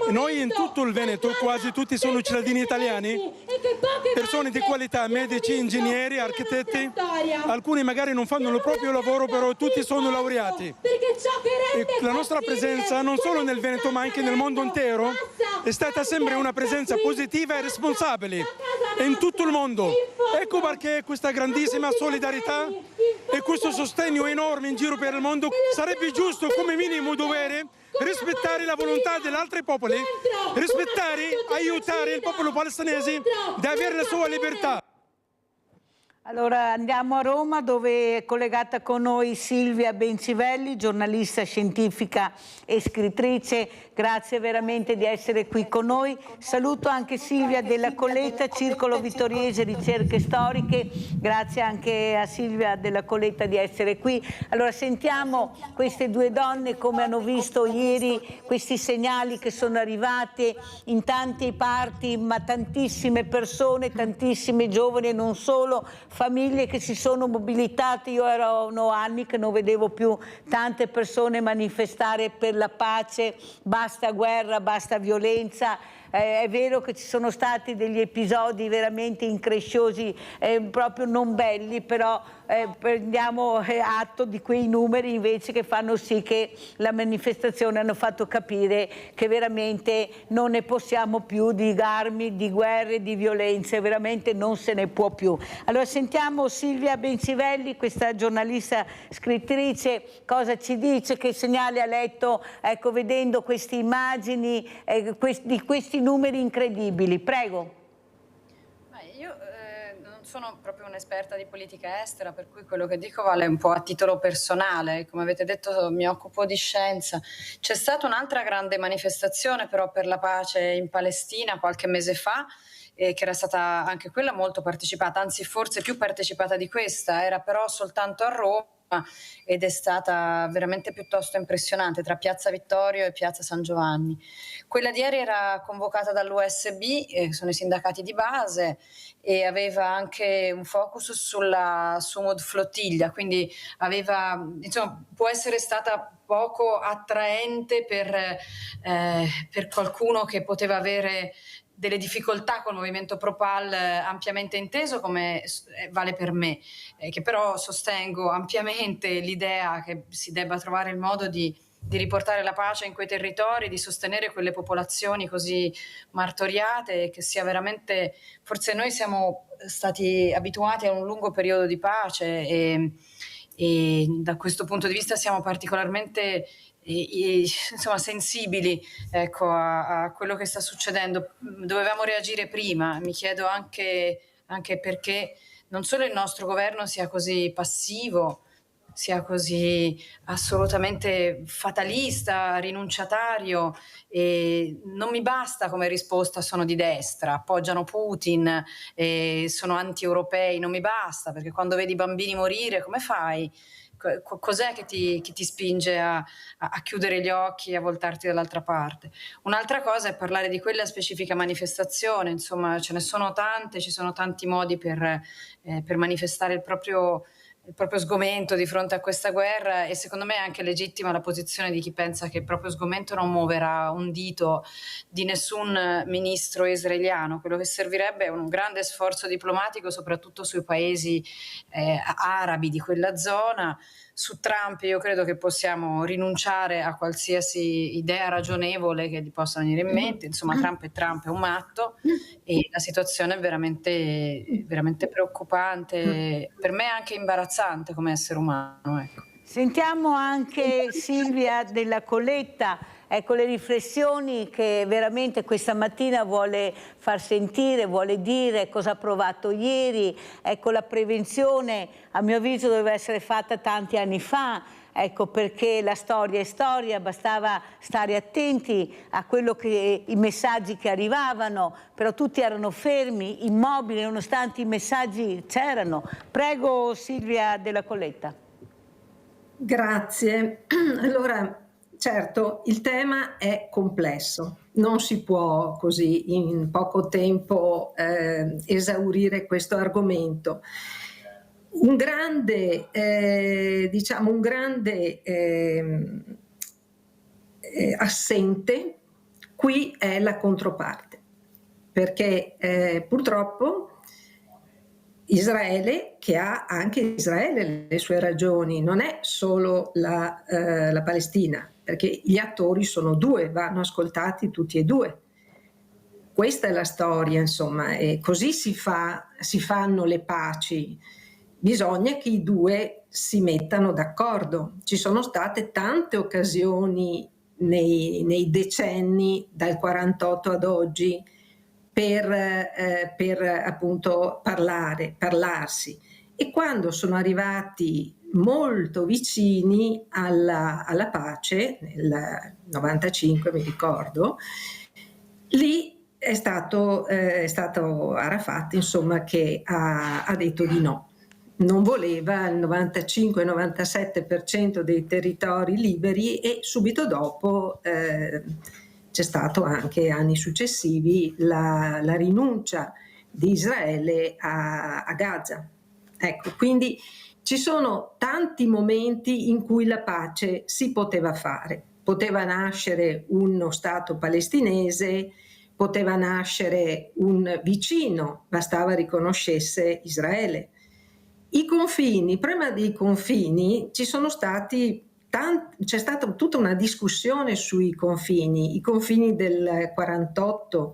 Noi in tutto il Veneto quasi tutti sono cittadini italiani, persone di qualità, medici, ingegneri, architetti. Alcuni magari non fanno il proprio lavoro, però tutti sono laureati. E la nostra presenza non solo nel Veneto ma anche nel mondo intero è stata sempre una presenza positiva e responsabile in tutto il mondo. Ecco perché questa grandissima solidarietà e questo sostegno enorme in giro per il mondo sarebbe giusto come minimo dovere rispettare la volontà degli altri popoli, rispettare, aiutare il popolo palestinese ad avere la sua libertà. Allora andiamo a Roma dove è collegata con noi Silvia Bencivelli, giornalista scientifica e scrittrice. Grazie veramente di essere qui con noi. Saluto anche Silvia della Colletta, Circolo Vittoriese Ricerche Storiche. Grazie anche a Silvia della Colletta di essere qui. Allora sentiamo queste due donne come hanno visto ieri questi segnali che sono arrivati in tanti parti, ma tantissime persone, tantissimi giovani e non solo, famiglie che si sono mobilitate. Io erano anni che non vedevo più tante persone manifestare per la pace, basta guerra, basta violenza. È vero che ci sono stati degli episodi veramente incresciosi, proprio non belli, però prendiamo atto di quei numeri invece che fanno sì che la manifestazione hanno fatto capire che veramente non ne possiamo più di armi, di guerre, di violenze, veramente non se ne può più. Allora sentiamo Silvia Bencivelli, questa giornalista scrittrice, cosa ci dice, che segnale ha letto, ecco, vedendo queste immagini di questi numeri incredibili. Prego. Io non sono proprio un'esperta di politica estera, per cui quello che dico vale un po' a titolo personale. Come avete detto, mi occupo di scienza. C'è stata un'altra grande manifestazione però per la pace in Palestina qualche mese fa, che era stata anche quella molto partecipata, anzi forse più partecipata di questa, era però soltanto a Roma ed è stata veramente piuttosto impressionante, tra Piazza Vittorio e Piazza San Giovanni. Quella di ieri era convocata dall'USB, sono i sindacati di base, e aveva anche un focus sulla Sumud Flottiglia, quindi aveva, insomma, può essere stata poco attraente per qualcuno che poteva avere delle difficoltà col movimento pro-Pal ampiamente inteso, come vale per me, che però sostengo ampiamente l'idea che si debba trovare il modo di riportare la pace in quei territori, di sostenere quelle popolazioni così martoriate, e che sia veramente, forse noi siamo stati abituati a un lungo periodo di pace e da questo punto di vista siamo particolarmente insomma, sensibili, ecco, a quello che sta succedendo. Dovevamo reagire prima. Mi chiedo anche perché non solo il nostro governo sia così passivo, sia così assolutamente fatalista, rinunciatario, e non mi basta come risposta sono di destra, appoggiano Putin, sono anti-europei, non mi basta, perché quando vedi i bambini morire come fai? Cos'è che ti spinge a chiudere gli occhi e a voltarti dall'altra parte? Un'altra cosa è parlare di quella specifica manifestazione, insomma ce ne sono tante, ci sono tanti modi per manifestare il proprio sgomento di fronte a questa guerra, e secondo me è anche legittima la posizione di chi pensa che il proprio sgomento non muoverà un dito di nessun ministro israeliano. Quello che servirebbe è un grande sforzo diplomatico, soprattutto sui paesi arabi di quella zona. Su Trump io credo che possiamo rinunciare a qualsiasi idea ragionevole che gli possa venire in mente, insomma Trump è un matto, e la situazione è veramente, veramente preoccupante, per me anche imbarazzante come essere umano. Ecco. Sentiamo anche Silvia Della Colletta, ecco le riflessioni che veramente questa mattina vuole far sentire, vuole dire cosa ha provato ieri. Ecco, la prevenzione a mio avviso doveva essere fatta tanti anni fa, ecco, perché la storia è storia, bastava stare attenti a quello che i messaggi che arrivavano, però tutti erano fermi, immobili, nonostante i messaggi c'erano. Prego Silvia Della Colletta. Grazie. Allora, certo, il tema è complesso, non si può così in poco tempo esaurire questo argomento. Un grande assente qui è la controparte, perché purtroppo Israele, che ha anche Israele le sue ragioni, non è solo la Palestina, perché gli attori sono due, vanno ascoltati tutti e due. Questa è la storia, insomma, e così si fanno le paci. Bisogna che i due si mettano d'accordo. Ci sono state tante occasioni nei decenni, dal 48 ad oggi, per appunto parlarsi, e quando sono arrivati molto vicini alla pace, nel 95 mi ricordo, lì è stato Arafat, insomma, che ha detto di no. Non voleva il 95-97% dei territori liberi, e subito dopo c'è stato anche anni successivi la rinuncia di Israele a Gaza. Ecco, quindi ci sono tanti momenti in cui la pace si poteva fare. Poteva nascere uno Stato palestinese, poteva nascere un vicino, bastava riconoscesse Israele. I confini, prima dei confini c'è stata tutta una discussione sui confini, i confini del 48.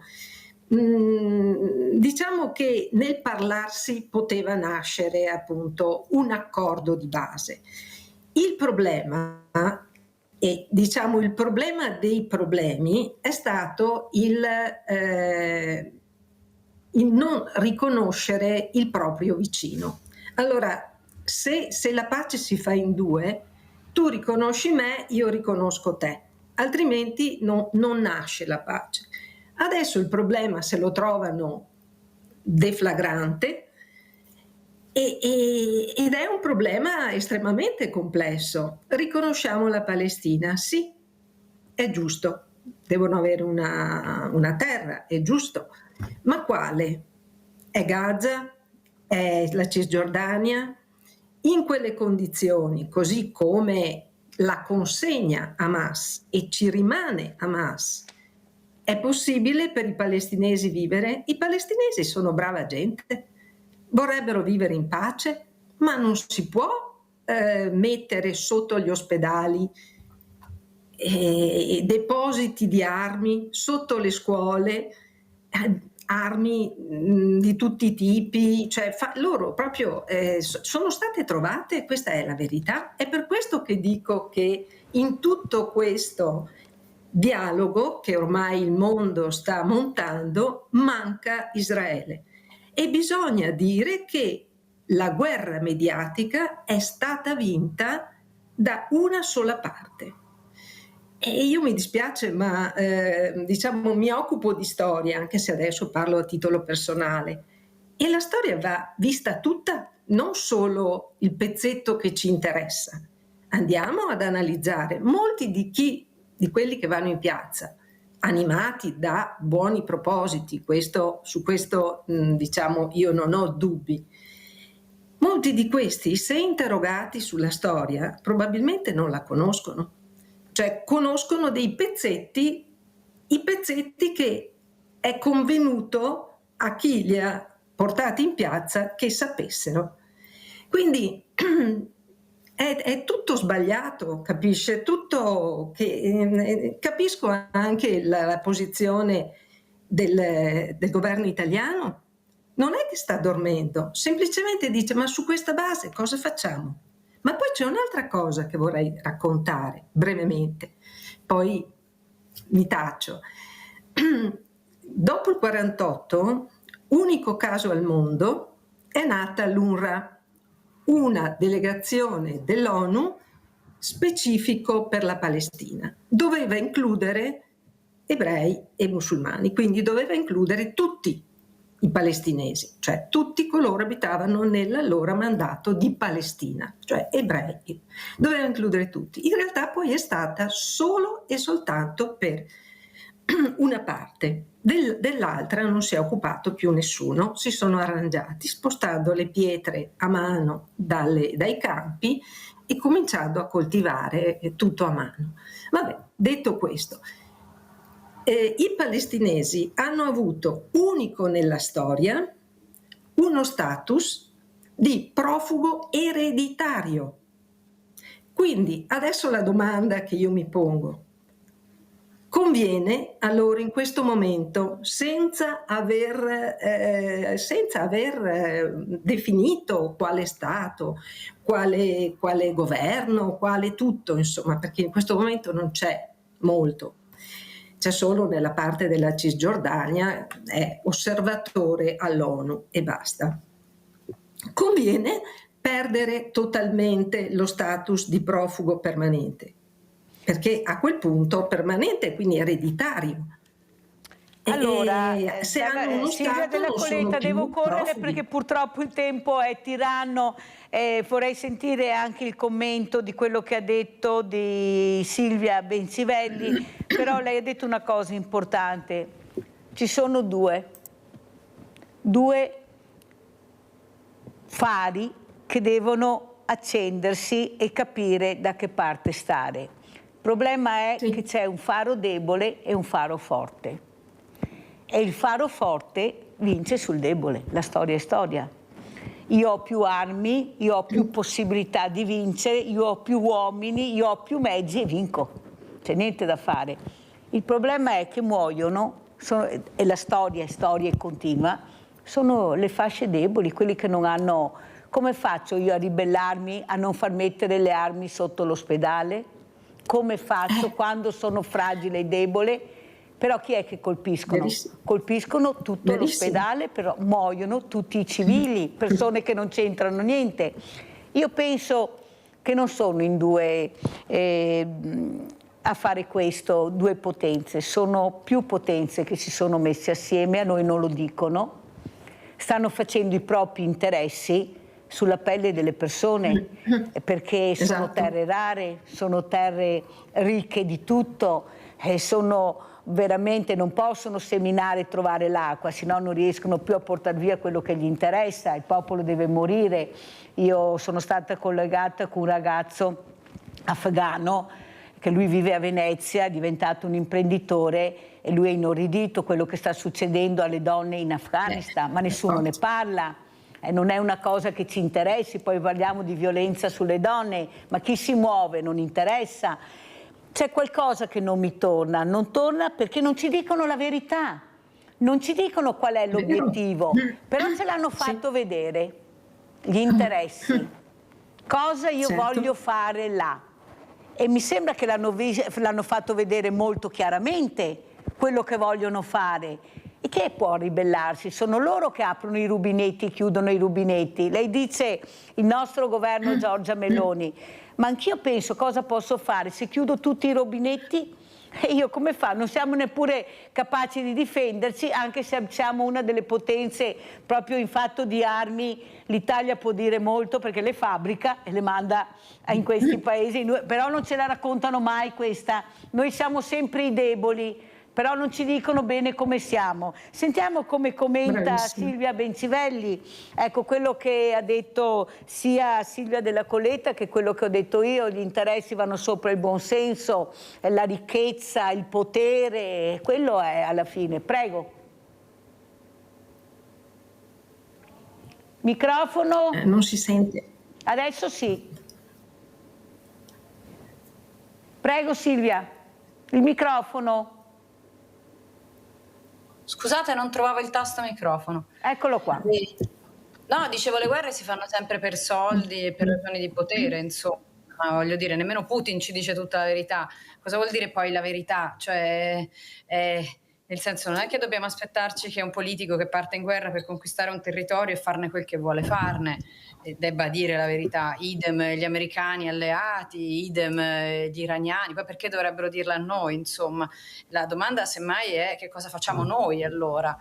Diciamo che nel parlarsi poteva nascere appunto un accordo di base. Il problema, e diciamo il problema dei problemi, è stato il non riconoscere il proprio vicino. Allora, se la pace si fa in due, tu riconosci me, io riconosco te, altrimenti non nasce la pace. Adesso il problema se lo trovano deflagrante ed è un problema estremamente complesso. Riconosciamo la Palestina, sì, è giusto, devono avere una terra, è giusto, ma quale? È Gaza? È la Cisgiordania? In quelle condizioni, così come la consegna Hamas, e ci rimane Hamas, È possibile per i palestinesi vivere? I palestinesi sono brava gente, vorrebbero vivere in pace, ma non si può mettere sotto gli ospedali depositi di armi, sotto le scuole, armi di tutti i tipi, cioè loro proprio sono state trovate, questa è la verità. È per questo che dico che in tutto questo dialogo che ormai il mondo sta montando manca Israele, e bisogna dire che la guerra mediatica è stata vinta da una sola parte. E io mi dispiace, ma diciamo mi occupo di storia, anche se adesso parlo a titolo personale, e la storia va vista tutta, non solo il pezzetto che ci interessa. Andiamo ad analizzare molti di quelli che vanno in piazza, animati da buoni propositi, su questo diciamo io non ho dubbi. Molti di questi, se interrogati sulla storia, probabilmente non la conoscono. Cioè conoscono dei pezzetti, i pezzetti che è convenuto a chi li ha portati in piazza che sapessero. Quindi è tutto sbagliato, capisce? Capisco anche la posizione del governo italiano. Non è che sta dormendo, semplicemente dice: ma su questa base cosa facciamo? Ma poi c'è un'altra cosa che vorrei raccontare brevemente, poi mi taccio. Dopo il 48, unico caso al mondo, è nata l'UNRWA, una delegazione dell'ONU specifico per la Palestina. Doveva includere ebrei e musulmani, quindi doveva includere tutti i palestinesi, cioè tutti coloro che abitavano nell'allora mandato di Palestina, cioè ebrei, doveva includere tutti. In realtà poi è stata solo e soltanto per una parte, dell'altra non si è occupato più nessuno, si sono arrangiati spostando le pietre a mano dai campi e cominciando a coltivare tutto a mano. Vabbè, detto questo, i palestinesi hanno avuto, unico nella storia, uno status di profugo ereditario. Quindi adesso la domanda che io mi pongo: conviene a loro in questo momento, senza aver definito quale Stato, quale governo, quale tutto, insomma, perché in questo momento non c'è molto, c'è solo nella parte della Cisgiordania, è osservatore all'ONU e basta. Conviene perdere totalmente lo status di profugo permanente, perché a quel punto permanente, quindi ereditario. Allora, se hanno uno Silvia stato Della non sono Coletta, più devo correre profughi. perché purtroppo il tempo è tiranno. Vorrei sentire anche il commento di quello che ha detto di Silvia Benzivelli, però lei ha detto una cosa importante: ci sono due fari che devono accendersi e capire da che parte stare. Il problema è che c'è un faro debole e un faro forte, e il faro forte vince sul debole. La storia è storia. Io ho più armi, io ho più possibilità di vincere, io ho più uomini, io ho più mezzi e vinco. C'è niente da fare. Il problema è che muoiono, e la storia è storia e continua, sono le fasce deboli, quelli che non hanno... Come faccio io a ribellarmi, a non far mettere le armi sotto l'ospedale? Come faccio quando sono fragile e debole? Però chi è che colpiscono? Verissimo. Colpiscono tutto l'ospedale, però muoiono tutti i civili, persone che non c'entrano niente. Io penso che non sono in due a fare questo, due potenze, sono più potenze che si sono messe assieme, a noi non lo dicono, stanno facendo i propri interessi sulla pelle delle persone, perché sono terre rare, sono terre ricche di tutto, sono veramente, non possono seminare e trovare l'acqua, se no non riescono più a portare via quello che gli interessa, il popolo deve morire. Io sono stata collegata con un ragazzo afghano che lui vive a Venezia, è diventato un imprenditore e lui è inorridito quello che sta succedendo alle donne in Afghanistan, ma nessuno ne parla. Non è una cosa che ci interessi, poi parliamo di violenza sulle donne, ma chi si muove non interessa. C'è qualcosa che non mi torna, non torna perché non ci dicono la verità, non ci dicono qual è l'obiettivo, però ce l'hanno fatto vedere, gli interessi, cosa io voglio fare là. E mi sembra che l'hanno fatto vedere molto chiaramente quello che vogliono fare. E chi può ribellarsi? Sono loro che aprono i rubinetti, chiudono i rubinetti. Lei dice il nostro governo Giorgia Meloni, ma anch'io penso cosa posso fare se chiudo tutti i rubinetti? E io come fa? Non siamo neppure capaci di difenderci, anche se siamo una delle potenze proprio in fatto di armi. L'Italia può dire molto perché le fabbrica e le manda in questi paesi, però non ce la raccontano mai questa. Noi siamo sempre i deboli, però non ci dicono bene come siamo. Sentiamo come commenta Bravissima. Silvia Bencivelli, ecco quello che ha detto sia Silvia Della Colletta che quello che ho detto io, gli interessi vanno sopra il buonsenso, la ricchezza, il potere, quello è alla fine. Prego. Microfono. Non si sente. Adesso sì. Prego Silvia, il microfono. Scusate, non trovavo il tasto microfono. Eccolo qua. No, dicevo, le guerre si fanno sempre per soldi e per ragioni di potere, insomma. Ma voglio dire, nemmeno Putin ci dice tutta la verità. Cosa vuol dire poi la verità? Cioè, nel senso, non è che dobbiamo aspettarci che un politico che parte in guerra per conquistare un territorio e farne quel che vuole farne debba dire la verità. Idem gli americani alleati, idem gli iraniani, poi perché dovrebbero dirla a noi, insomma. La domanda semmai è che cosa facciamo noi allora,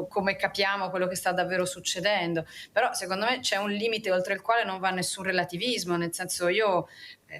come capiamo quello che sta davvero succedendo. Però secondo me c'è un limite oltre il quale non va nessun relativismo, nel senso io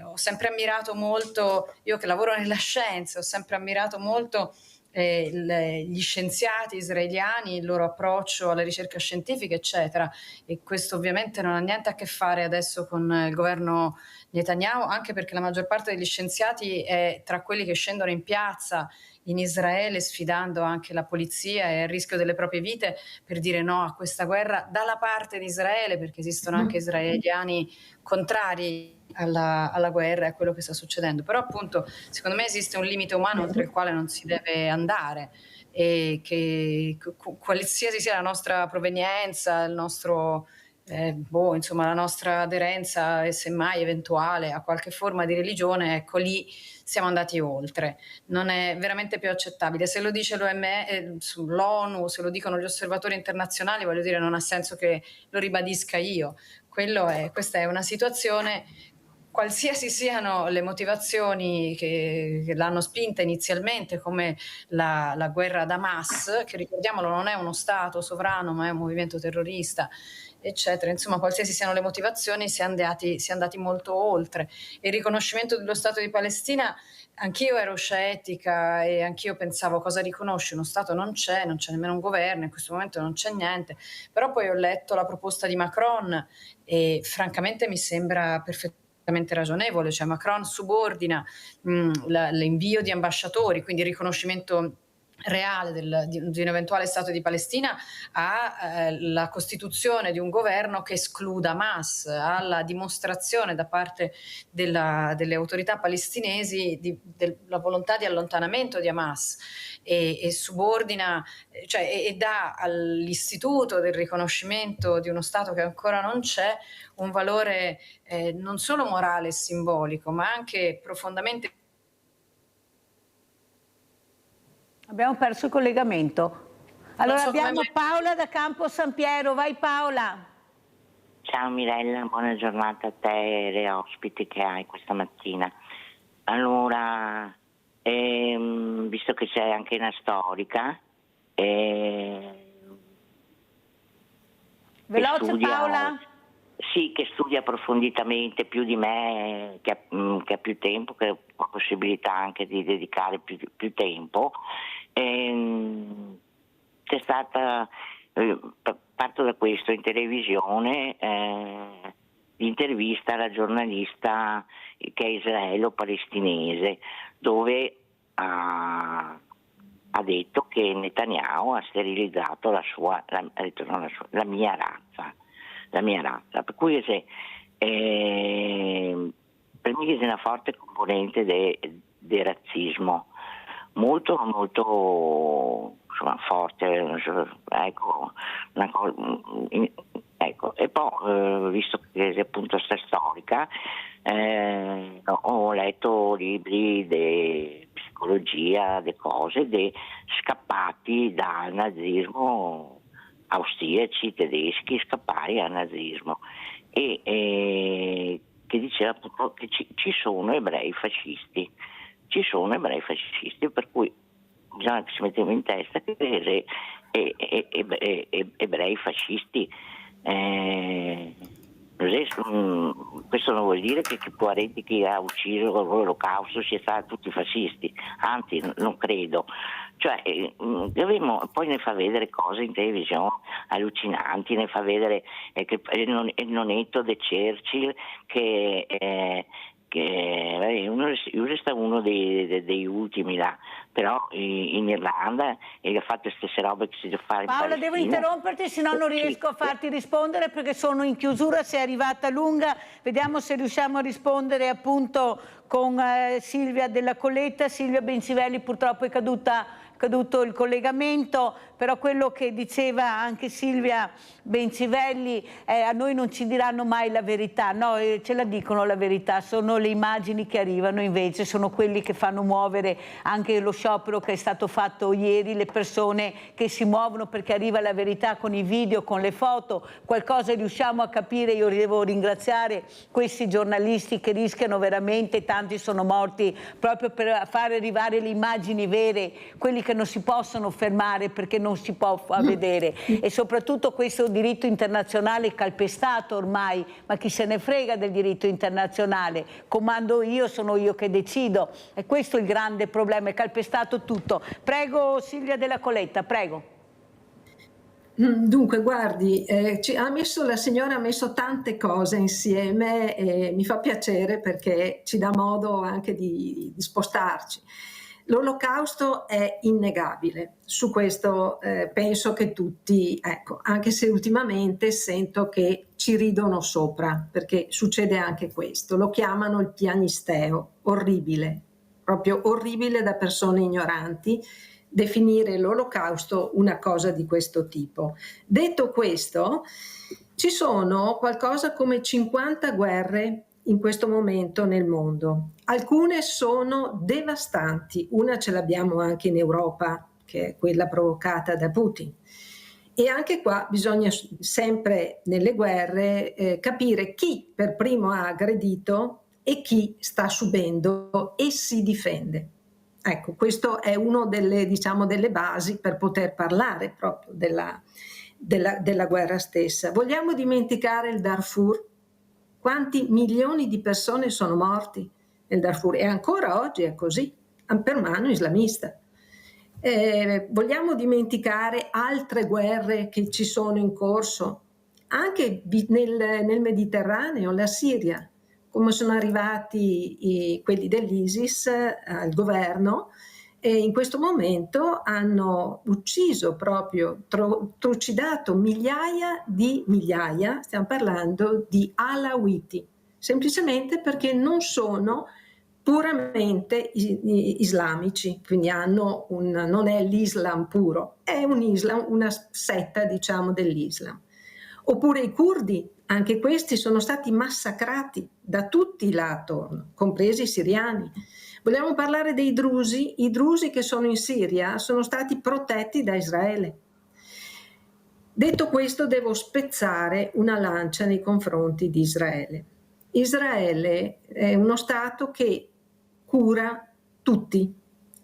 ho sempre ammirato molto, io che lavoro nella scienza, ho sempre ammirato molto gli scienziati israeliani, il loro approccio alla ricerca scientifica, eccetera. E questo ovviamente non ha niente a che fare adesso con il governo Netanyahu, anche perché la maggior parte degli scienziati è tra quelli che scendono in piazza in Israele sfidando anche la polizia e il rischio delle proprie vite per dire no a questa guerra dalla parte di Israele, perché esistono anche israeliani contrari alla guerra e a quello che sta succedendo. Però appunto secondo me esiste un limite umano oltre il quale non si deve andare, e che qualsiasi sia la nostra provenienza, il nostro insomma la nostra aderenza e semmai eventuale a qualche forma di religione, ecco lì siamo andati oltre, non è veramente più accettabile. Se lo dice l'ONU, se lo dicono gli osservatori internazionali, voglio dire, non ha senso che lo ribadisca io. Questa è una situazione, qualsiasi siano le motivazioni che l'hanno spinta inizialmente, come la guerra ad Hamas, che ricordiamolo non è uno Stato sovrano ma è un movimento terrorista, eccetera. Insomma, qualsiasi siano le motivazioni, si è andati molto oltre. Il riconoscimento dello Stato di Palestina, anch'io ero scettica e anch'io pensavo cosa riconosce uno Stato, non c'è nemmeno un governo, in questo momento non c'è niente. Però poi ho letto la proposta di Macron e francamente mi sembra perfettamente ragionevole, cioè Macron subordina l'invio di ambasciatori, quindi il riconoscimento reale di un eventuale Stato di Palestina alla costituzione di un governo che escluda Hamas, alla dimostrazione da parte delle autorità palestinesi della volontà di allontanamento di Hamas, e subordina, cioè, e dà all'istituto del riconoscimento di uno Stato che ancora non c'è un valore non solo morale e simbolico, ma anche profondamente. Abbiamo perso il collegamento. Allora abbiamo Paola da Campo San Piero. Vai Paola. Ciao Mirella, buona giornata a te e le ospiti che hai questa mattina. Allora, visto che sei anche una storica, veloce Paola. Sì, che studia approfonditamente più di me, che ha più tempo, che ha possibilità anche di dedicare più tempo. C'è stata, parto da questo, in televisione intervista alla giornalista che è israelo-palestinese, dove ha detto che Netanyahu ha sterilizzato la mia razza, per cui per me c'è una forte componente del razzismo, molto insomma, forte, ecco, ecco. E poi visto che appunto sta storica, ho letto libri di psicologia, di cose, di scappati dal nazismo, austriaci, tedeschi, scappati al nazismo, e che diceva appunto che ci sono ebrei fascisti, per cui bisogna che ci mettiamo in testa che ebrei fascisti, questo non vuol dire che chi ha ucciso l'Olocausto sia stati tutti fascisti, anzi non credo, cioè poi ne fa vedere cose in televisione allucinanti, ne fa vedere il nonetto di Churchill che è uno dei ultimi là, però in Irlanda e ha fatto le stesse robe che si deve fare in Paola, Palestina. devo interromperti, se no non riesco a farti rispondere perché sono in chiusura, sei arrivata lunga. Vediamo se riusciamo a rispondere appunto con Silvia Della Colletta. Silvia Bencivelli purtroppo è caduto il collegamento, però quello che diceva anche Silvia Bencivelli, a noi non ci diranno mai la verità, no, ce la dicono la verità, sono le immagini che arrivano, invece sono quelli che fanno muovere anche lo sciopero che è stato fatto ieri, le persone che si muovono perché arriva la verità con i video, con le foto, qualcosa riusciamo a capire. Io devo ringraziare questi giornalisti che rischiano veramente, tanti sono morti proprio per far arrivare le immagini vere, quelli che non si possono fermare perché non si può vedere, e soprattutto questo diritto internazionale calpestato ormai, ma chi se ne frega del diritto internazionale, comando io, sono io che decido, e questo è il grande problema, è calpestato tutto. Prego Silvia Della Colletta, prego. Dunque, guardi, la signora ha messo tante cose insieme e mi fa piacere perché ci dà modo anche di spostarci. L'Olocausto è innegabile, su questo penso che tutti, ecco, anche se ultimamente sento che ci ridono sopra, perché succede anche questo, lo chiamano il piagnisteo, orribile, proprio orribile da persone ignoranti, definire l'Olocausto una cosa di questo tipo. Detto questo, ci sono qualcosa come 50 guerre in questo momento nel mondo. Alcune sono devastanti, una ce l'abbiamo anche in Europa, che è quella provocata da Putin. E anche qua bisogna sempre nelle guerre capire chi per primo ha aggredito e chi sta subendo e si difende. Ecco, questo è uno delle basi per poter parlare proprio della guerra stessa. Vogliamo dimenticare il Darfur? Quanti milioni di persone sono morti nel Darfur? E ancora oggi è così, per mano islamista. Vogliamo dimenticare altre guerre che ci sono in corso? Anche nel Mediterraneo, la Siria, come sono arrivati quelli dell'ISIS al governo, e in questo momento hanno ucciso proprio, trucidato migliaia, stiamo parlando di alawiti, semplicemente perché non sono puramente islamici, quindi non è l'Islam puro, è un Islam, una setta diciamo dell'Islam. Oppure i curdi, anche questi sono stati massacrati da tutti là attorno, compresi i siriani. Vogliamo parlare dei drusi? I drusi che sono in Siria sono stati protetti da Israele. Detto questo, devo spezzare una lancia nei confronti di Israele. Israele è uno Stato che cura tutti.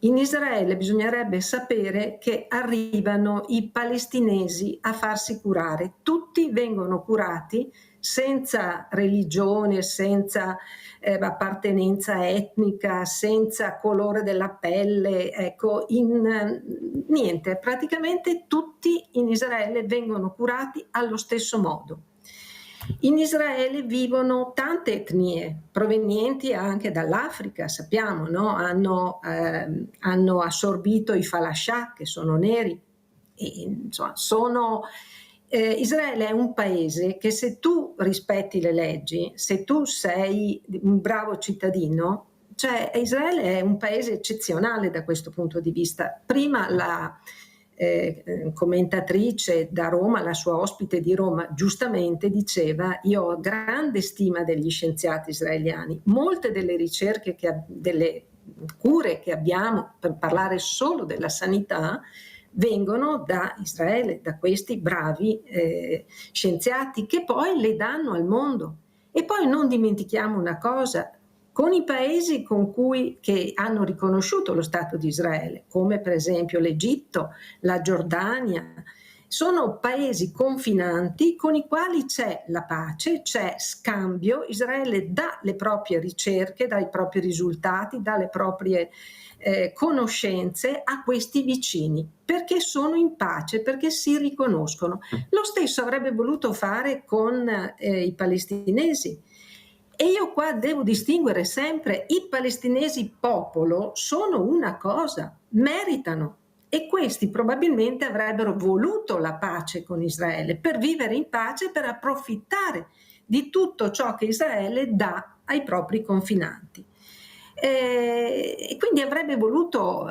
In Israele bisognerebbe sapere che arrivano i palestinesi a farsi curare. Tutti vengono curati senza religione, senza appartenenza etnica, senza colore della pelle, ecco, niente, praticamente tutti in Israele vengono curati allo stesso modo. In Israele vivono tante etnie provenienti anche dall'Africa, sappiamo, no? Hanno assorbito i Falascià, che sono neri. E, insomma, Israele è un paese che, se tu rispetti le leggi, se tu sei un bravo cittadino, cioè Israele è un paese eccezionale da questo punto di vista. Prima la commentatrice da Roma, la sua ospite di Roma, giustamente diceva: io ho grande stima degli scienziati israeliani, molte delle ricerche, delle cure che abbiamo, per parlare solo della sanità, vengono da Israele, da questi bravi scienziati che poi le danno al mondo. E poi non dimentichiamo una cosa: con i paesi che hanno riconosciuto lo Stato di Israele, come per esempio l'Egitto, la Giordania, sono paesi confinanti con i quali c'è la pace, c'è scambio. Israele dà le proprie ricerche, dà i propri risultati, dà le proprie conoscenze a questi vicini, perché sono in pace, perché si riconoscono. Lo stesso avrebbe voluto fare con i palestinesi. E io qua devo distinguere sempre: i palestinesi popolo sono una cosa, meritano, e questi probabilmente avrebbero voluto la pace con Israele per vivere in pace, per approfittare di tutto ciò che Israele dà ai propri confinanti. E quindi avrebbe voluto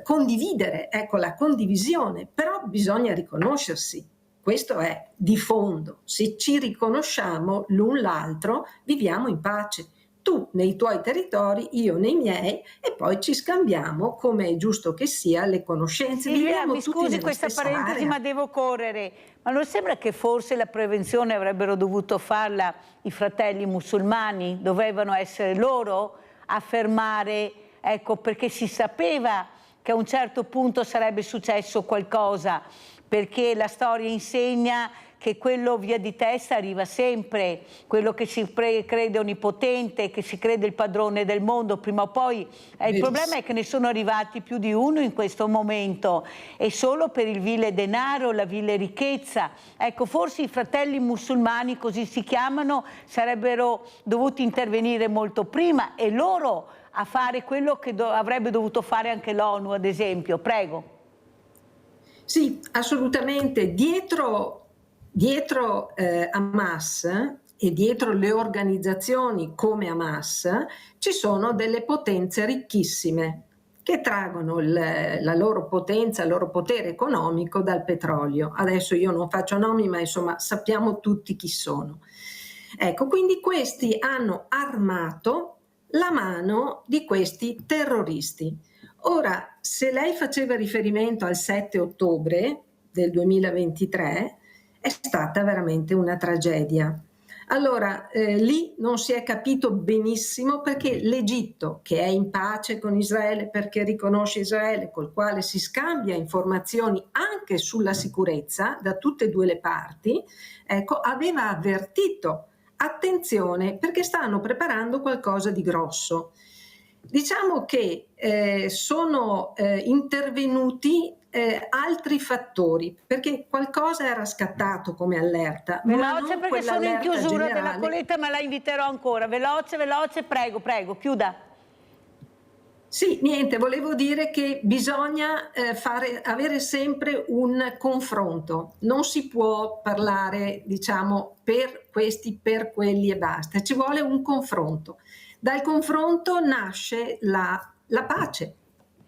condividere, ecco, la condivisione, però bisogna riconoscersi. Questo è di fondo. Se ci riconosciamo l'un l'altro, viviamo in pace. Tu nei tuoi territori, io nei miei, e poi ci scambiamo, come è giusto che sia, le conoscenze. Silvia, mi scusi questa parentesi, area. ma devo correre. Ma non sembra che forse la prevenzione avrebbero dovuto farla i fratelli musulmani? Dovevano essere loro a fermare, ecco, perché si sapeva che a un certo punto sarebbe successo qualcosa, perché la storia insegna che quello via di testa arriva sempre, quello che si crede onnipotente, che si crede il padrone del mondo, prima o poi. Il problema è che ne sono arrivati più di uno in questo momento, e solo per il vile denaro, la vile ricchezza. Ecco, forse i fratelli musulmani, così si chiamano, sarebbero dovuti intervenire molto prima, e loro a fare quello che avrebbe dovuto fare anche l'ONU, ad esempio. Prego. Sì, assolutamente. Dietro Hamas e dietro le organizzazioni come Hamas ci sono delle potenze ricchissime che traggono la loro potenza, il loro potere economico dal petrolio. Adesso io non faccio nomi, ma insomma sappiamo tutti chi sono. Ecco, quindi questi hanno armato la mano di questi terroristi. Ora, se lei faceva riferimento al 7 ottobre del 2023, è stata veramente una tragedia. Allora, lì non si è capito benissimo, perché l'Egitto, che è in pace con Israele perché riconosce Israele, col quale si scambia informazioni anche sulla sicurezza da tutte e due le parti, ecco, aveva avvertito: attenzione, perché stanno preparando qualcosa di grosso. Diciamo che sono intervenuti altri fattori, perché qualcosa era scattato come allerta. Veloce, perché sono in chiusura della coletta, ma la inviterò ancora. Veloce, prego, chiuda. Sì, niente, volevo dire che bisogna avere sempre un confronto. Non si può parlare, diciamo, per questi, per quelli e basta. Ci vuole un confronto. Dal confronto nasce la pace,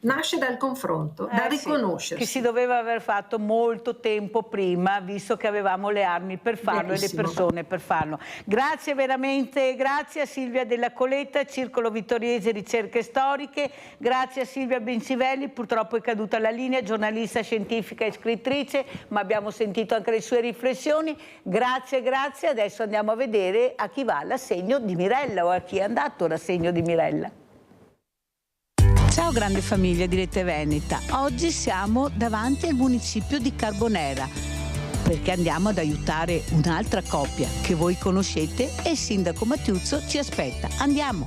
nasce dal confronto, da riconoscersi. Che si doveva aver fatto molto tempo prima, visto che avevamo le armi per farlo. Benissimo. E le persone per farlo. Grazie veramente, grazie a Silvia Della Coletta, Circolo Vittoriese Ricerche Storiche, grazie a Silvia Bencivelli, purtroppo è caduta la linea, giornalista scientifica e scrittrice, ma abbiamo sentito anche le sue riflessioni. Grazie, adesso andiamo a vedere a chi va l'assegno di Mirella, o a chi è andato l'assegno di Mirella. Ciao grande famiglia di Rete Veneta, oggi siamo davanti al municipio di Carbonera perché andiamo ad aiutare un'altra coppia che voi conoscete e il sindaco Mattiuzzo ci aspetta. Andiamo!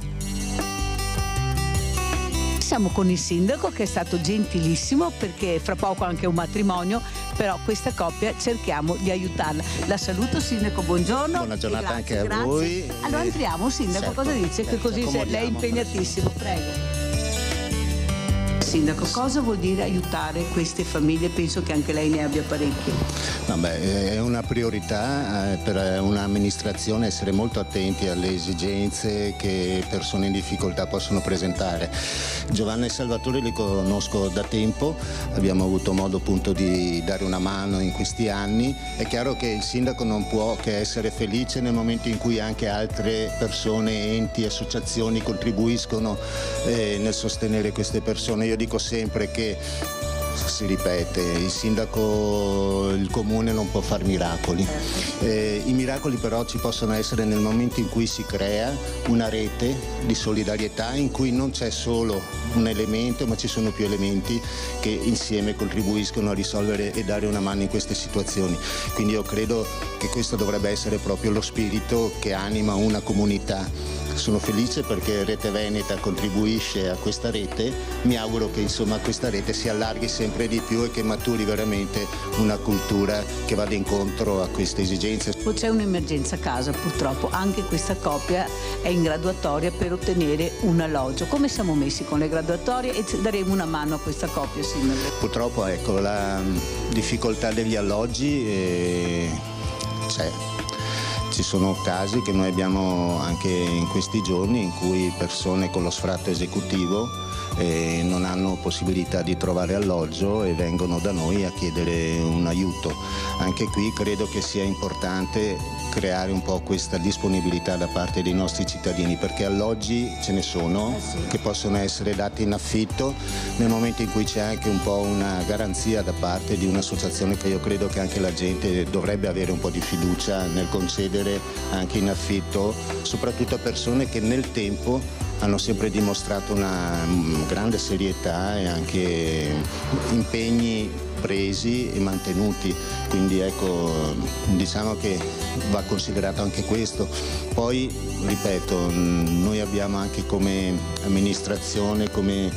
siamo con il sindaco che è stato gentilissimo, perché fra poco anche un matrimonio, però questa coppia cerchiamo di aiutarla. La saluto, sindaco, buongiorno. Buona giornata grazie, anche a voi. Allora entriamo, sindaco, certo, cosa dice? Che così lei è impegnatissimo, prego. Sindaco, cosa vuol dire aiutare queste famiglie? Penso che anche lei ne abbia parecchie. Vabbè, è una priorità per un'amministrazione essere molto attenti alle esigenze che persone in difficoltà possono presentare. Giovanna e Salvatore li conosco da tempo, abbiamo avuto modo appunto di dare una mano in questi anni. È chiaro che il sindaco non può che essere felice nel momento in cui anche altre persone, enti, associazioni contribuiscono nel sostenere queste persone. Io dico sempre che, si ripete, il sindaco, il comune non può far miracoli. I miracoli però ci possono essere nel momento in cui si crea una rete di solidarietà in cui non c'è solo un elemento, ma ci sono più elementi che insieme contribuiscono a risolvere e dare una mano in queste situazioni. Quindi io credo che questo dovrebbe essere proprio lo spirito che anima una comunità. Sono felice perché Rete Veneta contribuisce a questa rete, mi auguro che insomma questa rete si allarghi sempre di più e che maturi veramente una cultura che vada incontro a queste esigenze. C'è un'emergenza a casa, purtroppo anche questa coppia è in graduatoria per ottenere un alloggio. Come siamo messi con le graduatorie e daremo una mano a questa coppia, sindaco? Purtroppo ecco, la difficoltà degli alloggi c'è. Ci sono casi che noi abbiamo anche in questi giorni in cui persone con lo sfratto esecutivo non hanno possibilità di trovare alloggio e vengono da noi a chiedere un aiuto. Anche qui credo che sia importante creare un po' questa disponibilità da parte dei nostri cittadini, perché alloggi ce ne sono che possono essere dati in affitto nel momento in cui c'è anche un po' una garanzia da parte di un'associazione, che io credo che anche la gente dovrebbe avere un po' di fiducia nel concedere anche in affitto, soprattutto a persone che nel tempo hanno sempre dimostrato una grande serietà e anche impegni presi e mantenuti, quindi ecco, diciamo che va considerato anche questo. Poi ripeto, noi abbiamo anche come amministrazione, come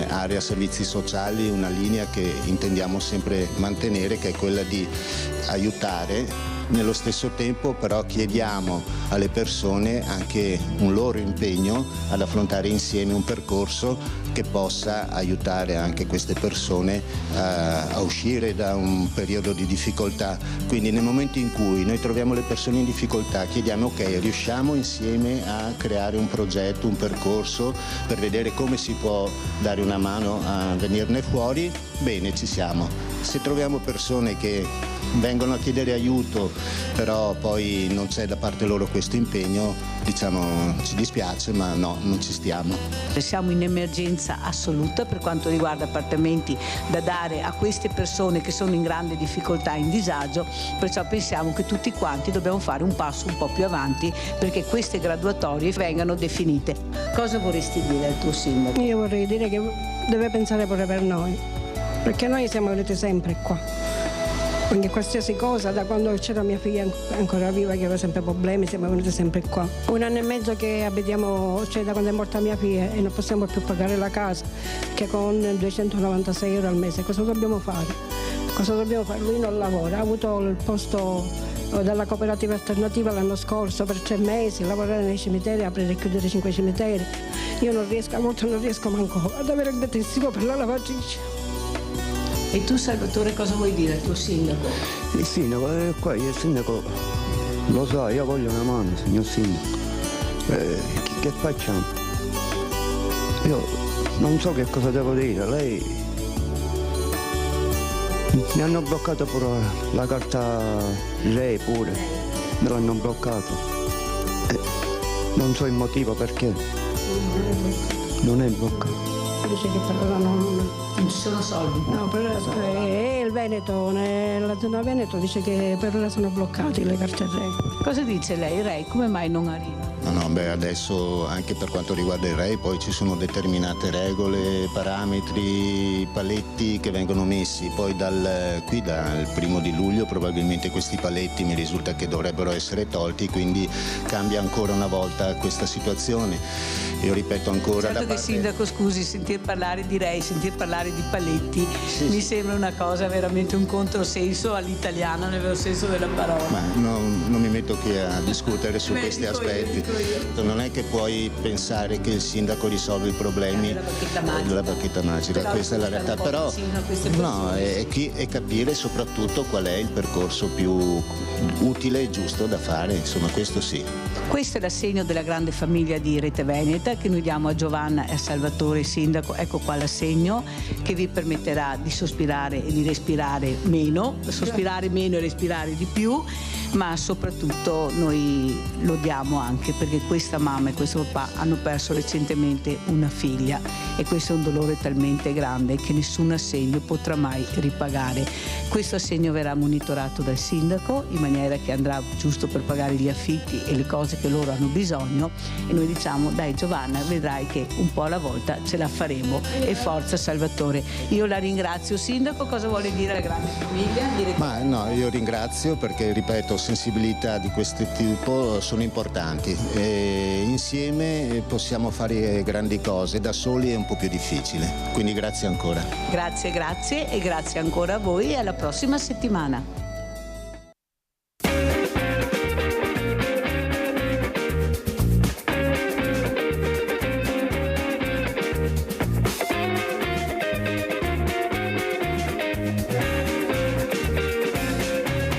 area servizi sociali, una linea che intendiamo sempre mantenere, che è quella di aiutare. Nello stesso tempo però chiediamo alle persone anche un loro impegno ad affrontare insieme un percorso che possa aiutare anche queste persone a uscire da un periodo di difficoltà. Quindi nel momento in cui noi troviamo le persone in difficoltà chiediamo: ok, riusciamo insieme a creare un progetto, un percorso per vedere come si può dare una mano a venirne fuori? Bene, ci siamo. Se troviamo persone che vengono a chiedere aiuto però poi non c'è da parte loro questo impegno, diciamo ci dispiace, ma no, non ci stiamo. Siamo in emergenza assoluta per quanto riguarda appartamenti da dare a queste persone che sono in grande difficoltà e in disagio, perciò pensiamo che tutti quanti dobbiamo fare un passo un po' più avanti perché queste graduatorie vengano definite. Cosa vorresti dire al tuo sindaco? Io vorrei dire che deve pensare pure per noi, perché noi siamo venuti sempre qua. Quindi qualsiasi cosa, da quando c'era mia figlia ancora viva che aveva sempre problemi, siamo venuti sempre qua. 1 anno e mezzo che abitiamo, cioè da quando è morta mia figlia, e non possiamo più pagare la casa, che con 296 euro al mese. Cosa dobbiamo fare? Cosa dobbiamo fare? Lui non lavora, ha avuto il posto dalla cooperativa alternativa l'anno scorso per 3 mesi, lavorare nei cimiteri, aprire e chiudere 5 cimiteri. Io non riesco, a volte non riesco manco ad avere il detersivo per la lavatrice. E tu, Salvatore, cosa vuoi dire al tuo sindaco? Il sindaco è qua, il sindaco lo sa, io voglio una mano, signor sindaco. Che facciamo? Io non so che cosa devo dire, lei mi hanno bloccato pure la carta REI pure, me l'hanno bloccato. Non so il motivo perché. Non è bloccato. Dice che per ora non ci sono soldi. No, per il Veneto, nella zona Veneto dice che per ora sono bloccati le carte REI. Cosa dice lei, REI? Come mai non arriva? No, adesso anche per quanto riguarda il REI poi ci sono determinate regole, parametri, paletti che vengono messi. Poi dal 1° di luglio probabilmente questi paletti mi risulta che dovrebbero essere tolti, quindi cambia ancora una volta questa situazione. Io ripeto ancora certo da che parte... sindaco, scusi, sentirlo sentir parlare di paletti mi sembra una cosa veramente un controsenso all'italiana nel vero senso della parola. Ma non mi metto qui a discutere su questi aspetti. Non è che puoi pensare che il sindaco risolve i problemi della bacchetta magica, questa è la realtà, però no, è capire soprattutto qual è il percorso più utile e giusto da fare, insomma, questo sì. Questo è l'assegno della grande famiglia di Rete Veneta che noi diamo a Giovanna e a Salvatore sindaco. Ecco qua l'assegno che vi permetterà di sospirare e di respirare meno, e respirare di più, ma soprattutto noi lo diamo anche perché questa mamma e questo papà hanno perso recentemente una figlia e questo è un dolore talmente grande che nessun assegno potrà mai ripagare. Questo assegno verrà monitorato dal sindaco in maniera che andrà giusto per pagare gli affitti e le cose che loro hanno bisogno e noi diciamo dai Giovanna, vedrai che un po' alla volta ce la faremo e forza Salvatore. Io la ringrazio. Sindaco, cosa vuole dire alla grande famiglia? Ma no, io ringrazio perché, ripeto, sensibilità di questo tipo sono importanti e insieme possiamo fare grandi cose, da soli è un po' più difficile, quindi grazie ancora. Grazie e grazie ancora a voi e alla prossima settimana.